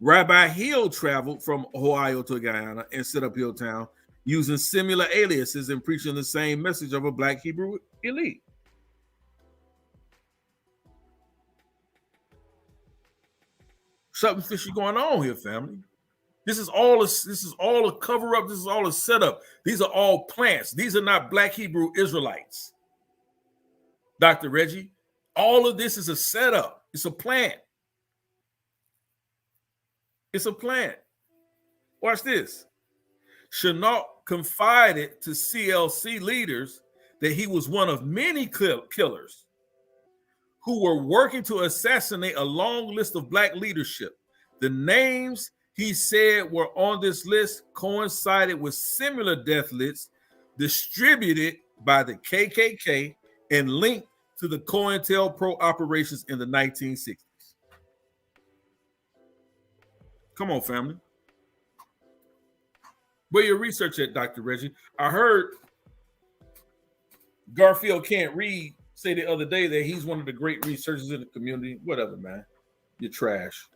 Rabbi Hill traveled from Ohio to Guyana and set up Hilltown using similar aliases and preaching the same message of a black Hebrew elite. Something fishy going on here, family. This is all a cover up. This is all a setup. These are all plants. These are not black Hebrew Israelites. Dr. Reggie, all of this is a setup. It's a plant. It's a plant. Watch this. Chenault confided to CLC leaders that he was one of many killers who were working to assassinate a long list of black leadership. The names he said were on this list coincided with similar death lists distributed by the KKK and linked to the COINTELPRO operations in the 1960s. Come on, family. Where your research at, Dr. Reggie? I heard Garfield Can't Read say the other day that he's one of the great researchers in the community. Whatever, man. You're trash.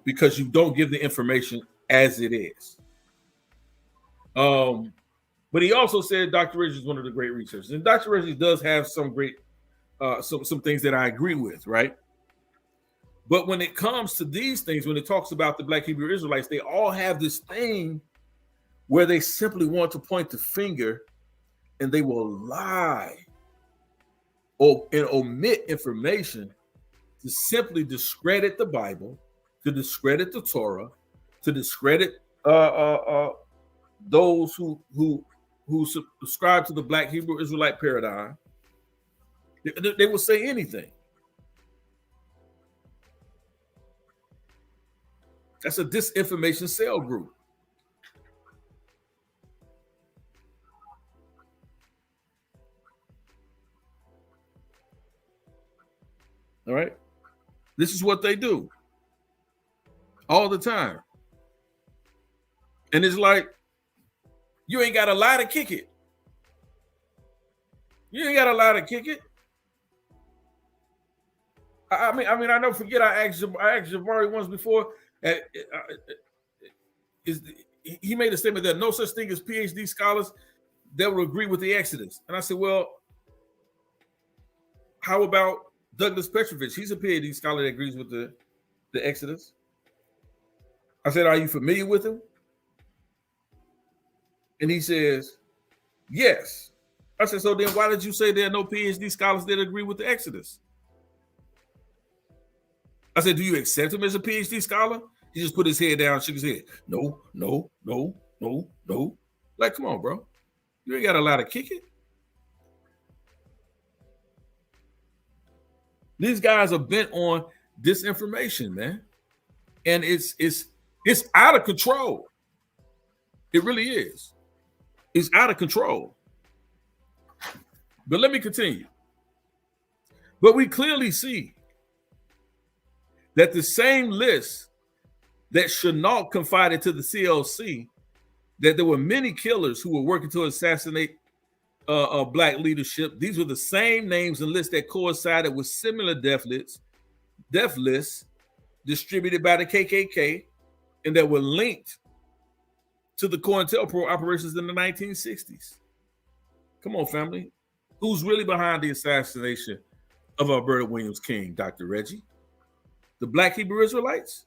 Because you don't give the information as it is. But he also said Dr. Reggie is one of the great researchers. And Dr. Reggie does have some great, some things that I agree with, right? But when it comes to these things, when it talks about the black Hebrew Israelites, they all have this thing where they simply want to point the finger and they will lie and omit information to simply discredit the Bible, to discredit the Torah, to discredit those who subscribe to the black Hebrew Israelite paradigm. They will say anything. That's a disinformation cell group. All right. This is what they do all the time. And it's like, you ain't got a lie to kick it. You ain't got a lie to kick it. I mean, I never forget. I asked Jabari once before. He made a statement that no such thing as PhD scholars that would agree with the Exodus, and I said, well, how about Douglas Petrovich? He's a PhD scholar that agrees with the Exodus. I said, are you familiar with him? And he says, yes. I said, so then why did you say there are no PhD scholars that agree with the Exodus? I said, do you accept him as a PhD scholar? He just put his head down, shook his head. No. Like, come on, bro. You ain't got a lot to kick it. These guys are bent on disinformation, man. And it's out of control. It really is. It's out of control. But let me continue. But we clearly see that the same list that Chenault confided to the CLC, that there were many killers who were working to assassinate black leadership. These were the same names and lists that coincided with similar death lists distributed by the KKK and that were linked to the COINTELPRO operations in the 1960s. Come on, family. Who's really behind the assassination of Alberta Williams King, Dr. Reggie? The Black Hebrew Israelites?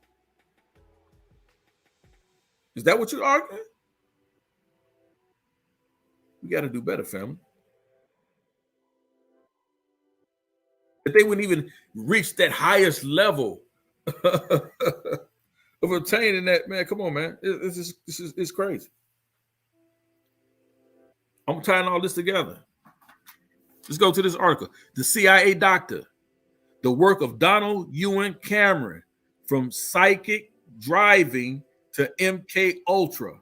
Is that what you're arguing? We got to do better, family. If they wouldn't even reach that highest level of obtaining that, man, come on, man. It's crazy. I'm tying all this together. Let's go to this article. The CIA doctor, the work of Donald Ewan Cameron, from psychic driving to MK Ultra.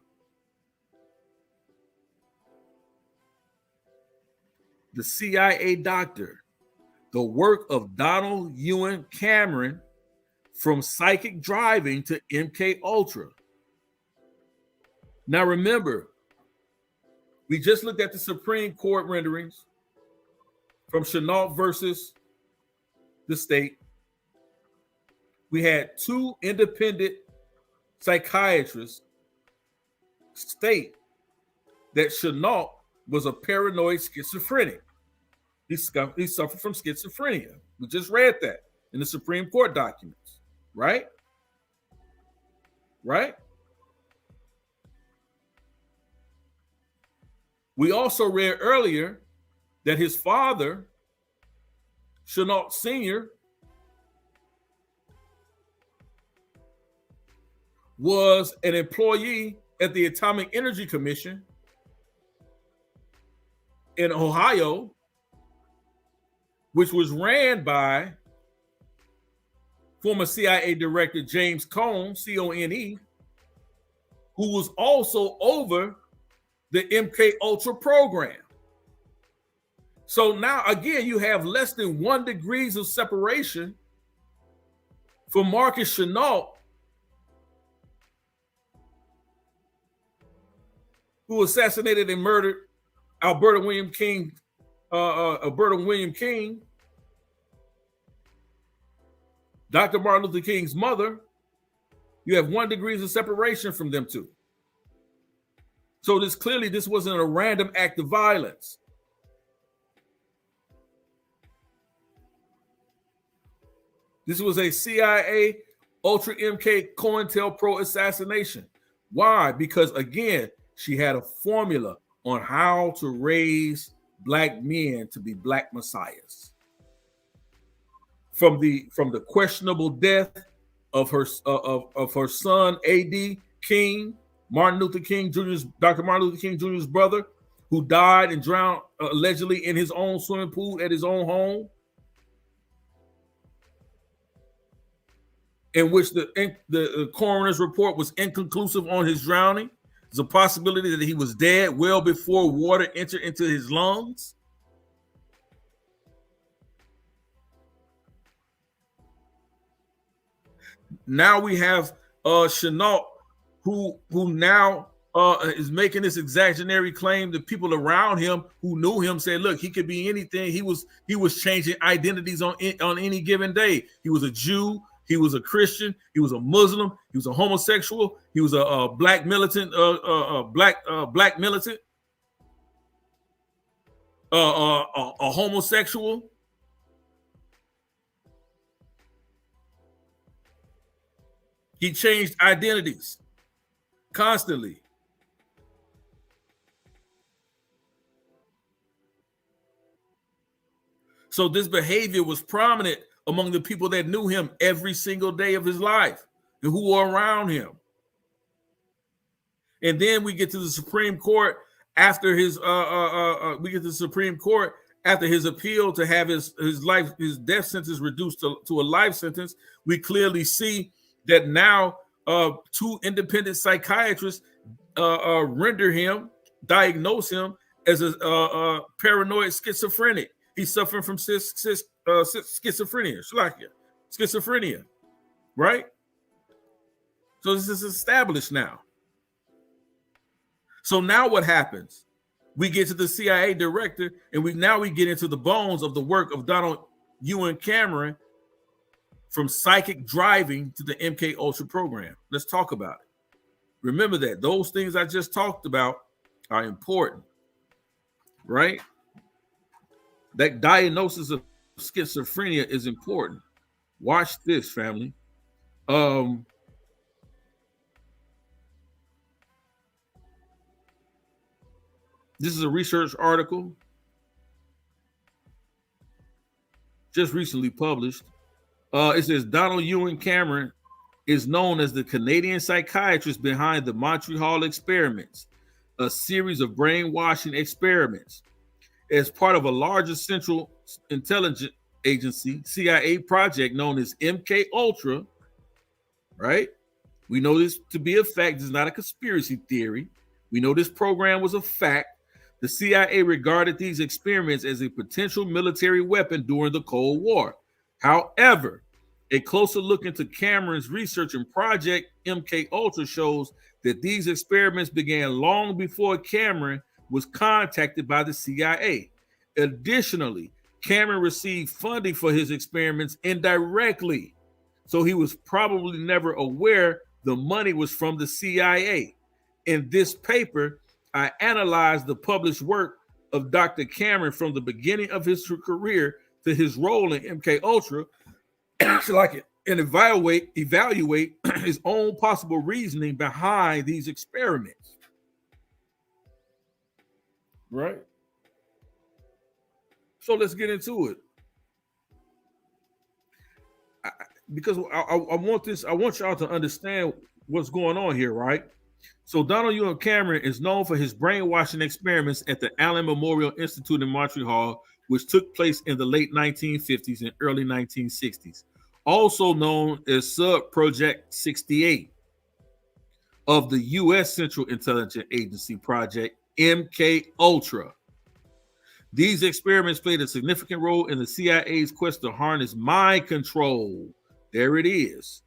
The CIA doctor, the work of Donald Ewan Cameron, from psychic driving to MK Ultra. Now remember, we just looked at the Supreme Court renderings from Chenault versus the state. We had two independent psychiatrists state that Chenault was a paranoid schizophrenic. He suffered from schizophrenia. We just read that in the Supreme Court documents, right? Right? We also read earlier that his father, Chenault Sr., was an employee at the Atomic Energy Commission in Ohio, which was ran by former CIA Director James Cone, C-O-N-E, who was also over the MK Ultra program. So now, again, you have less than 1 degree of separation from Marcus Chenault, who assassinated and murdered Alberta William King, Dr. Martin Luther King's mother. You have 1 degree of separation from them two. So this wasn't a random act of violence. This was a CIA Ultra MK COINTELPRO assassination. Why? Because again, she had a formula on how to raise black men to be black messiahs. From the questionable death of her son A.D. King, Martin Luther King Jr.'s Dr. Martin Luther King Jr.'s brother, who died and drowned allegedly in his own swimming pool at his own home. in which the coroner's report was inconclusive on his drowning. There's a possibility that he was dead well before water entered into his lungs. Now we have Chenault, who now is making this exaggerated claim that people around him who knew him said, look, he could be anything. He was changing identities on any given day. He was a Jew, he was a Christian, he was a Muslim, he was a homosexual, he was a black militant, black militant, a homosexual. He changed identities constantly. So this behavior was prominent among the people that knew him every single day of his life and who were around him. And then we get to the Supreme Court after his after his appeal to have his death sentence reduced to a life sentence. We clearly see that now two independent psychiatrists diagnose him as a paranoid schizophrenic. He's suffering from schizophrenia, right? So this is established now. So now what happens? We get to the CIA director, and we get into the bones of the work of Donald Ewan Cameron, from psychic driving to the MK Ultra program. Let's talk about it. Remember that those things I just talked about are important, right? That diagnosis of schizophrenia is important. Watch this, family. This is a research article just recently published. It says Donald Ewan Cameron is known as the Canadian psychiatrist behind the Montreal experiments, a series of brainwashing experiments. As part of a larger Central Intelligence Agency, CIA project known as MK Ultra, right? We know this to be a fact. This is not a conspiracy theory. We know this program was a fact. The CIA regarded these experiments as a potential military weapon during the Cold War. However, a closer look into Cameron's research and project MK Ultra shows that these experiments began long before Cameron was contacted by the CIA. Additionally, Cameron received funding for his experiments indirectly, so he was probably never aware the money was from the CIA. In this paper, I analyzed the published work of Dr. Cameron from the beginning of his career to his role in MK Ultra, and evaluate his own possible reasoning behind these experiments. Right? So let's get into it. Because I want y'all to understand what's going on here, right? So Donald Ewan Cameron is known for his brainwashing experiments at the Allen Memorial Institute in Montreal, which took place in the late 1950s and early 1960s. Also known as Sub-Project 68 of the U.S. Central Intelligence Agency project, MK Ultra. These experiments played a significant role in the CIA's quest to harness mind control. There it is.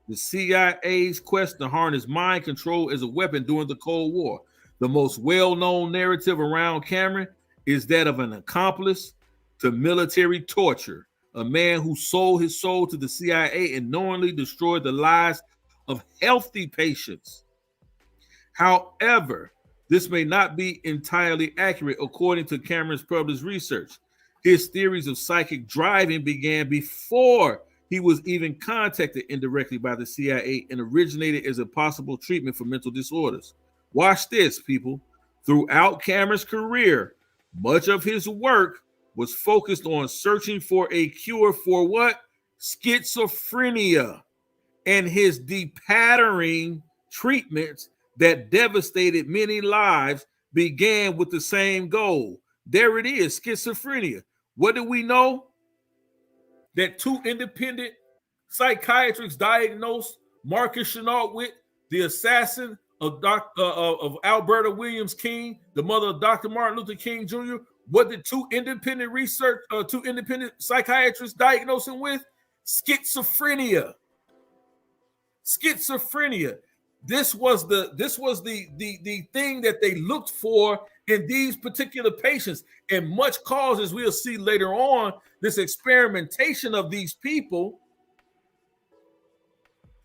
The CIA's quest to harness mind control as a weapon during the Cold War. The most well-known narrative around Cameron is that of an accomplice to military torture, a man who sold his soul to the CIA and knowingly destroyed the lives of healthy patients. However, this may not be entirely accurate according to Cameron's published research. His theories of psychic driving began before he was even contacted indirectly by the CIA and originated as a possible treatment for mental disorders. Watch this, people. Throughout Cameron's career, much of his work was focused on searching for a cure for what? Schizophrenia, and his depattering treatments that devastated many lives began with the same goal. There it is, schizophrenia. What do we know? That two independent psychiatrists diagnosed Marcus Chenault with the assassin of Alberta Williams King, the mother of Dr. Martin Luther King Jr.? What did two independent psychiatrists diagnose him with? Schizophrenia. Schizophrenia. This was the thing that they looked for in these particular patients, and much cause, as we'll see later on, this experimentation of these people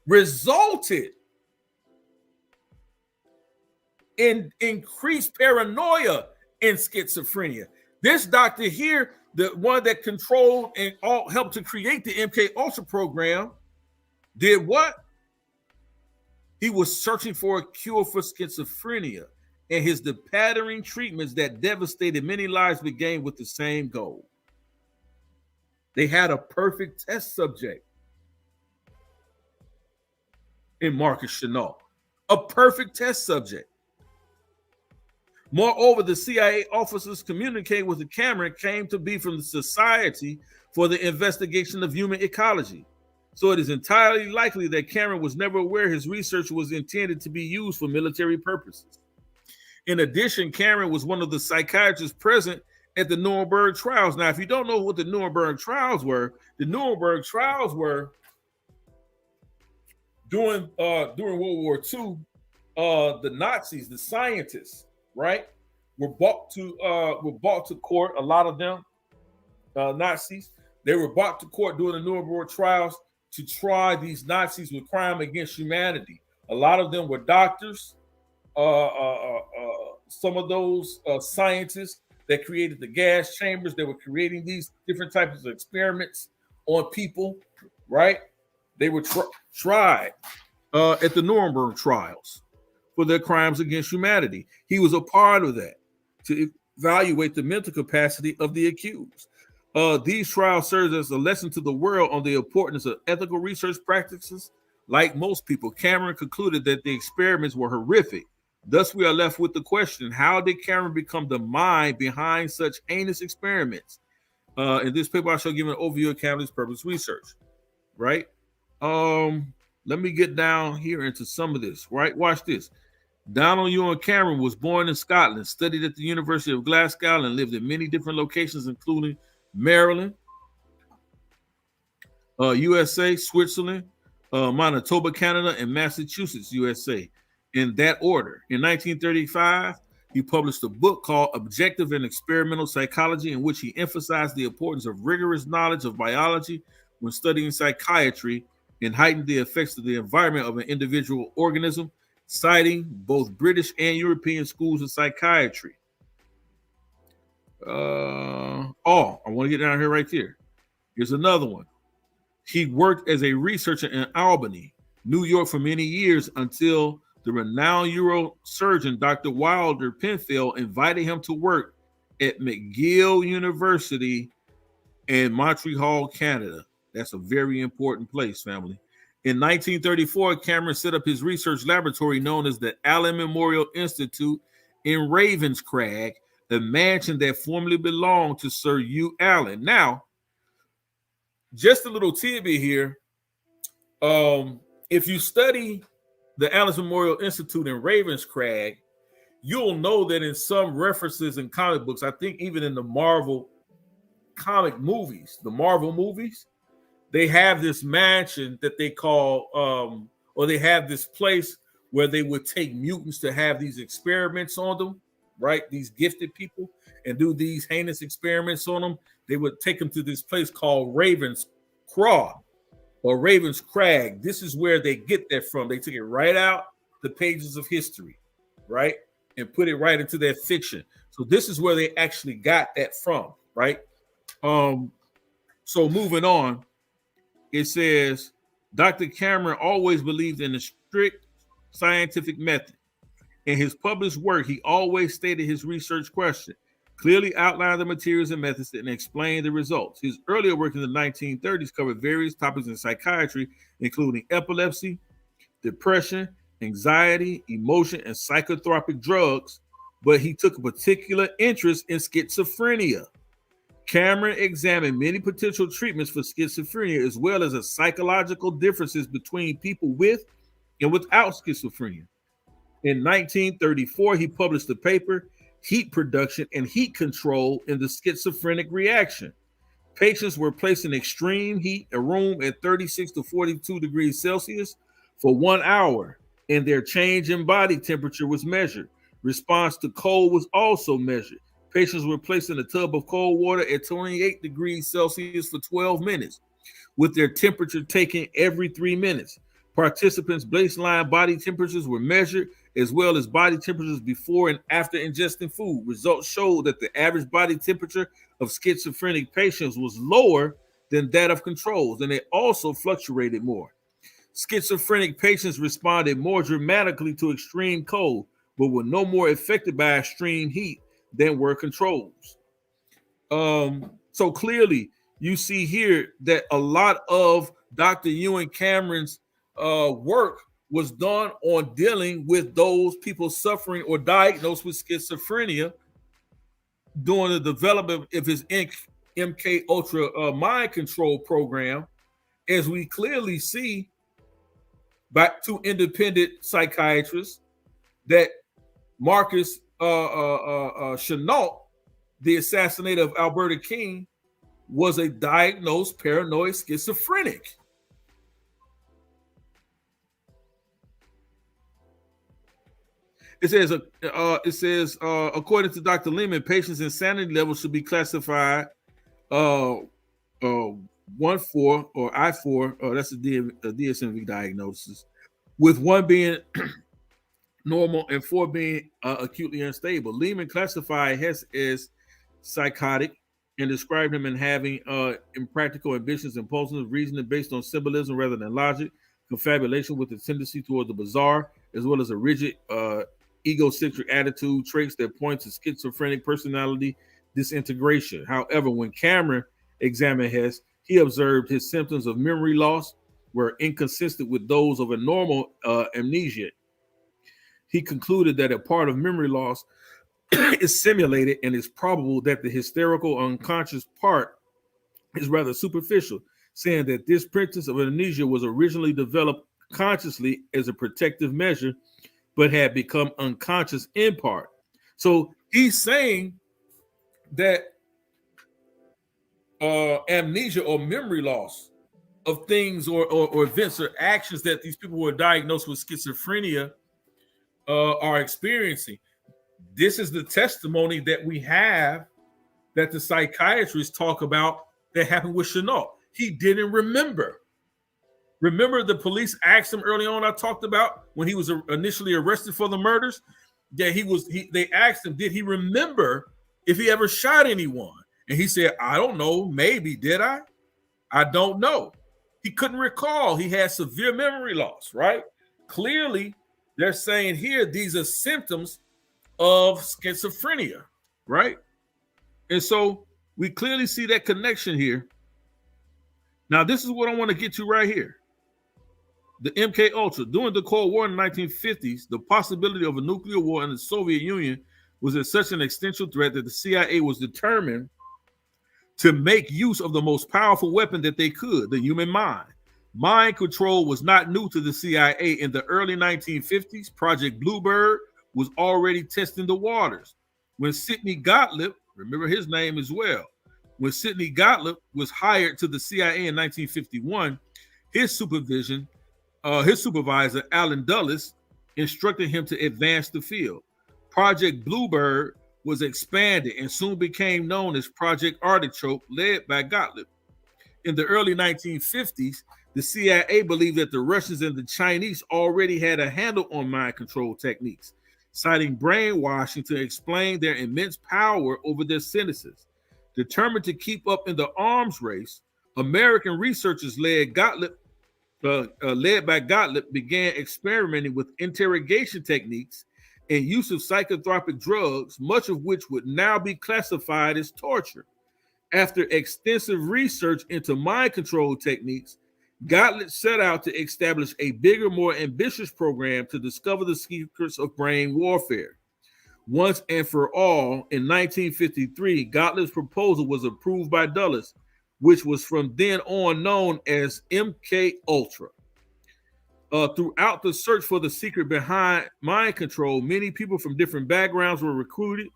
resulted in increased paranoia in schizophrenia. This doctor here, the one that controlled and all helped to create the MK Ultra program, did what? He was searching for a cure for schizophrenia, and his depattering treatments that devastated many lives began with the same goal. They had a perfect test subject in Marcus Chenault, a perfect test subject. Moreover, the CIA officers communicating with the Cameron came to be from the Society for the Investigation of Human Ecology. So it is entirely likely that Cameron was never aware his research was intended to be used for military purposes. In addition, Cameron was one of the psychiatrists present at the Nuremberg trials. Now, if you don't know what the Nuremberg trials were, the Nuremberg trials were during World War II. The Nazis, the scientists, right, were brought to court. A lot of them, Nazis, they were brought to court during the Nuremberg trials to try these Nazis with crime against humanity. A lot of them were doctors. Some of those scientists that created the gas chambers, they were creating these different types of experiments on people, right? They were tried at the Nuremberg trials for their crimes against humanity. He was a part of that to evaluate the mental capacity of the accused. These trials served as a lesson to the world on the importance of ethical research practices. Like most people, Cameron concluded that the experiments were horrific. Thus, we are left with the question, how did Cameron become the mind behind such heinous experiments? In this paper, I shall give an overview of Cameron's purpose research, right? Let me get down here into some of this, right? Watch this. Donald Ewan Cameron was born in Scotland, studied at the University of Glasgow, and lived in many different locations, including Maryland, USA, Switzerland, Manitoba, Canada, and Massachusetts, USA, in that order. In 1935, he published a book called Objective and Experimental Psychology, in which he emphasized the importance of rigorous knowledge of biology when studying psychiatry and heightened the effects of the environment of an individual organism, citing both British and European schools of psychiatry. I want to get down here right there. Here's another one. He worked as a researcher in Albany, New York for many years until the renowned neurosurgeon Dr. Wilder Penfield invited him to work at McGill University in Montreal, Canada. That's a very important place, family. In 1934, Cameron set up his research laboratory known as the Allen Memorial Institute in Ravenscrag, the mansion that formerly belonged to Sir Hugh Allen. Now, just a little tidbit here. If you study the Allen Memorial Institute in Ravenscrag, you'll know that in some references in comic books, I think even in the Marvel comic movies, they have this mansion that they call, or they have this place where they would take mutants to have these experiments on them, right? These gifted people, and do these heinous experiments on them. They would take them to this place called Ravenscraw or Ravenscrag. This is where they get that from. They took it right out the pages of history, right? And put it right into their fiction. So this is where they actually got that from, right? So moving on, it says, Dr. Cameron always believed in a strict scientific method. In his published work, he always stated his research question, clearly outlined the materials and methods, and explained the results. His earlier work in the 1930s covered various topics in psychiatry, including epilepsy, depression, anxiety, emotion, and psychotropic drugs, but he took a particular interest in schizophrenia. Cameron examined many potential treatments for schizophrenia, as well as the psychological differences between people with and without schizophrenia. In 1934, he published the paper, Heat Production and Heat Control in the Schizophrenic Reaction. Patients were placed in extreme heat, a room at 36 to 42 degrees Celsius for 1 hour, and their change in body temperature was measured. Response to cold was also measured. Patients were placed in a tub of cold water at 28 degrees Celsius for 12 minutes, with their temperature taken every 3 minutes. Participants' baseline body temperatures were measured, as well as body temperatures before and after ingesting food. Results showed that the average body temperature of schizophrenic patients was lower than that of controls, and it also fluctuated more. Schizophrenic patients responded more dramatically to extreme cold, but were no more affected by extreme heat than were controls. So clearly, you see here that a lot of Dr. Ewan Cameron's work was done on dealing with those people suffering or diagnosed with schizophrenia during the development of his MK Ultra mind control program, as we clearly see by two independent psychiatrists that Marcus Chenault, the assassinator of Alberta King, was a diagnosed paranoid schizophrenic. It says, according to Dr. Lehman, patients' insanity levels should be classified 1-4 or I4, that's a DSM-V diagnosis, with 1 being normal and 4 being acutely unstable. Lehman classified Hess as psychotic and described him in having impractical ambitions, impulsive reasoning based on symbolism rather than logic, confabulation with a tendency toward the bizarre, as well as a rigid egocentric attitude, traits that point to schizophrenic personality disintegration. However, when Cameron examined Hess, he observed his symptoms of memory loss were inconsistent with those of a normal amnesia. He concluded that a part of memory loss is simulated, and it's probable that the hysterical unconscious part is rather superficial, saying that this practice of amnesia was originally developed consciously as a protective measure, but had become unconscious in part. So he's saying that amnesia or memory loss of things or events or actions that these people who are diagnosed with schizophrenia are experiencing. This is the testimony that we have that the psychiatrists talk about that happened with Chenault. He didn't remember. Remember the police asked him early on, I talked about when he was initially arrested for the murders, that they asked him, did he remember if he ever shot anyone? And he said, I don't know, maybe, did I? I don't know. He couldn't recall. He had severe memory loss, right? Clearly, they're saying here, these are symptoms of schizophrenia, right? And so we clearly see that connection here. Now, this is what I want to get to right here. The MK Ultra. During the Cold War in the 1950s, the possibility of a nuclear war in the Soviet Union was at such an existential threat that the CIA was determined to make use of the most powerful weapon that they could, the human mind. Mind control was not new to the CIA. In the early 1950s, Project Bluebird was already testing the waters. When Sidney Gottlieb, remember his name as well, when Sidney Gottlieb was hired to the CIA in 1951, his supervisor, Alan Dulles, instructed him to advance the field. Project Bluebird was expanded and soon became known as Project Artichoke, led by Gottlieb. In the early 1950s, the CIA believed that the Russians and the Chinese already had a handle on mind control techniques, citing brainwashing to explain their immense power over their citizens. Determined to keep up in the arms race, American researchers led by Gottlieb began experimenting with interrogation techniques and use of psychotropic drugs, much of which would now be classified as torture. After extensive research into mind control techniques, Gottlieb set out to establish a bigger, more ambitious program to discover the secrets of brain warfare. once and for all. In 1953, Gottlieb's proposal was approved by Dulles, which was from then on known as MK Ultra. Throughout the search for the secret behind mind control, many people from different backgrounds were recruited,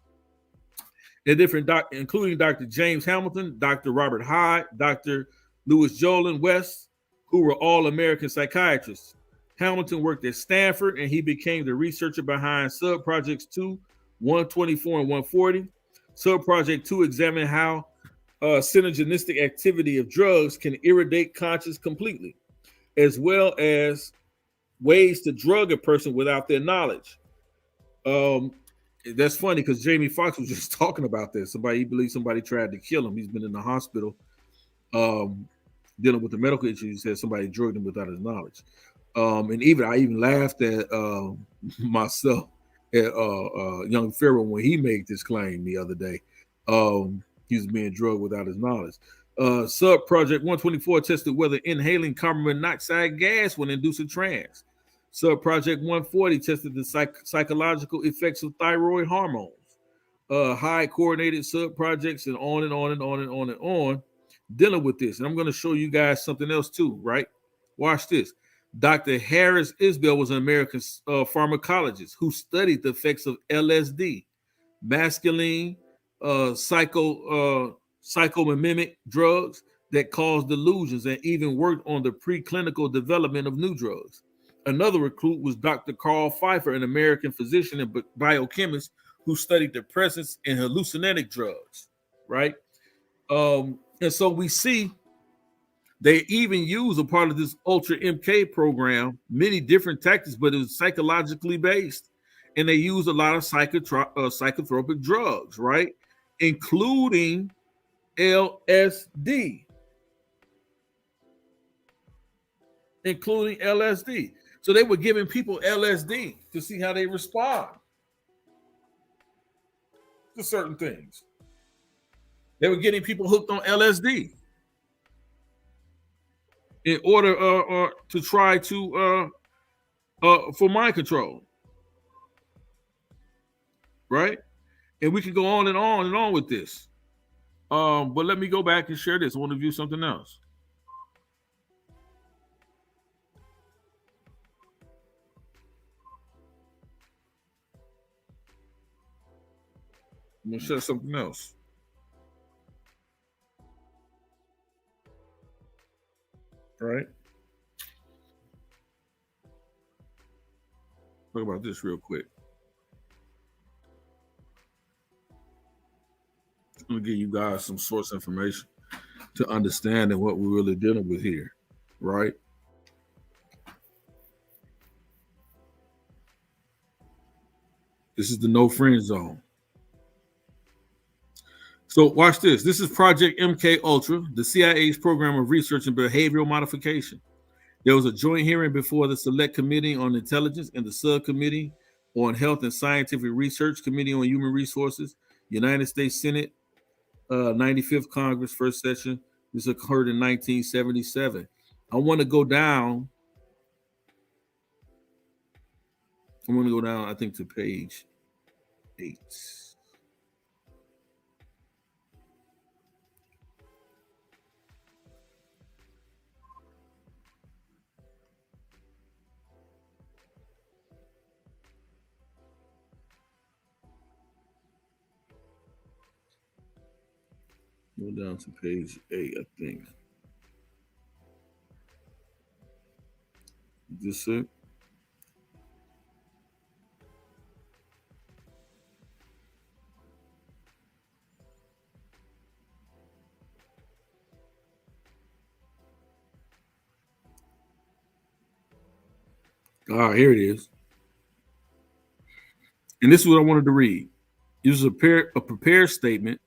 including Dr. James Hamilton, Dr. Robert Hyde, Dr. Louis Jolin West, who were all American psychiatrists. Hamilton worked at Stanford, and he became the researcher behind Sub-Projects 2, 124, and 140. Sub-Project 2 examined how synergistic activity of drugs can irradiate conscience completely, as well as ways to drug a person without their knowledge. That's funny because Jamie Foxx was just talking about this. He believes somebody tried to kill him. He's been in the hospital dealing with the medical issues. He said somebody drugged him without his knowledge. And I even laughed at myself at young Pharaoh when he made this claim the other day. He was being drugged without his knowledge. Sub-Project 124 tested whether inhaling carbon monoxide gas would induce a trance. Sub-Project 140 tested the psychological effects of thyroid hormones. High coordinated sub-projects and on and on and on and on and on dealing with this. And I'm going to show you guys something else too, right? Watch this. Dr. Harris Isbell was an American pharmacologist who studied the effects of LSD, masculine psychomimic drugs that cause delusions, and even worked on the preclinical development of new drugs. Another recruit was Dr. Carl Pfeiffer, an American physician and biochemist who studied the presence in hallucinogenic drugs, right? And so we see they even use a part of this Ultra MK program, many different tactics, but it was psychologically based. And they use a lot of psychotropic drugs, right? Including LSD. So they were giving people LSD to see how they respond to certain things. They were getting people hooked on LSD in order to try to for mind control, right? And we can go on and on and on with this. But let me go back and share this. I want to view something else. I'm gonna share something else. All right. Talk about this real quick. I'm gonna give you guys some source information to understand what we're really dealing with here, right? This is the no friend zone. So watch this. This is Project MK Ultra, the CIA's program of research and behavioral modification. There was a joint hearing before the Select Committee on Intelligence and the Subcommittee on Health and Scientific Research, Committee on Human Resources, United States Senate, 95th Congress, first session. This occurred in 1977. I want to go down. I think, to page 8. Go down to page 8, I think. This it? Here it is. And this is what I wanted to read. This is a prepared statement.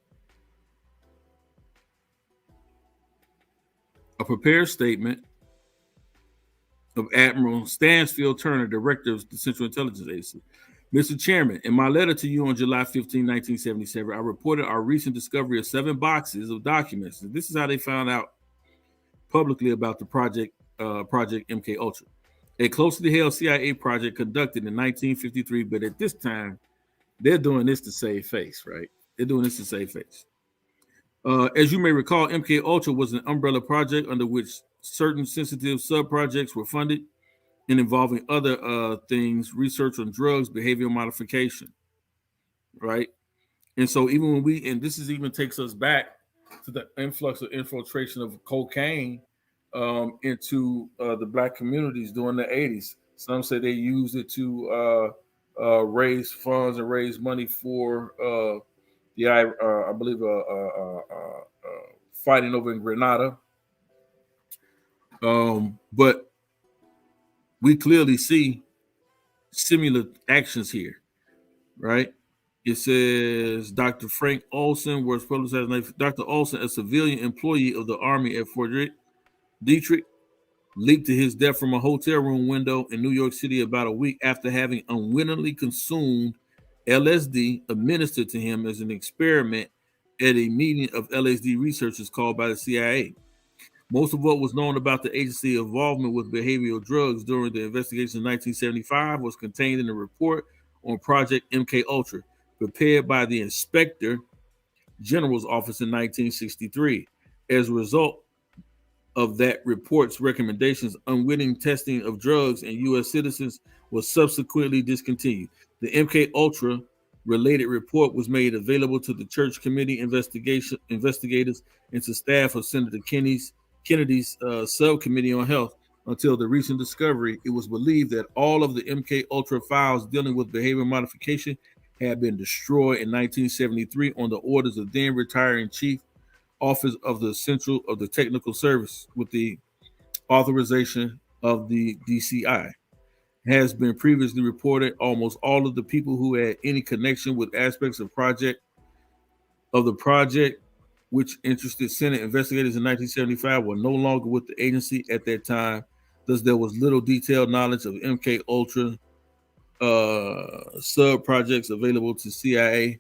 A prepared statement of Admiral Stansfield Turner, Director of the Central Intelligence Agency. Mr. Chairman, in my letter to you on July 15, 1977, I reported our recent discovery of 7 boxes of documents. And this is how they found out publicly about the Project MK Ultra, a closely held CIA project conducted in 1953, but at this time They're doing this to save face, right? They're doing this to save face. As you may recall, MK Ultra was an umbrella project under which certain sensitive sub-projects were funded and involving other things, research on drugs, behavioral modification, right? And so even when and this is even takes us back to the influx of infiltration of cocaine into the black communities during the 80s. Some say they used it to raise funds and raise money for I believe fighting over in Grenada. But we clearly see similar actions here, right? It says Dr. Frank Olson was publicized. Dr. Olson, a civilian employee of the Army at Fort Detrick, leaped to his death from a hotel room window in New York City about a week after having unwittingly consumed LSD administered to him as an experiment at a meeting of LSD researchers called by the CIA. Most of what was known about the agency's involvement with behavioral drugs during the investigation in 1975 was contained in a report on Project MK Ultra, prepared by the Inspector General's Office in 1963. As a result of that report's recommendations, unwitting testing of drugs in U.S. citizens was subsequently discontinued. The MK Ultra related report was made available to the Church Committee investigators and to staff of Senator Kennedy's subcommittee on health. Until the recent discovery, it was believed that all of the MK Ultra files dealing with behavior modification had been destroyed in 1973 on the orders of then retiring Chief Office of the Technical Service with the authorization of the DCI. Has been previously reported almost all of the people who had any connection with aspects of the project which interested Senate investigators in 1975 were no longer with the agency at that time. Thus, there was little detailed knowledge of MK Ultra sub-projects available to CIA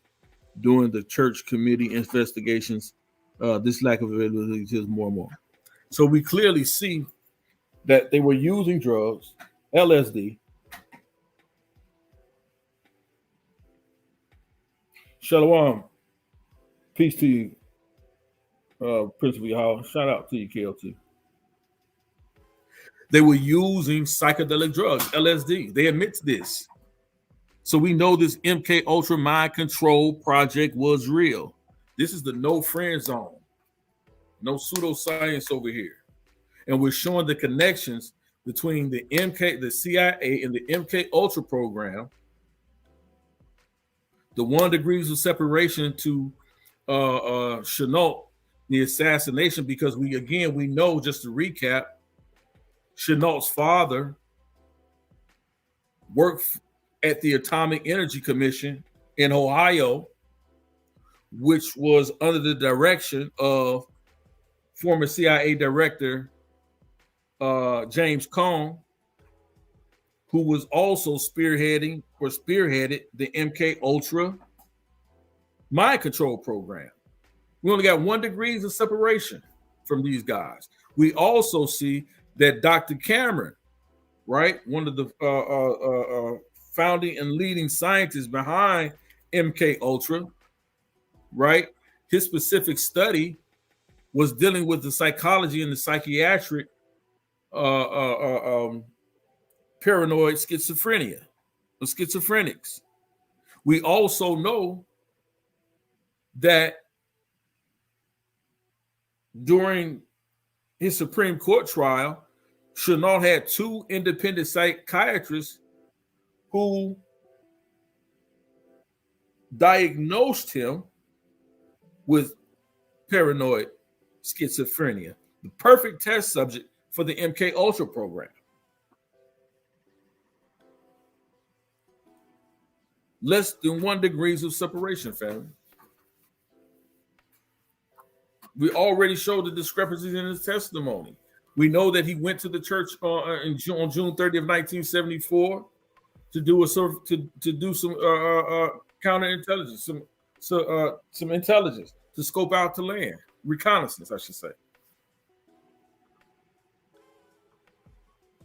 during the Church Committee investigations. This lack of availability is more and more. So we clearly see that they were using drugs, LSD. Shalom. Peace to you, Principal YAHAWAH. Shout out to you, KLT. They were using psychedelic drugs, LSD. They admit to this. So we know this MK Ultra mind control project was real. This is the no friend zone. No pseudoscience over here. And we're showing the connections between the CIA and the MK Ultra program. The 1 degrees of separation to Chenault, the assassination, because we know, just to recap, Chenault's father worked at the Atomic Energy Commission in Ohio, which was under the direction of former CIA director James Cone, who was also spearheaded the MK Ultra mind control program. We only got 1 degree of separation from these guys. We also see that Dr. Cameron, right, one of the founding and leading scientists behind MK Ultra, right, his specific study was dealing with the psychology and the psychiatric paranoid schizophrenia, the schizophrenics. We also know that during his Supreme Court trial, Chenault had 2 independent psychiatrists who diagnosed him with paranoid schizophrenia, the perfect test subject for the MK Ultra program. Less than 1 degree of separation, family. We already showed the discrepancies in his testimony. We know that he went to the church on June 30th, 1974, to do some counterintelligence, some intelligence, to scope out the land, reconnaissance, I should say.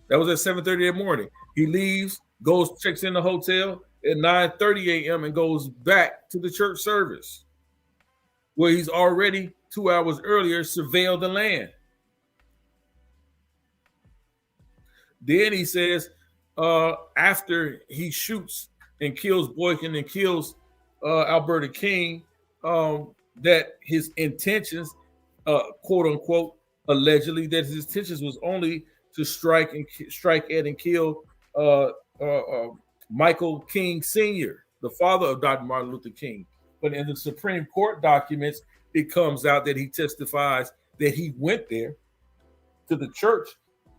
That was at 7:30 in the morning. He leaves, goes, checks in the hotel, at 9:30 a.m. and goes back to the church service, where he's already 2 hours earlier surveilled the land. Then he says, after he shoots and kills Boykin and kills Alberta King, that his intentions, quote unquote, allegedly, that his intentions was only to strike at and kill Michael King Sr., the father of Dr. Martin Luther King. But in the Supreme Court documents, it comes out that he testifies that he went there to the church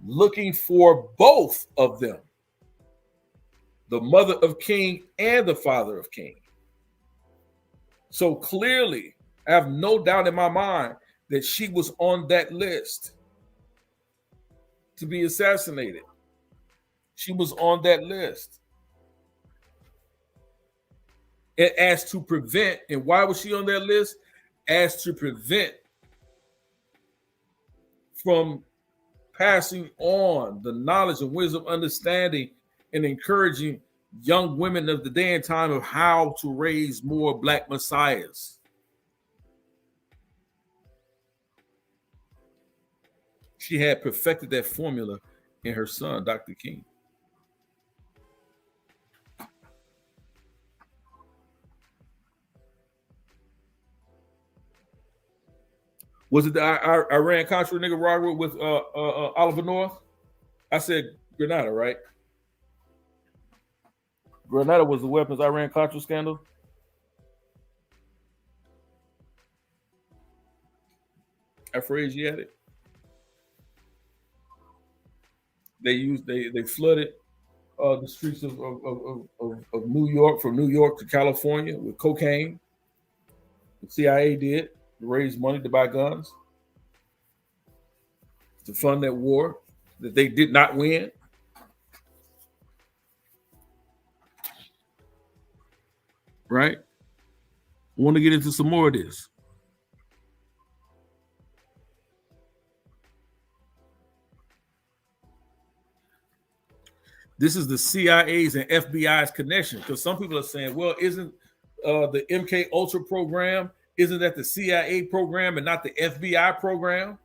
looking for both of them, the mother of King and the father of King. So clearly, I have no doubt in my mind that she was on that list to be assassinated. She was on that list. And as to prevent, and why was she on that list? As to prevent from passing on the knowledge and wisdom, understanding, and encouraging young women of the day and time of how to raise more Black messiahs. She had perfected that formula in her son, Dr. King. Was it the Iran-Contra Nicaragua with Oliver North? I said Grenada, right? Grenada was the weapons Iran-Contra scandal. I phrase you at it. They flooded the streets of New York, from New York to California, with cocaine. The CIA did to raise money to buy guns, to fund that war that they did not win. Right? I want to get into some more of this. This is the CIA's and FBI's connection, because some people are saying, well, isn't the MK Ultra program, isn't that the CIA program and not the FBI program?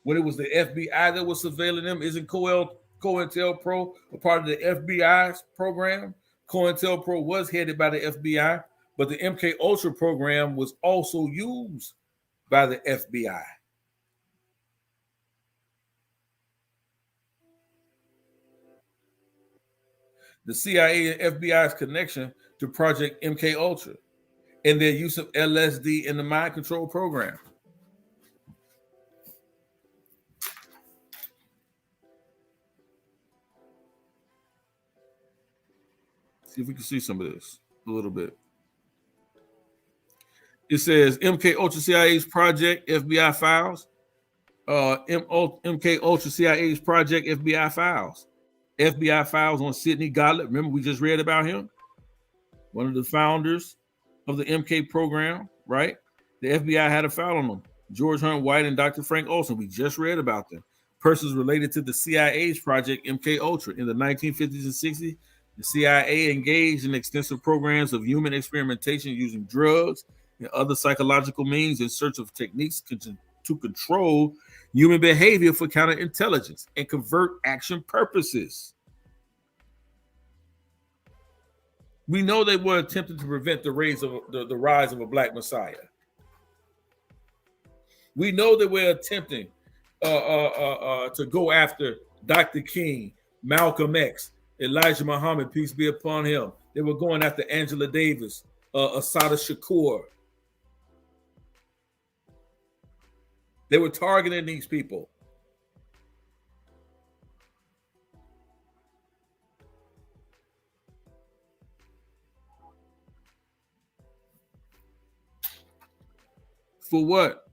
When it was the FBI that was surveilling them, isn't COINTELPRO a part of the FBI's program? COINTELPRO was headed by the FBI, but the MK Ultra program was also used by the FBI. The CIA and FBI's connection to Project MK Ultra and their use of LSD in the mind control program. See if we can see some of this a little bit. It says MK Ultra CIA's Project FBI files. MK Ultra CIA's Project FBI files. FBI files on Sidney Gottlieb. Remember, we just read about him, one of the founders of the MK program, right? The FBI had a file on them. George Hunt White and Dr. Frank Olson. We just read about them. Persons related to the CIA's Project MK Ultra. In the 1950s and 60s, the CIA engaged in extensive programs of human experimentation using drugs and other psychological means in search of techniques to control human behavior for counterintelligence and covert action purposes. We know they were attempting to prevent the rise of a Black Messiah. We know that we're attempting to go after Dr. King, Malcolm X, Elijah Muhammad, peace be upon him. They were going after Angela Davis, Assata Shakur. They were targeting these people. For what?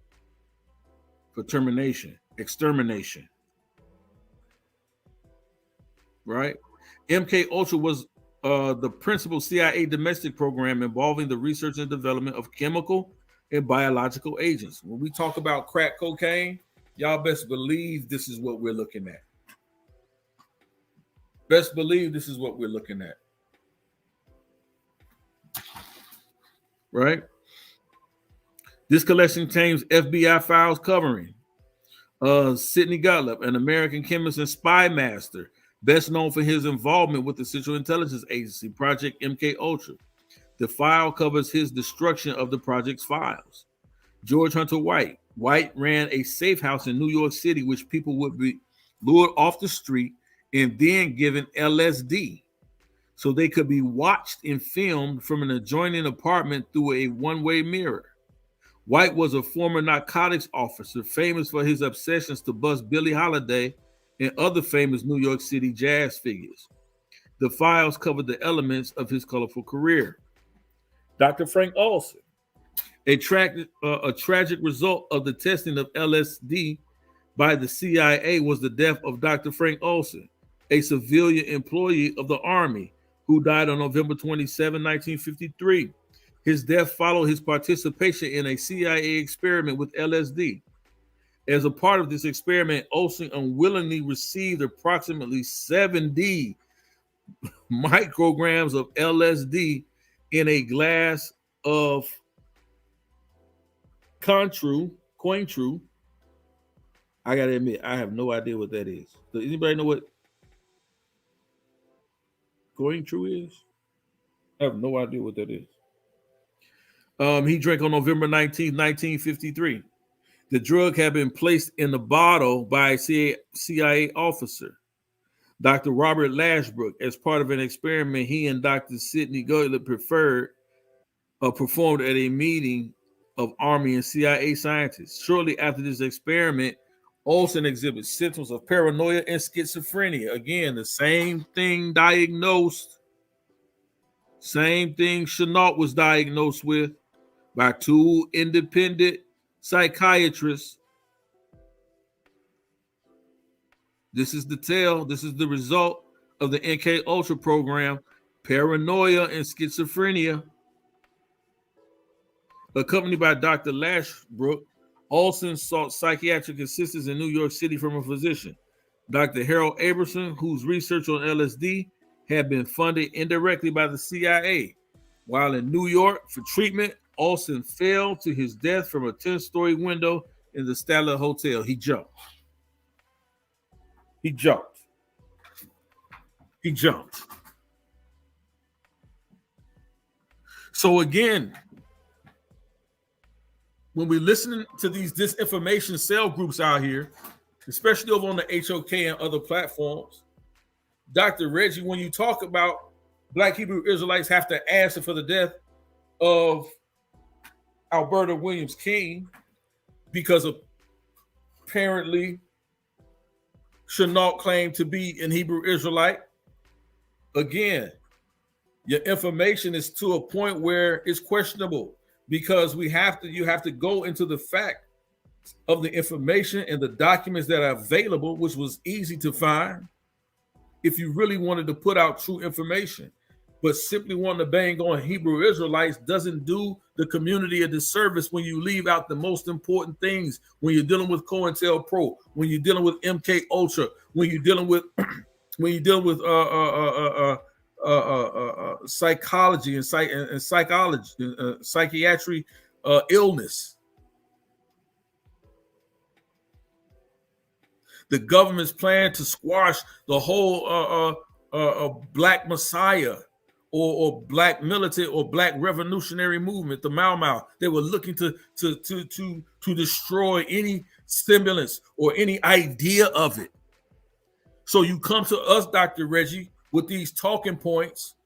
For termination, extermination. Right? MK Ultra was the principal CIA domestic program involving the research and development of chemical and biological agents. When we talk about crack cocaine, y'all best believe this is what we're looking at. Best believe this is what we're looking at. Right? This collection contains FBI files covering Sidney Gottlieb, an American chemist and spy master, best known for his involvement with the Central Intelligence Agency, Project MK Ultra. The file covers his destruction of the project's files. George Hunter White. White ran a safe house in New York City, which people would be lured off the street and then given LSD so they could be watched and filmed from an adjoining apartment through a one-way mirror. White was a former narcotics officer famous for his obsessions to bust Billie Holiday and other famous New York City jazz figures. The files covered the elements of his colorful career. Dr. Frank Olson. A tragic result of the testing of LSD by the CIA was the death of Dr. Frank Olson, a civilian employee of the Army who died on November 27, 1953. His death followed his participation in a CIA experiment with LSD. As a part of this experiment, Olson unwillingly received approximately 70 micrograms of LSD in a glass of Cointreau. I gotta admit, I have no idea what that is. Does anybody know what Cointreau is? I have no idea what that is. He drank on November 19, 1953. The drug had been placed in the bottle by a CIA officer, Dr. Robert Lashbrook, as part of an experiment he and Dr. Sidney Gottlieb performed at a meeting of Army and CIA scientists. Shortly after this experiment, Olson exhibits symptoms of paranoia and schizophrenia. Again, the same thing diagnosed, same thing Chenault was diagnosed with by two independent psychiatrists. This is the tale. This is the result of the MK Ultra program, paranoia and schizophrenia. Accompanied by Dr. Lashbrook, Olson sought psychiatric assistance in New York City from a physician, Dr. Harold Aberson, whose research on LSD had been funded indirectly by the CIA. While in New York for treatment, Olson fell to his death from a 10-story window in the Statler Hotel. He jumped. He jumped. He jumped. So again, when we listen to these disinformation cell groups out here, especially over on the HOK and other platforms, Dr. Reggie, when you talk about Black Hebrew Israelites have to answer for the death of Alberta Williams King because apparently Chenault claimed to be an Hebrew Israelite, again, your information is to a point where it's questionable, because you have to go into the fact of the information and the documents that are available, which was easy to find if you really wanted to put out true information. But simply wanting to bang on Hebrew Israelites doesn't do the community a disservice when you leave out the most important things, when you're dealing with COINTELPRO, when you're dealing with MK Ultra, when you're dealing with psychology and psychology, psychiatry illness. The government's plan to squash the whole Black Messiah or Black militant or Black revolutionary movement, the Mau Mau. They were looking to destroy any semblance or any idea of it. So you come to us, Dr. Reggie, with these talking points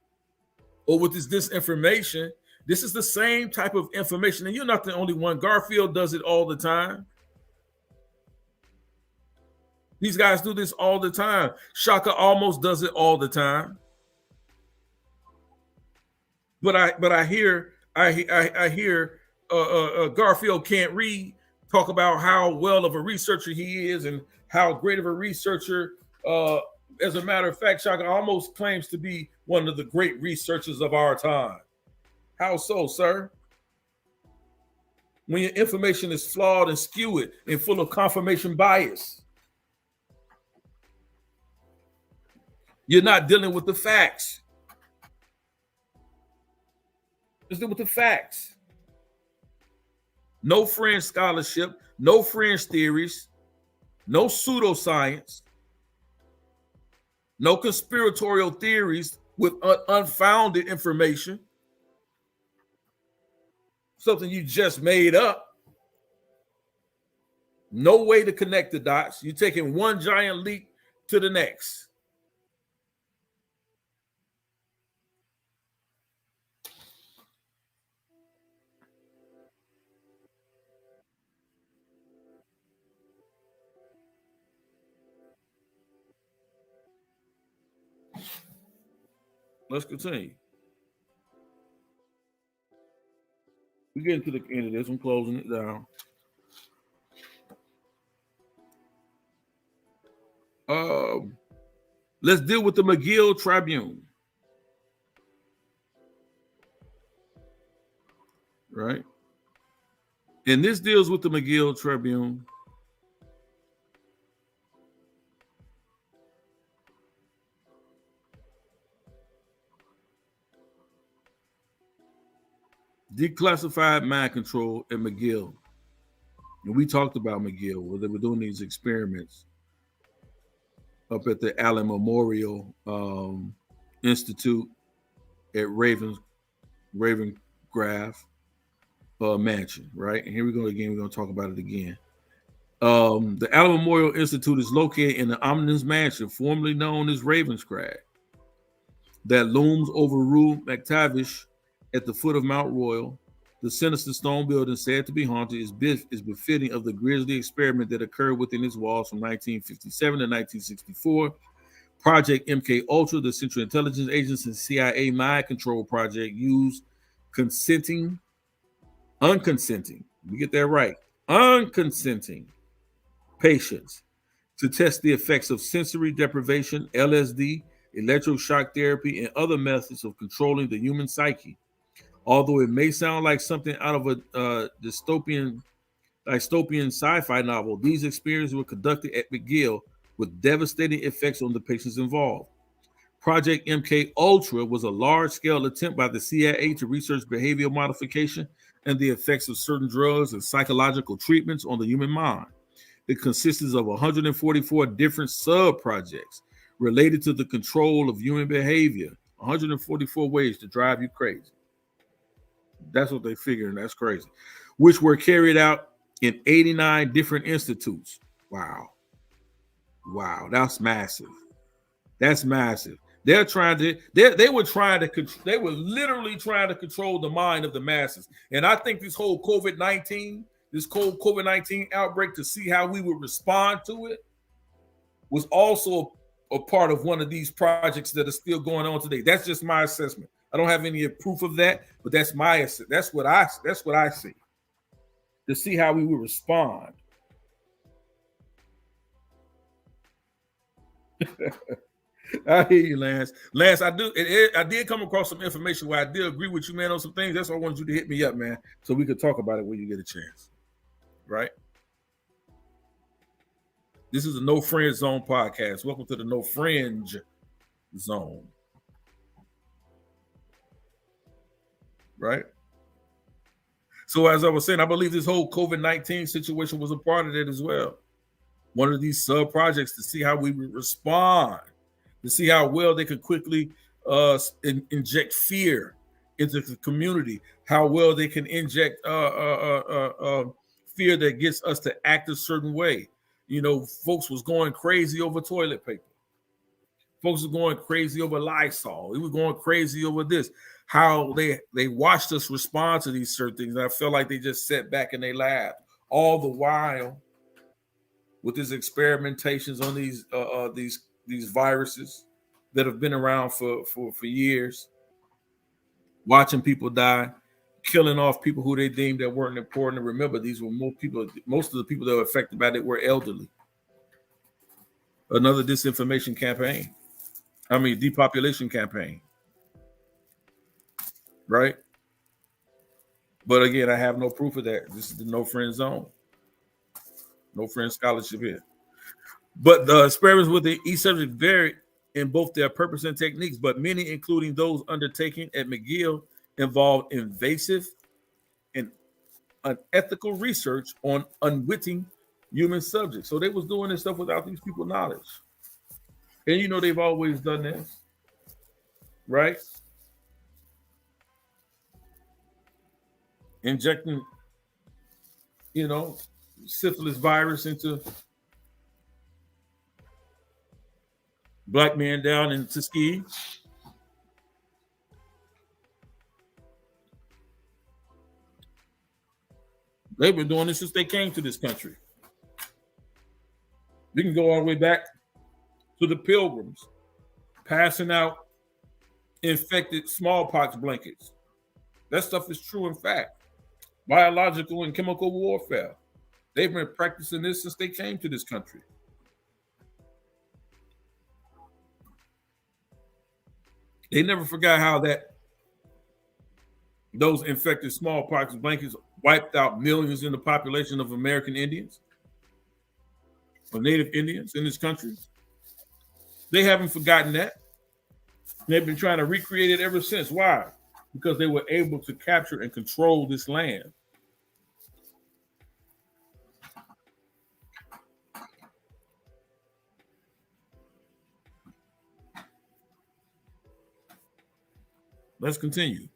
or with this disinformation. This is the same type of information, and you're not the only one. Garfield does it all the time. These guys do this all the time. Shaka almost does it all the time. But I hear Garfield can't read talk about how well of a researcher he is and how great of a researcher. As a matter of fact, Shaka almost claims to be one of the great researchers of our time. How so, sir? When your information is flawed and skewed and full of confirmation bias. You're not dealing with the facts. Let's deal with the facts. No fringe scholarship, no fringe theories, no pseudoscience, no conspiratorial theories with unfounded information, something you just made up. No way to connect the dots. You're taking one giant leap to the next. Let's continue. We're getting to the end of this. I'm closing it down. Let's deal with the McGill Tribune. Right? And this deals with the McGill Tribune. Declassified mind control at McGill. And we talked about McGill, where they were doing these experiments up at the Allen Memorial Institute at Ravengraph Mansion, right? And here we go again. We're going to talk about it again. The Allen Memorial Institute is located in the ominous mansion, formerly known as Ravenscraft, that looms over Rue McTavish at the foot of Mount Royal. The sinister stone building, said to be haunted, is befitting of the grisly experiment that occurred within its walls from 1957 to 1964. Project MK Ultra, the Central Intelligence Agency and CIA mind control project, used unconsenting, we get that right, unconsenting patients to test the effects of sensory deprivation, LSD, electroshock therapy, and other methods of controlling the human psyche. Although it may sound like something out of a dystopian sci-fi novel, these experiments were conducted at McGill with devastating effects on the patients involved. Project MK Ultra was a large-scale attempt by the CIA to research behavioral modification and the effects of certain drugs and psychological treatments on the human mind. It consists of 144 different sub-projects related to the control of human behavior, 144 ways to drive you crazy. That's what they figure, and that's crazy. Which were carried out in 89 different institutes. Wow, that's massive. That's massive. They were literally trying to control the mind of the masses. And I think this whole COVID-19 outbreak, to see how we would respond to it, was also a part of one of these projects that are still going on today. That's just my assessment. I don't have any proof of that, but that's what I see. To see how we would respond. I hear you, Lance. Lance, I did come across some information where I did agree with you, man, on some things. That's why I wanted you to hit me up, man, so we could talk about it when you get a chance. Right? This is the No Fringe Zone podcast. Welcome to the No Fringe Zone. Right? So as I was saying, I believe this whole COVID-19 situation was a part of it as well. One of these sub-projects to see how we would respond, to see how well they could quickly inject fear into the community, how well they can inject fear that gets us to act a certain way. You know, folks was going crazy over toilet paper. Folks were going crazy over Lysol. They were going crazy over this. How they watched us respond to these certain things. And I felt like they just sat back in their lab all the while with these experimentations on these viruses that have been around for years, watching people die, killing off people who they deemed that weren't important. And remember, these were most of the people that were affected by it were elderly. Another disinformation campaign. Depopulation campaign. Right? But again, I have no proof of that. This is the No Friend Zone. No friend scholarship here. But the experiments with the e-subject variant in both their purpose and techniques, but many, including those undertaken at McGill, involved invasive and unethical research on unwitting human subjects. So they was doing this stuff without these people knowledge. And you know they've always done this, right? Injecting, syphilis virus into black men down in Tuskegee. They've been doing this since they came to this country. You can go all the way back to the Pilgrims, passing out infected smallpox blankets. That stuff is true in fact. Biological and chemical warfare. They've been practicing this since they came to this country. They never forgot how those infected smallpox blankets wiped out millions in the population of American Indians, of Native Indians in this country. They haven't forgotten that. They've been trying to recreate it ever since. Why? Because they were able to capture and control this land. Let's continue.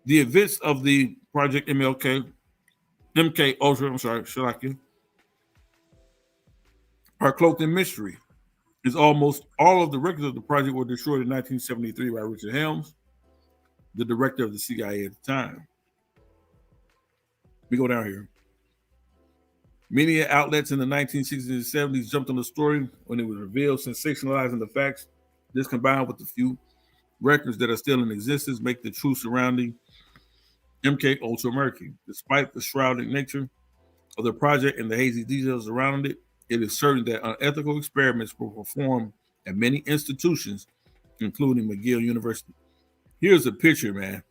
The events of the Project MK Ultra, Shalaki, are cloaked in mystery. Is almost all of the records of the project were destroyed in 1973 by Richard Helms, the director of the CIA at the time. We go down here. Media outlets in the 1960s and 70s jumped on the story when it was revealed, sensationalizing the facts. This, combined with the few records that are still in existence, make the truth surrounding MK Ultra murky. Despite the shrouded nature of the project and the hazy details around it, it is certain that unethical experiments were performed at many institutions, including McGill University. Here's a picture, man.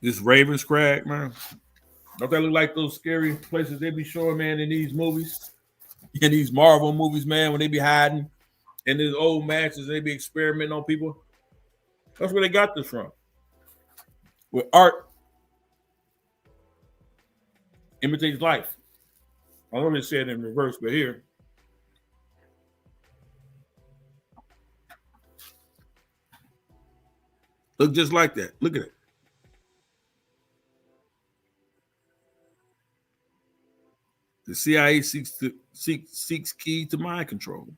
This Ravens Crag, man. Don't that look like those scary places they be showing, man, in these movies? In these Marvel movies, man, when they be hiding in these old mansions, they be experimenting on people. That's where they got this from. With art imitates life. I don't really say it in reverse, but here. Look just like that. Look at it. The CIA seeks key to mind control.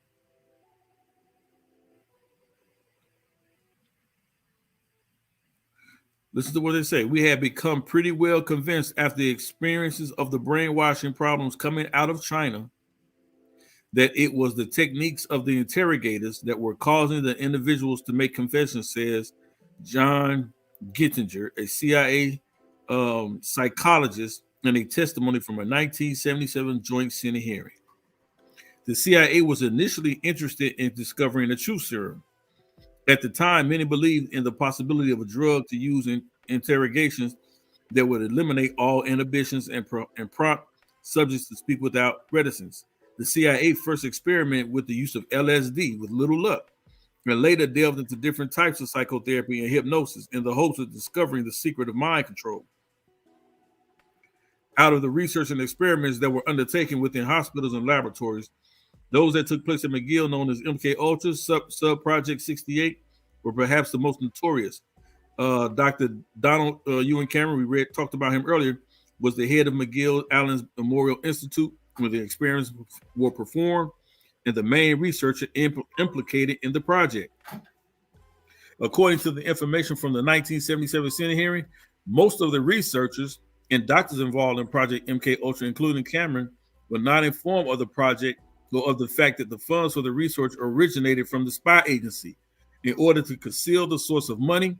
Listen to what they say. We have become pretty well convinced after the experiences of the brainwashing problems coming out of China that it was the techniques of the interrogators that were causing the individuals to make confessions, says John Gittinger, a CIA psychologist, in a testimony from a 1977 Joint Senate hearing. The CIA was initially interested in discovering a truth serum. At the time, many believed in the possibility of a drug to use in interrogations that would eliminate all inhibitions and prompt subjects to speak without reticence. The CIA first experimented with the use of LSD with little luck, and later delved into different types of psychotherapy and hypnosis in the hopes of discovering the secret of mind control. Out of the research and experiments that were undertaken within hospitals and laboratories, those that took place at McGill, known as MK Ultra, Sub Project 68, were perhaps the most notorious. Dr. Donald Ewan Cameron, we talked about him earlier, was the head of McGill Allen's Memorial Institute when the experiments were performed, and the main researcher implicated in the project. According to the information from the 1977 Senate hearing, most of the researchers and doctors involved in Project MK Ultra, including Cameron, were not informed of the project or of the fact that the funds for the research originated from the spy agency. In order to conceal the source of money,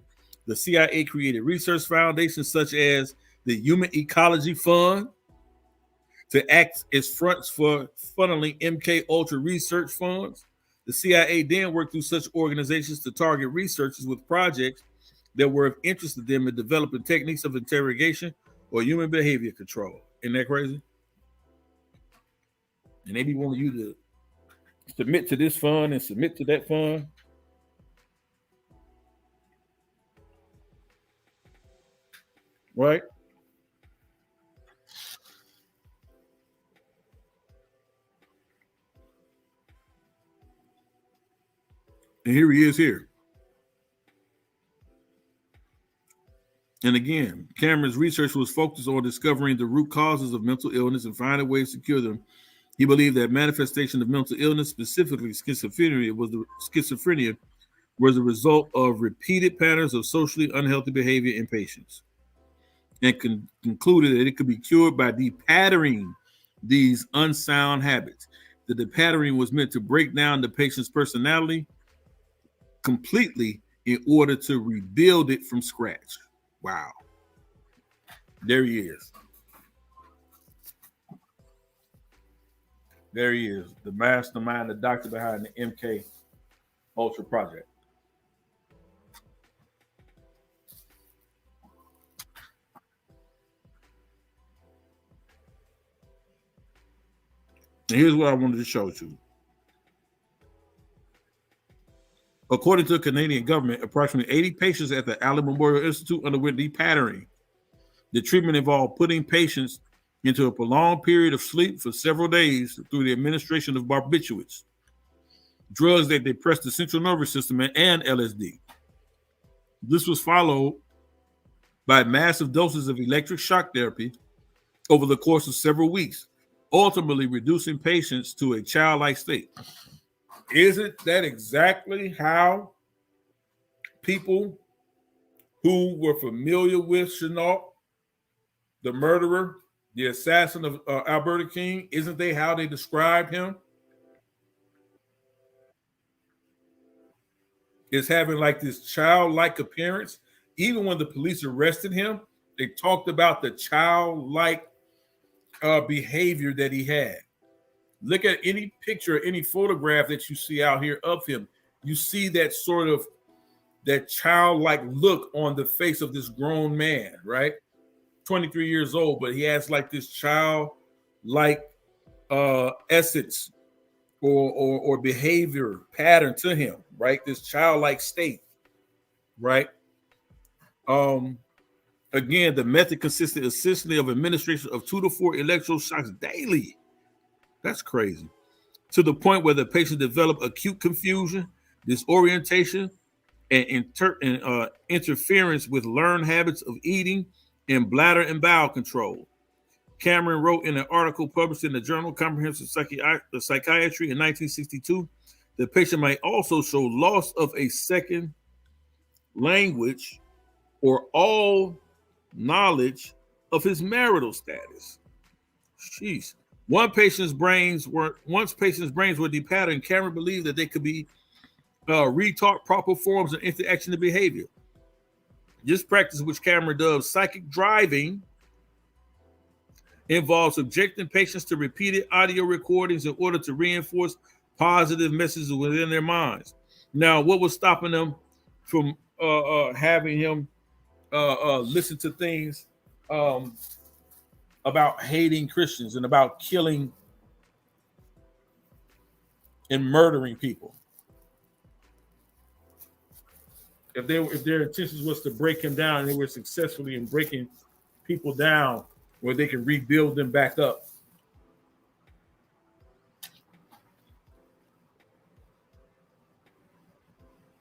the CIA created research foundations such as the Human Ecology Fund to act as fronts for funneling MK Ultra research funds. The CIA then worked through such organizations to target researchers with projects that were of interest to them in developing techniques of interrogation or human behavior control. Isn't that crazy? And they be wanting you to submit to this fund and submit to that fund. Right? And here he is here. And again, Cameron's research was focused on discovering the root causes of mental illness and finding ways to cure them. He believed that manifestation of mental illness, specifically schizophrenia, was the result of repeated patterns of socially unhealthy behavior in patients, and concluded that it could be cured by depatterning these unsound habits. The depatterning was meant to break down the patient's personality completely in order to rebuild it from scratch. Wow. There he is. There he is, the mastermind, the doctor behind the MK Ultra project. And here's what I wanted to show you. According to the Canadian government, approximately 80 patients at the Allen Memorial Institute underwent depatterning. The treatment involved putting patients into a prolonged period of sleep for several days through the administration of barbiturates, drugs that depress the central nervous system, and LSD. This was followed by massive doses of electric shock therapy over the course of several weeks, ultimately reducing patients to a childlike state. Isn't that exactly how people who were familiar with Chenault, the murderer, the assassin of Alberta King, isn't they how they described him? Is having like this childlike appearance. Even when the police arrested him, they talked about the childlike behavior that he had. Look at any picture, any photograph that you see out here of him. You see that sort of that childlike look on the face of this grown man, right? 23 years old, but he has like this childlike essence or behavior pattern to him, right? This childlike state, right? Again, the method consisted essentially of administration of 2 to 4 electroshocks daily. That's crazy. To the point where the patient developed acute confusion, disorientation, and interference with learned habits of eating and bladder and bowel control. Cameron wrote in an article published in the journal Comprehensive Psychiatry in 1962, the patient might also show loss of a second language or all knowledge of his marital status. Jeez. Once patients' brains were depatterned, Cameron believed that they could be retaught proper forms of interaction and behavior. This practice, which Cameron dubs psychic driving, involves subjecting patients to repeated audio recordings in order to reinforce positive messages within their minds. Now, what was stopping them from having him listen to things about hating Christians and about killing and murdering people? If their intentions was to break him down, and they were successfully in breaking people down where they can rebuild them back up.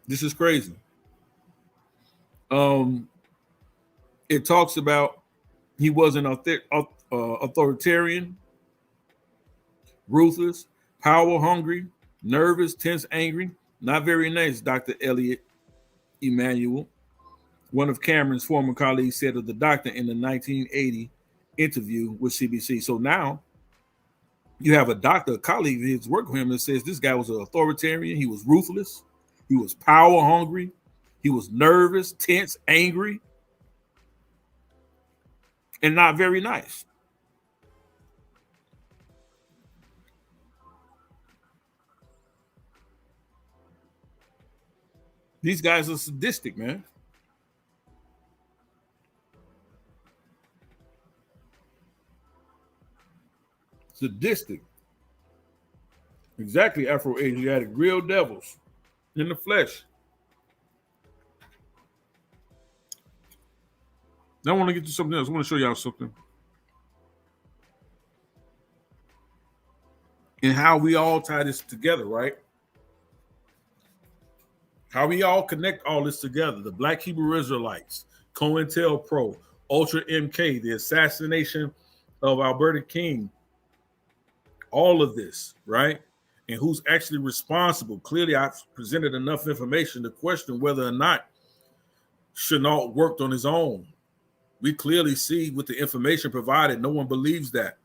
This is crazy. It talks about he was an authoritarian, ruthless, power hungry, nervous, tense, angry. Not very nice, Dr. Elliot Emanuel, one of Cameron's former colleagues, said of the doctor in the 1980 interview with CBC. So now you have a doctor, a colleague of his work with him, that says this guy was an authoritarian, he was ruthless, he was power hungry, he was nervous, tense, angry, and not very nice. These guys are sadistic, man. Sadistic. Exactly, Afro-Asiatic, real devils in the flesh. Now I want to get to something else. I want to show y'all something. And how we all tie this together, right? How we all connect all this together. The Black Hebrew Israelites, COINTELPRO, Ultra MK, the assassination of Alberta King, all of this, right? And who's actually responsible. Clearly, I've presented enough information to question whether or not Chenault worked on his own. We clearly see with the information provided, no one believes that.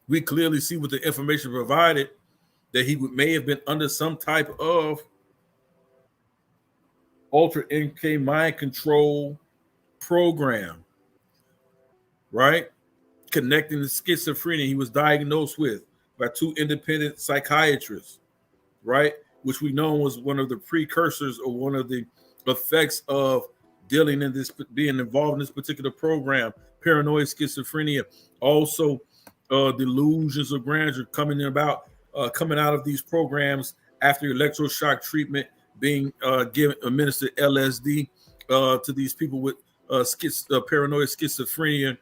We clearly see with the information provided that he may have been under some type of Ultra MK mind control program, right? Connecting the schizophrenia he was diagnosed with by two independent psychiatrists, right? Which we know was one of the precursors or one of the effects of dealing in this, being involved in this particular program. Paranoid schizophrenia, also delusions of grandeur coming out of these programs after electroshock treatment, being given administered LSD to these people with paranoid schizophrenia,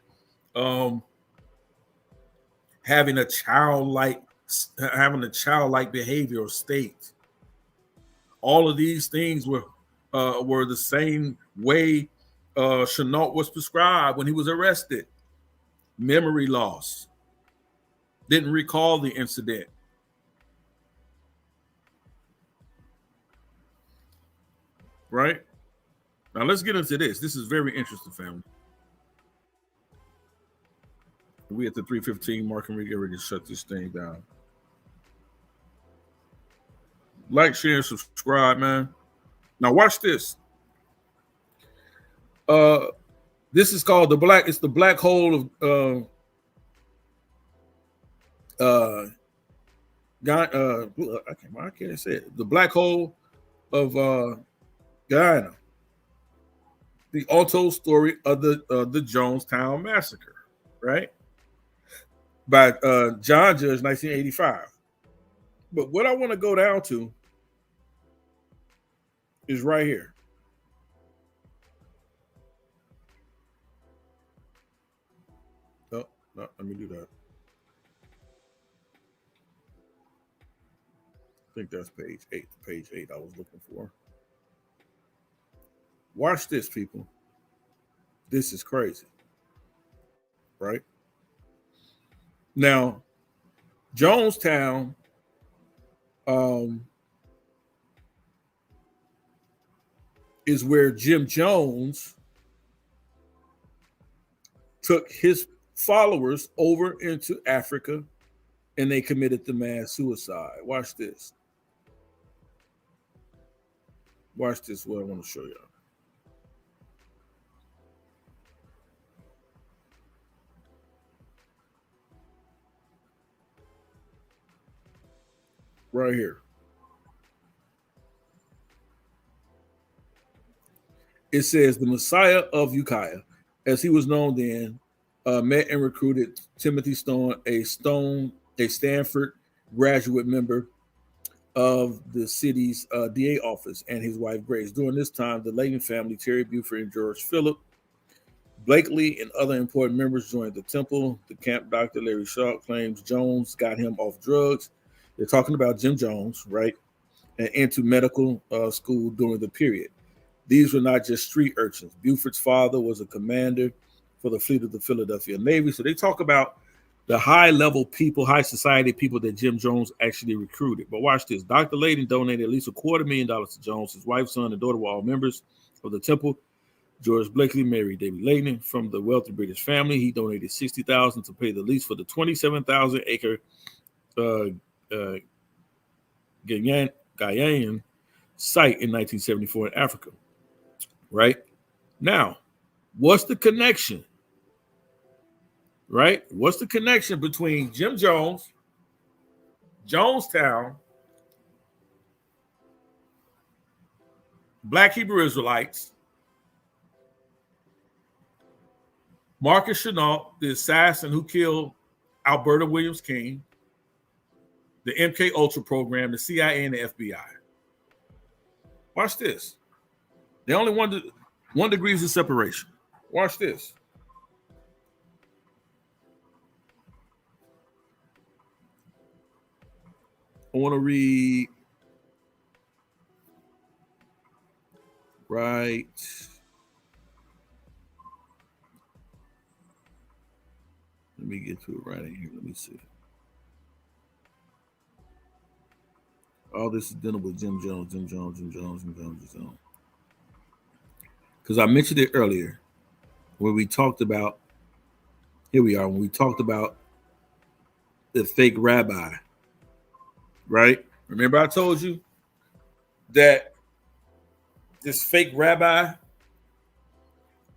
having a childlike behavioral state. All of these things were the same way Chenault was prescribed when he was arrested. Memory loss, didn't recall the incident. Right? Now let's get into this. This is very interesting, family. We at the 3:15 mark and we get ready to shut this thing down. Like, share, and subscribe, man. Now watch this. This is called it's the black hole of I can't say it. The black hole of Guyana. The untold story of the Jonestown massacre, right? By John Judge, 1985. But what I want to go down to is right here. Oh, no, let me do that. I think that's page 8. Page 8 I was looking for. Watch this, people. This is crazy. Right? Now, Jonestown is where Jim Jones took his followers over into Africa and they committed the mass suicide. Watch this. Watch this, what I want to show y'all. Right here. It says the Messiah of Ukiah, as he was known then, met and recruited Timothy Stone, a Stanford graduate member of the city's DA office, and his wife Grace. During this time, the Layton family, Terry Buford and George Phillip Blakely, and other important members joined the temple. The camp doctor Larry Shaw claims Jones got him off drugs. They're talking about Jim Jones, right? And into medical school during the period. These were not just street urchins. Buford's father was a commander for the fleet of the Philadelphia Navy. So they talk about the high-level people, high society people that Jim Jones actually recruited. But watch this. Dr. Layton donated at least $250,000 to Jones. His wife, son, and daughter were all members of the temple. George Blakely married David Layton from the wealthy British family. He donated $60,000 to pay the lease for the 27,000-acre Guyana site in 1974 in Africa. Right? Now, what's the connection? Right? What's the connection between Jim Jones, Jonestown, Black Hebrew Israelites, Marcus Chenault, the assassin who killed Alberta Williams King, the MK Ultra program, the CIA, and the FBI. Watch this. They only one degrees of separation. Watch this. I want to read right. Let me get to it right in here. Let me see. All this is dealing with Jim Jones. Because I mentioned it earlier where we talked about, here we are, when we talked about the fake rabbi, right? Remember I told you that this fake rabbi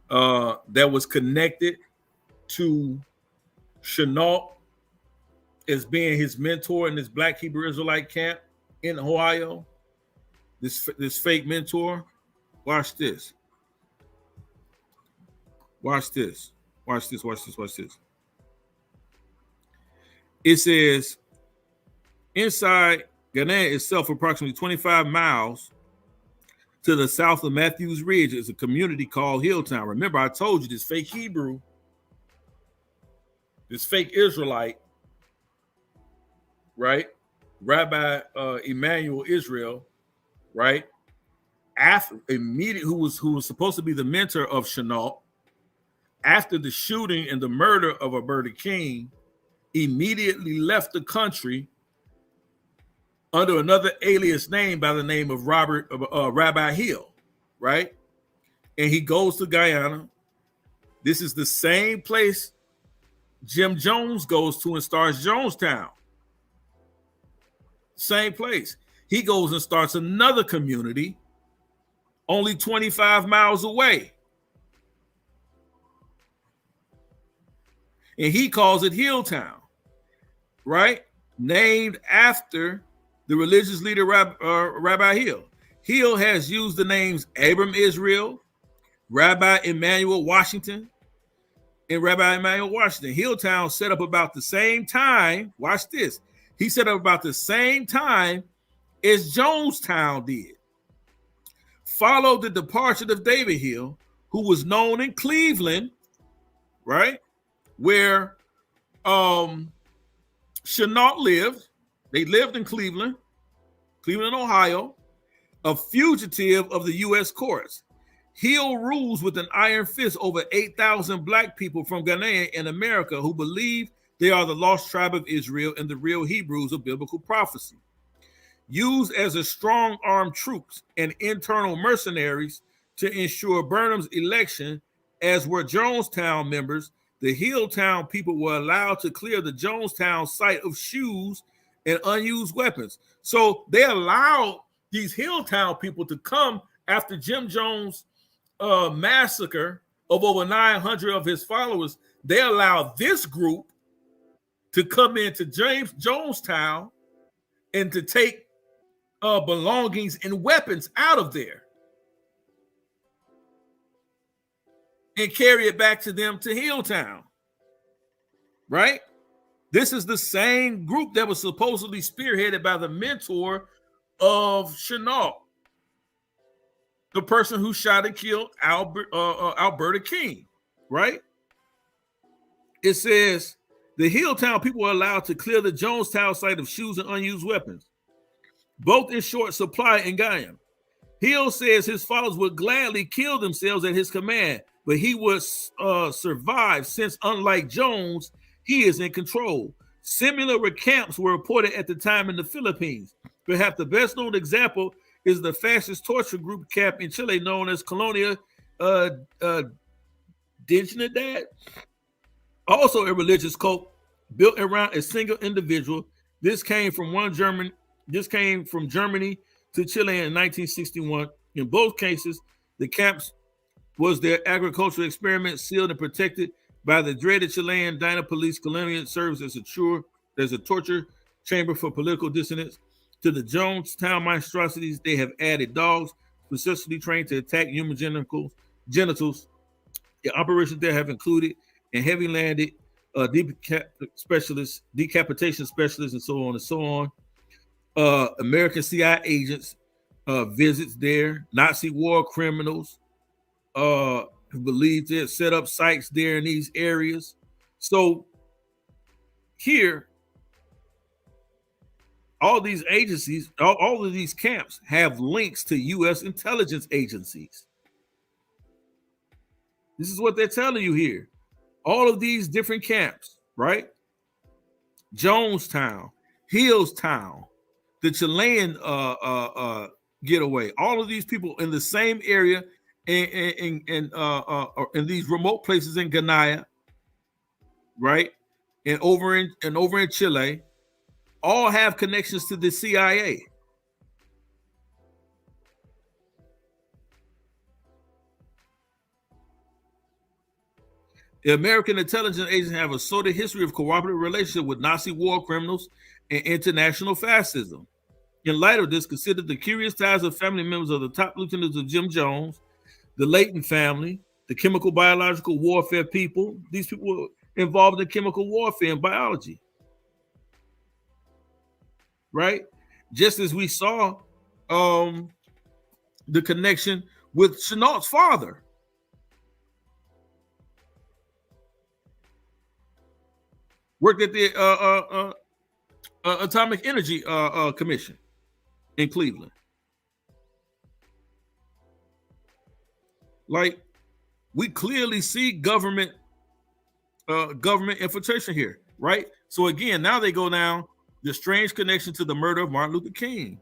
that was connected to Chenault as being his mentor in this Black Hebrew Israelite camp in Ohio, this fake mentor. Watch this. Watch this. Watch this. Watch this. Watch this. It says, inside Ghanaian itself, approximately 25 miles to the south of Matthews Ridge, is a community called Hilltown. Remember, I told you this fake Hebrew, this fake Israelite, right? Rabbi Emmanuel Israel, right? Who was supposed to be the mentor of Chenault, after the shooting and the murder of Alberta King, immediately left the country under another alias name by the name of Rabbi Hill, right? And he goes to Guyana. This is the same place Jim Jones goes to and starts Jonestown. Same place. He goes and starts another community only 25 miles away. And he calls it Hilltown, right? Named after the religious leader Rabbi Hill. Hill has used the names Abram Israel, Rabbi Emmanuel Washington, and Rabbi Emmanuel Washington. Hilltown set up about the same time. Watch this. He set up about the same time as Jonestown did. Followed the departure of David Hill, who was known in Cleveland, right? Where Chenault lived. They lived in Cleveland, Ohio, a fugitive of the U.S. courts. Hill rules with an iron fist over 8,000 Black people from Ghana in America who believe they are the lost tribe of Israel and the real Hebrews of biblical prophecy. Used as a strong armed troops and internal mercenaries to ensure Burnham's election, as were Jonestown members, the Hilltown people were allowed to clear the Jonestown site of shoes and unused weapons. So they allowed these Hilltown people to come after Jim Jones' massacre of over 900 of his followers. They allowed this group to come into Jonestown and to take belongings and weapons out of there and carry it back to them to Hilltown, right? This is the same group that was supposedly spearheaded by the mentor of Chenault, the person who shot and killed Alberta King, right? It says the Hilltown people were allowed to clear the Jonestown site of shoes and unused weapons, both in short supply in Guyana. Hill says his followers would gladly kill themselves at his command, but he would survive since, unlike Jones, he is in control. Similar camps were reported at the time in the Philippines. Perhaps the best known example is the fascist torture group camp in Chile known as Colonia Dignidad, also a religious cult built around a single individual. This came from Germany to Chile in 1961. In both cases, the camps was their agricultural experiment, sealed and protected by the dreaded Chilean Dina Police. Colonia serves as a torture chamber for political dissidents. To the Jonestown monstrosities, they have added dogs specifically trained to attack human genitals. The operations there have included and heavy-handed decapitation specialists, and so on and so on. American CIA agents visits there. Nazi war criminals who believe they set up sites there in these areas. So here, all these agencies, all of these camps have links to U.S. intelligence agencies. This is what they're telling you here. All of these different camps, right? Jonestown, Hillstown, the Chilean getaway, all of these people in the same area in these remote places in Guyana, right? And over in Chile, all have connections to the CIA. The American intelligence agents have a sordid history of cooperative relationship with Nazi war criminals and international fascism. In light of this, consider the curious ties of family members of the top lieutenants of Jim Jones, the Layton family, the chemical biological warfare people. These people were involved in chemical warfare and biology, right? Just as we saw the connection with Chenault's father. Worked at the Atomic Energy Commission in Cleveland. Like, we clearly see government infiltration here, right? So again, now they go down the strange connection to the murder of Martin Luther King.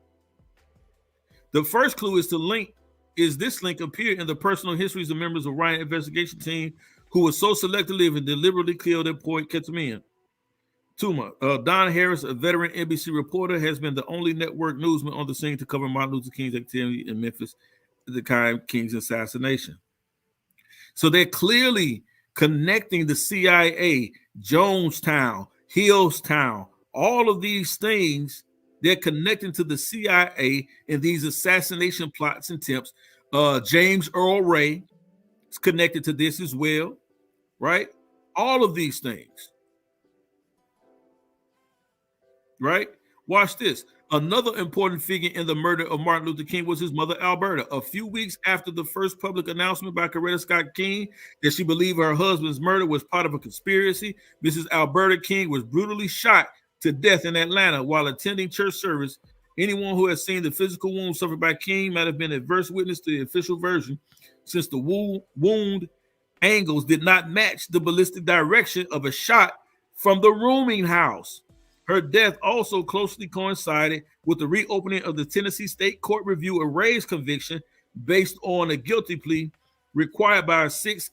The first clue is this link appeared in the personal histories of members of Ryan investigation team who was so selectively and deliberately killed at Point Ketamine. Tuma. Don Harris, a veteran NBC reporter, has been the only network newsman on the scene to cover Martin Luther King's activity in Memphis at the time of King's assassination. So they're clearly connecting the CIA, Jonestown, Hillstown, all of these things. They're connecting to the CIA in these assassination plots and attempts. James Earl Ray is connected to this as well, right? All of these things. Right? Watch this. Another important figure in the murder of Martin Luther King was his mother, Alberta. A few weeks after the first public announcement by Coretta Scott King that she believed her husband's murder was part of a conspiracy, Mrs. Alberta King was brutally shot to death in Atlanta while attending church service. Anyone who has seen the physical wound suffered by King might have been adverse witness to the official version, since the wound angles did not match the ballistic direction of a shot from the rooming house. Her death also closely coincided with the reopening of the Tennessee State Court review of Ray's conviction based on a guilty plea required by a Sixth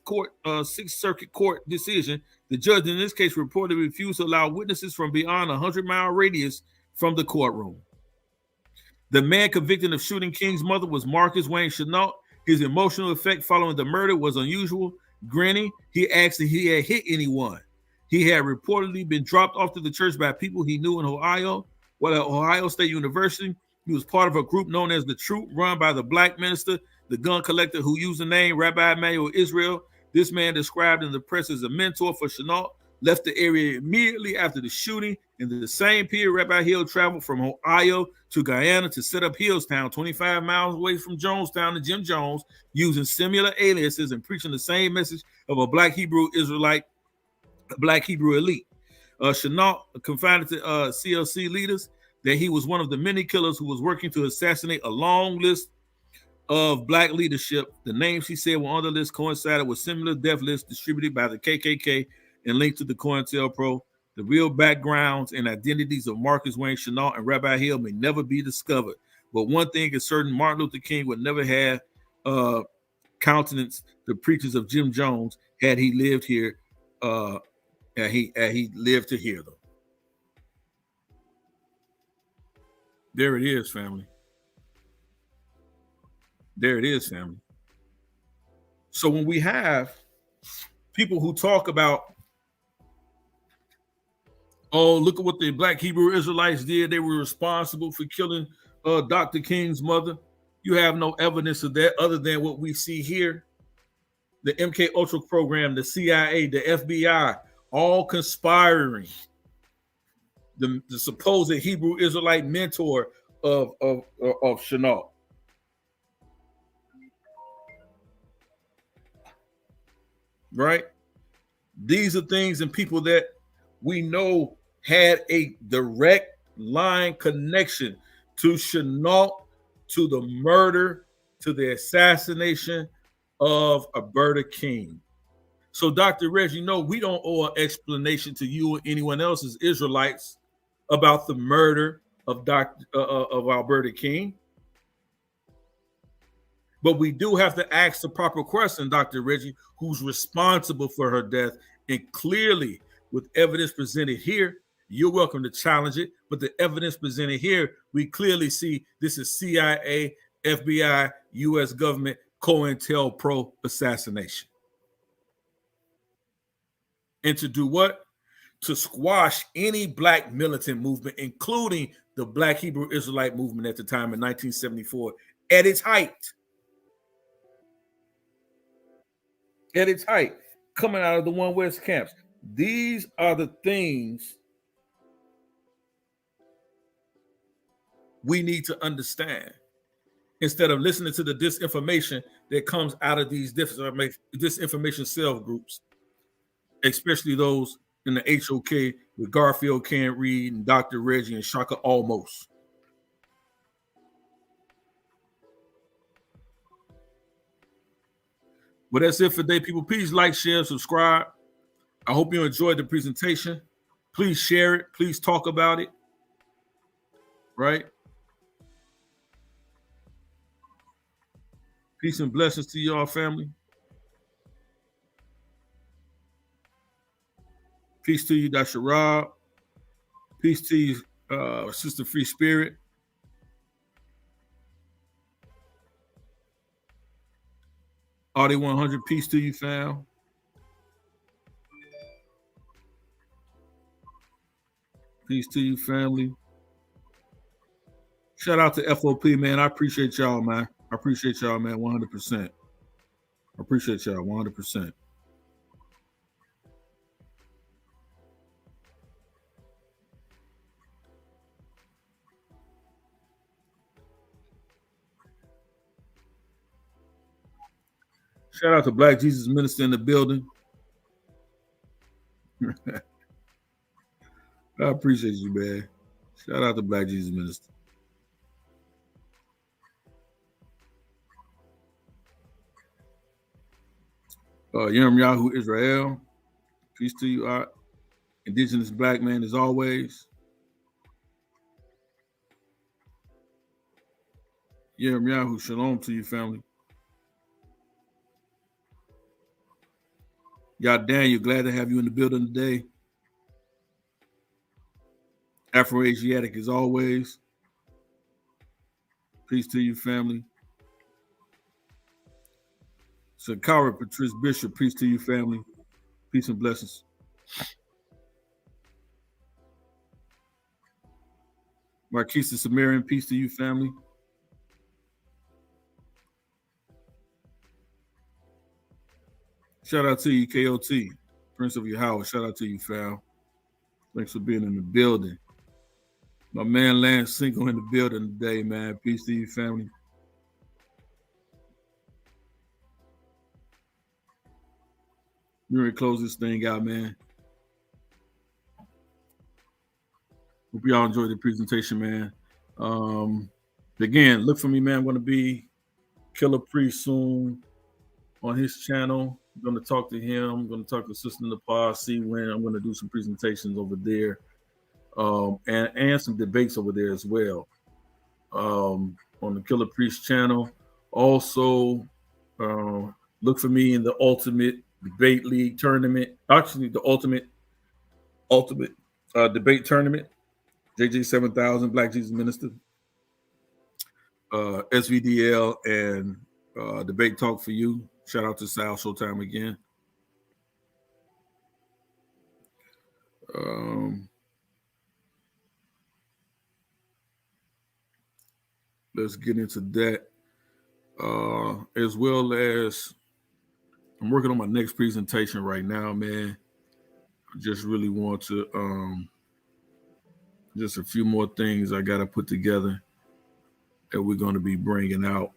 Circuit Court decision. The judge in this case reportedly refused to allow witnesses from beyond a 100-mile radius from the courtroom. The man convicted of shooting King's mother was Marcus Wayne Chenault. His emotional effect following the murder was unusual. Grinning, he asked if he had hit anyone. He had reportedly been dropped off to the church by people he knew in Ohio. While at Ohio State University, he was part of a group known as the Troop, run by the black minister, the gun collector who used the name Rabbi Emanuel Israel. This man, described in the press as a mentor for Chenault, left the area immediately after the shooting. In the same period, Rabbi Hill traveled from Ohio to Guyana to set up Hillstown, 25 miles away from Jonestown and Jim Jones, using similar aliases and preaching the same message of a black Hebrew Israelite, black Hebrew elite. Chenault confided to CLC leaders that he was one of the many killers who was working to assassinate a long list of black leadership. The names he said were on the list coincided with similar death lists distributed by the KKK and linked to the COINTELPRO. The real backgrounds and identities of Marcus Wayne Chenault and Rabbi Hill may never be discovered. But one thing is certain: Martin Luther King would never have countenance the preachers of Jim Jones had he lived here. He lived to hear them. There it is, family. There it is, family. So when we have people who talk about, oh, look at what the black Hebrew Israelites did, they were responsible for killing Dr. King's mother, you have no evidence of that other than what we see here. The MK Ultra program, the CIA, the FBI, all conspiring. The supposed Hebrew Israelite mentor of Chenault. Right? These are things and people that we know had a direct line connection to Chenault, to the murder, to the assassination of Alberta King. So, Dr. Reg, you know, we don't owe an explanation to you or anyone else as Israelites about the murder of of Alberta King. But we do have to ask the proper question, Dr. Reggie, who's responsible for her death. And clearly, with evidence presented here, you're welcome to challenge it. But the evidence presented here, we clearly see this is CIA, FBI, US government, COINTELPRO assassination. And to do what? To squash any black militant movement, including the Black Hebrew Israelite movement at the time in 1974, at its height. At its height, coming out of the One West camps. These are the things we need to understand instead of listening to the disinformation that comes out of these disinformation cell groups, especially those in the HOK with Garfield Can't Read and Dr. Reggie and Shaka Almost. But that's it for today, people. Please like, share, subscribe. I hope you enjoyed the presentation. Please share it. Please talk about it. Right? Peace and blessings to y'all, family. Peace to you, Dr. Rob. Peace to you, Sister Free Spirit. Audi 100, peace to you, fam. Peace to you, family. Shout out to FOP, man. I appreciate y'all, man. I appreciate y'all, man, 100%. I appreciate y'all, 100%. Shout out to Black Jesus Minister in the building. I appreciate you, man. Shout out to Black Jesus Minister. Yahoo Israel. Peace to you, Art. Indigenous Black man as always. Yahoo, shalom to you, family. Daniel, glad to have you in the building today. Afro-Asiatic as always. Peace to you, family. Sakara Patrice Bishop, peace to you, family. Peace and blessings. Marquisa Samarian, peace to you, family. Shout out to you, KOT, Prince of YAHAWAH. Shout out to you, fam. Thanks for being in the building. My man Lance Cinco in the building today, man. Peace to you, family. We're ready to close this thing out, man. Hope y'all enjoyed the presentation, man. Again, look for me, man. I'm going to be Killer Priest soon on his channel. I'm going to talk to him. I'm going to talk to Sister Nepal, see when I'm going to do some presentations over there, and some debates over there as well on the Killer Priest channel. Also, look for me in the Ultimate Debate League tournament. Actually, the Ultimate Debate Tournament. JJ 7000, Black Jesus Minister, SVDL, and Debate Talk for You. Shout out to Sal Showtime again. Let's get into that. As well as I'm working on my next presentation right now, man. I just really want to just a few more things I got to put together that we're going to be bringing out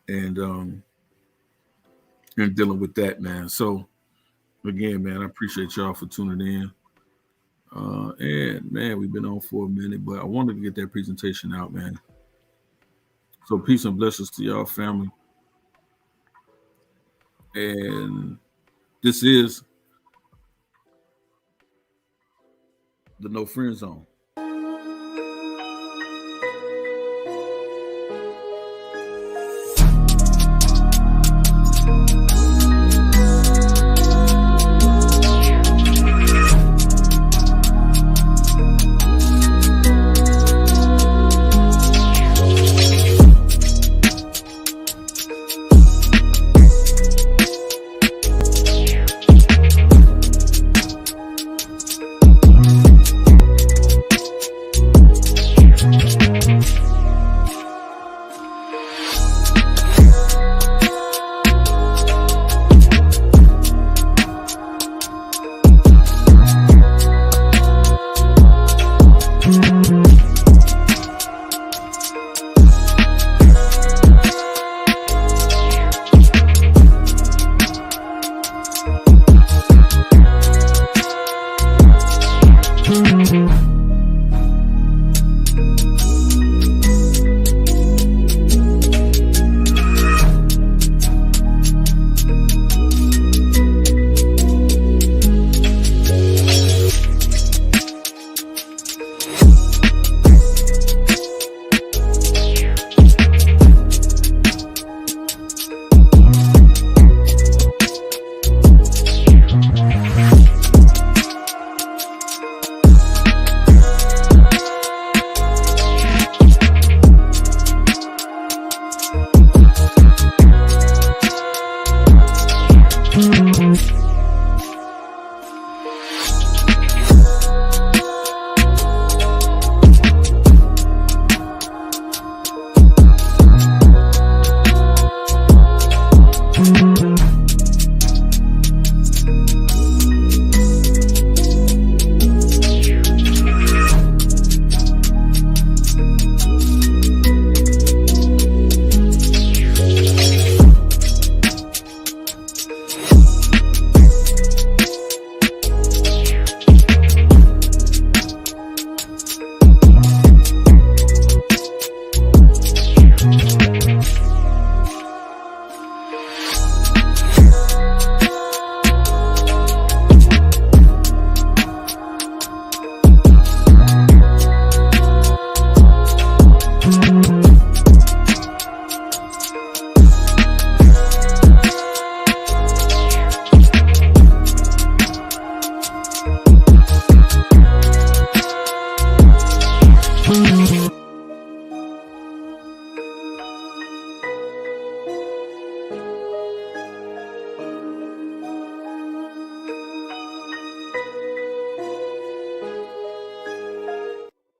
and dealing with that, man. So again, man, I appreciate y'all for tuning in. And man, we've been on for a minute, but I wanted to get that presentation out, man. So peace and blessings to y'all, family. And this is the No Friend Zone.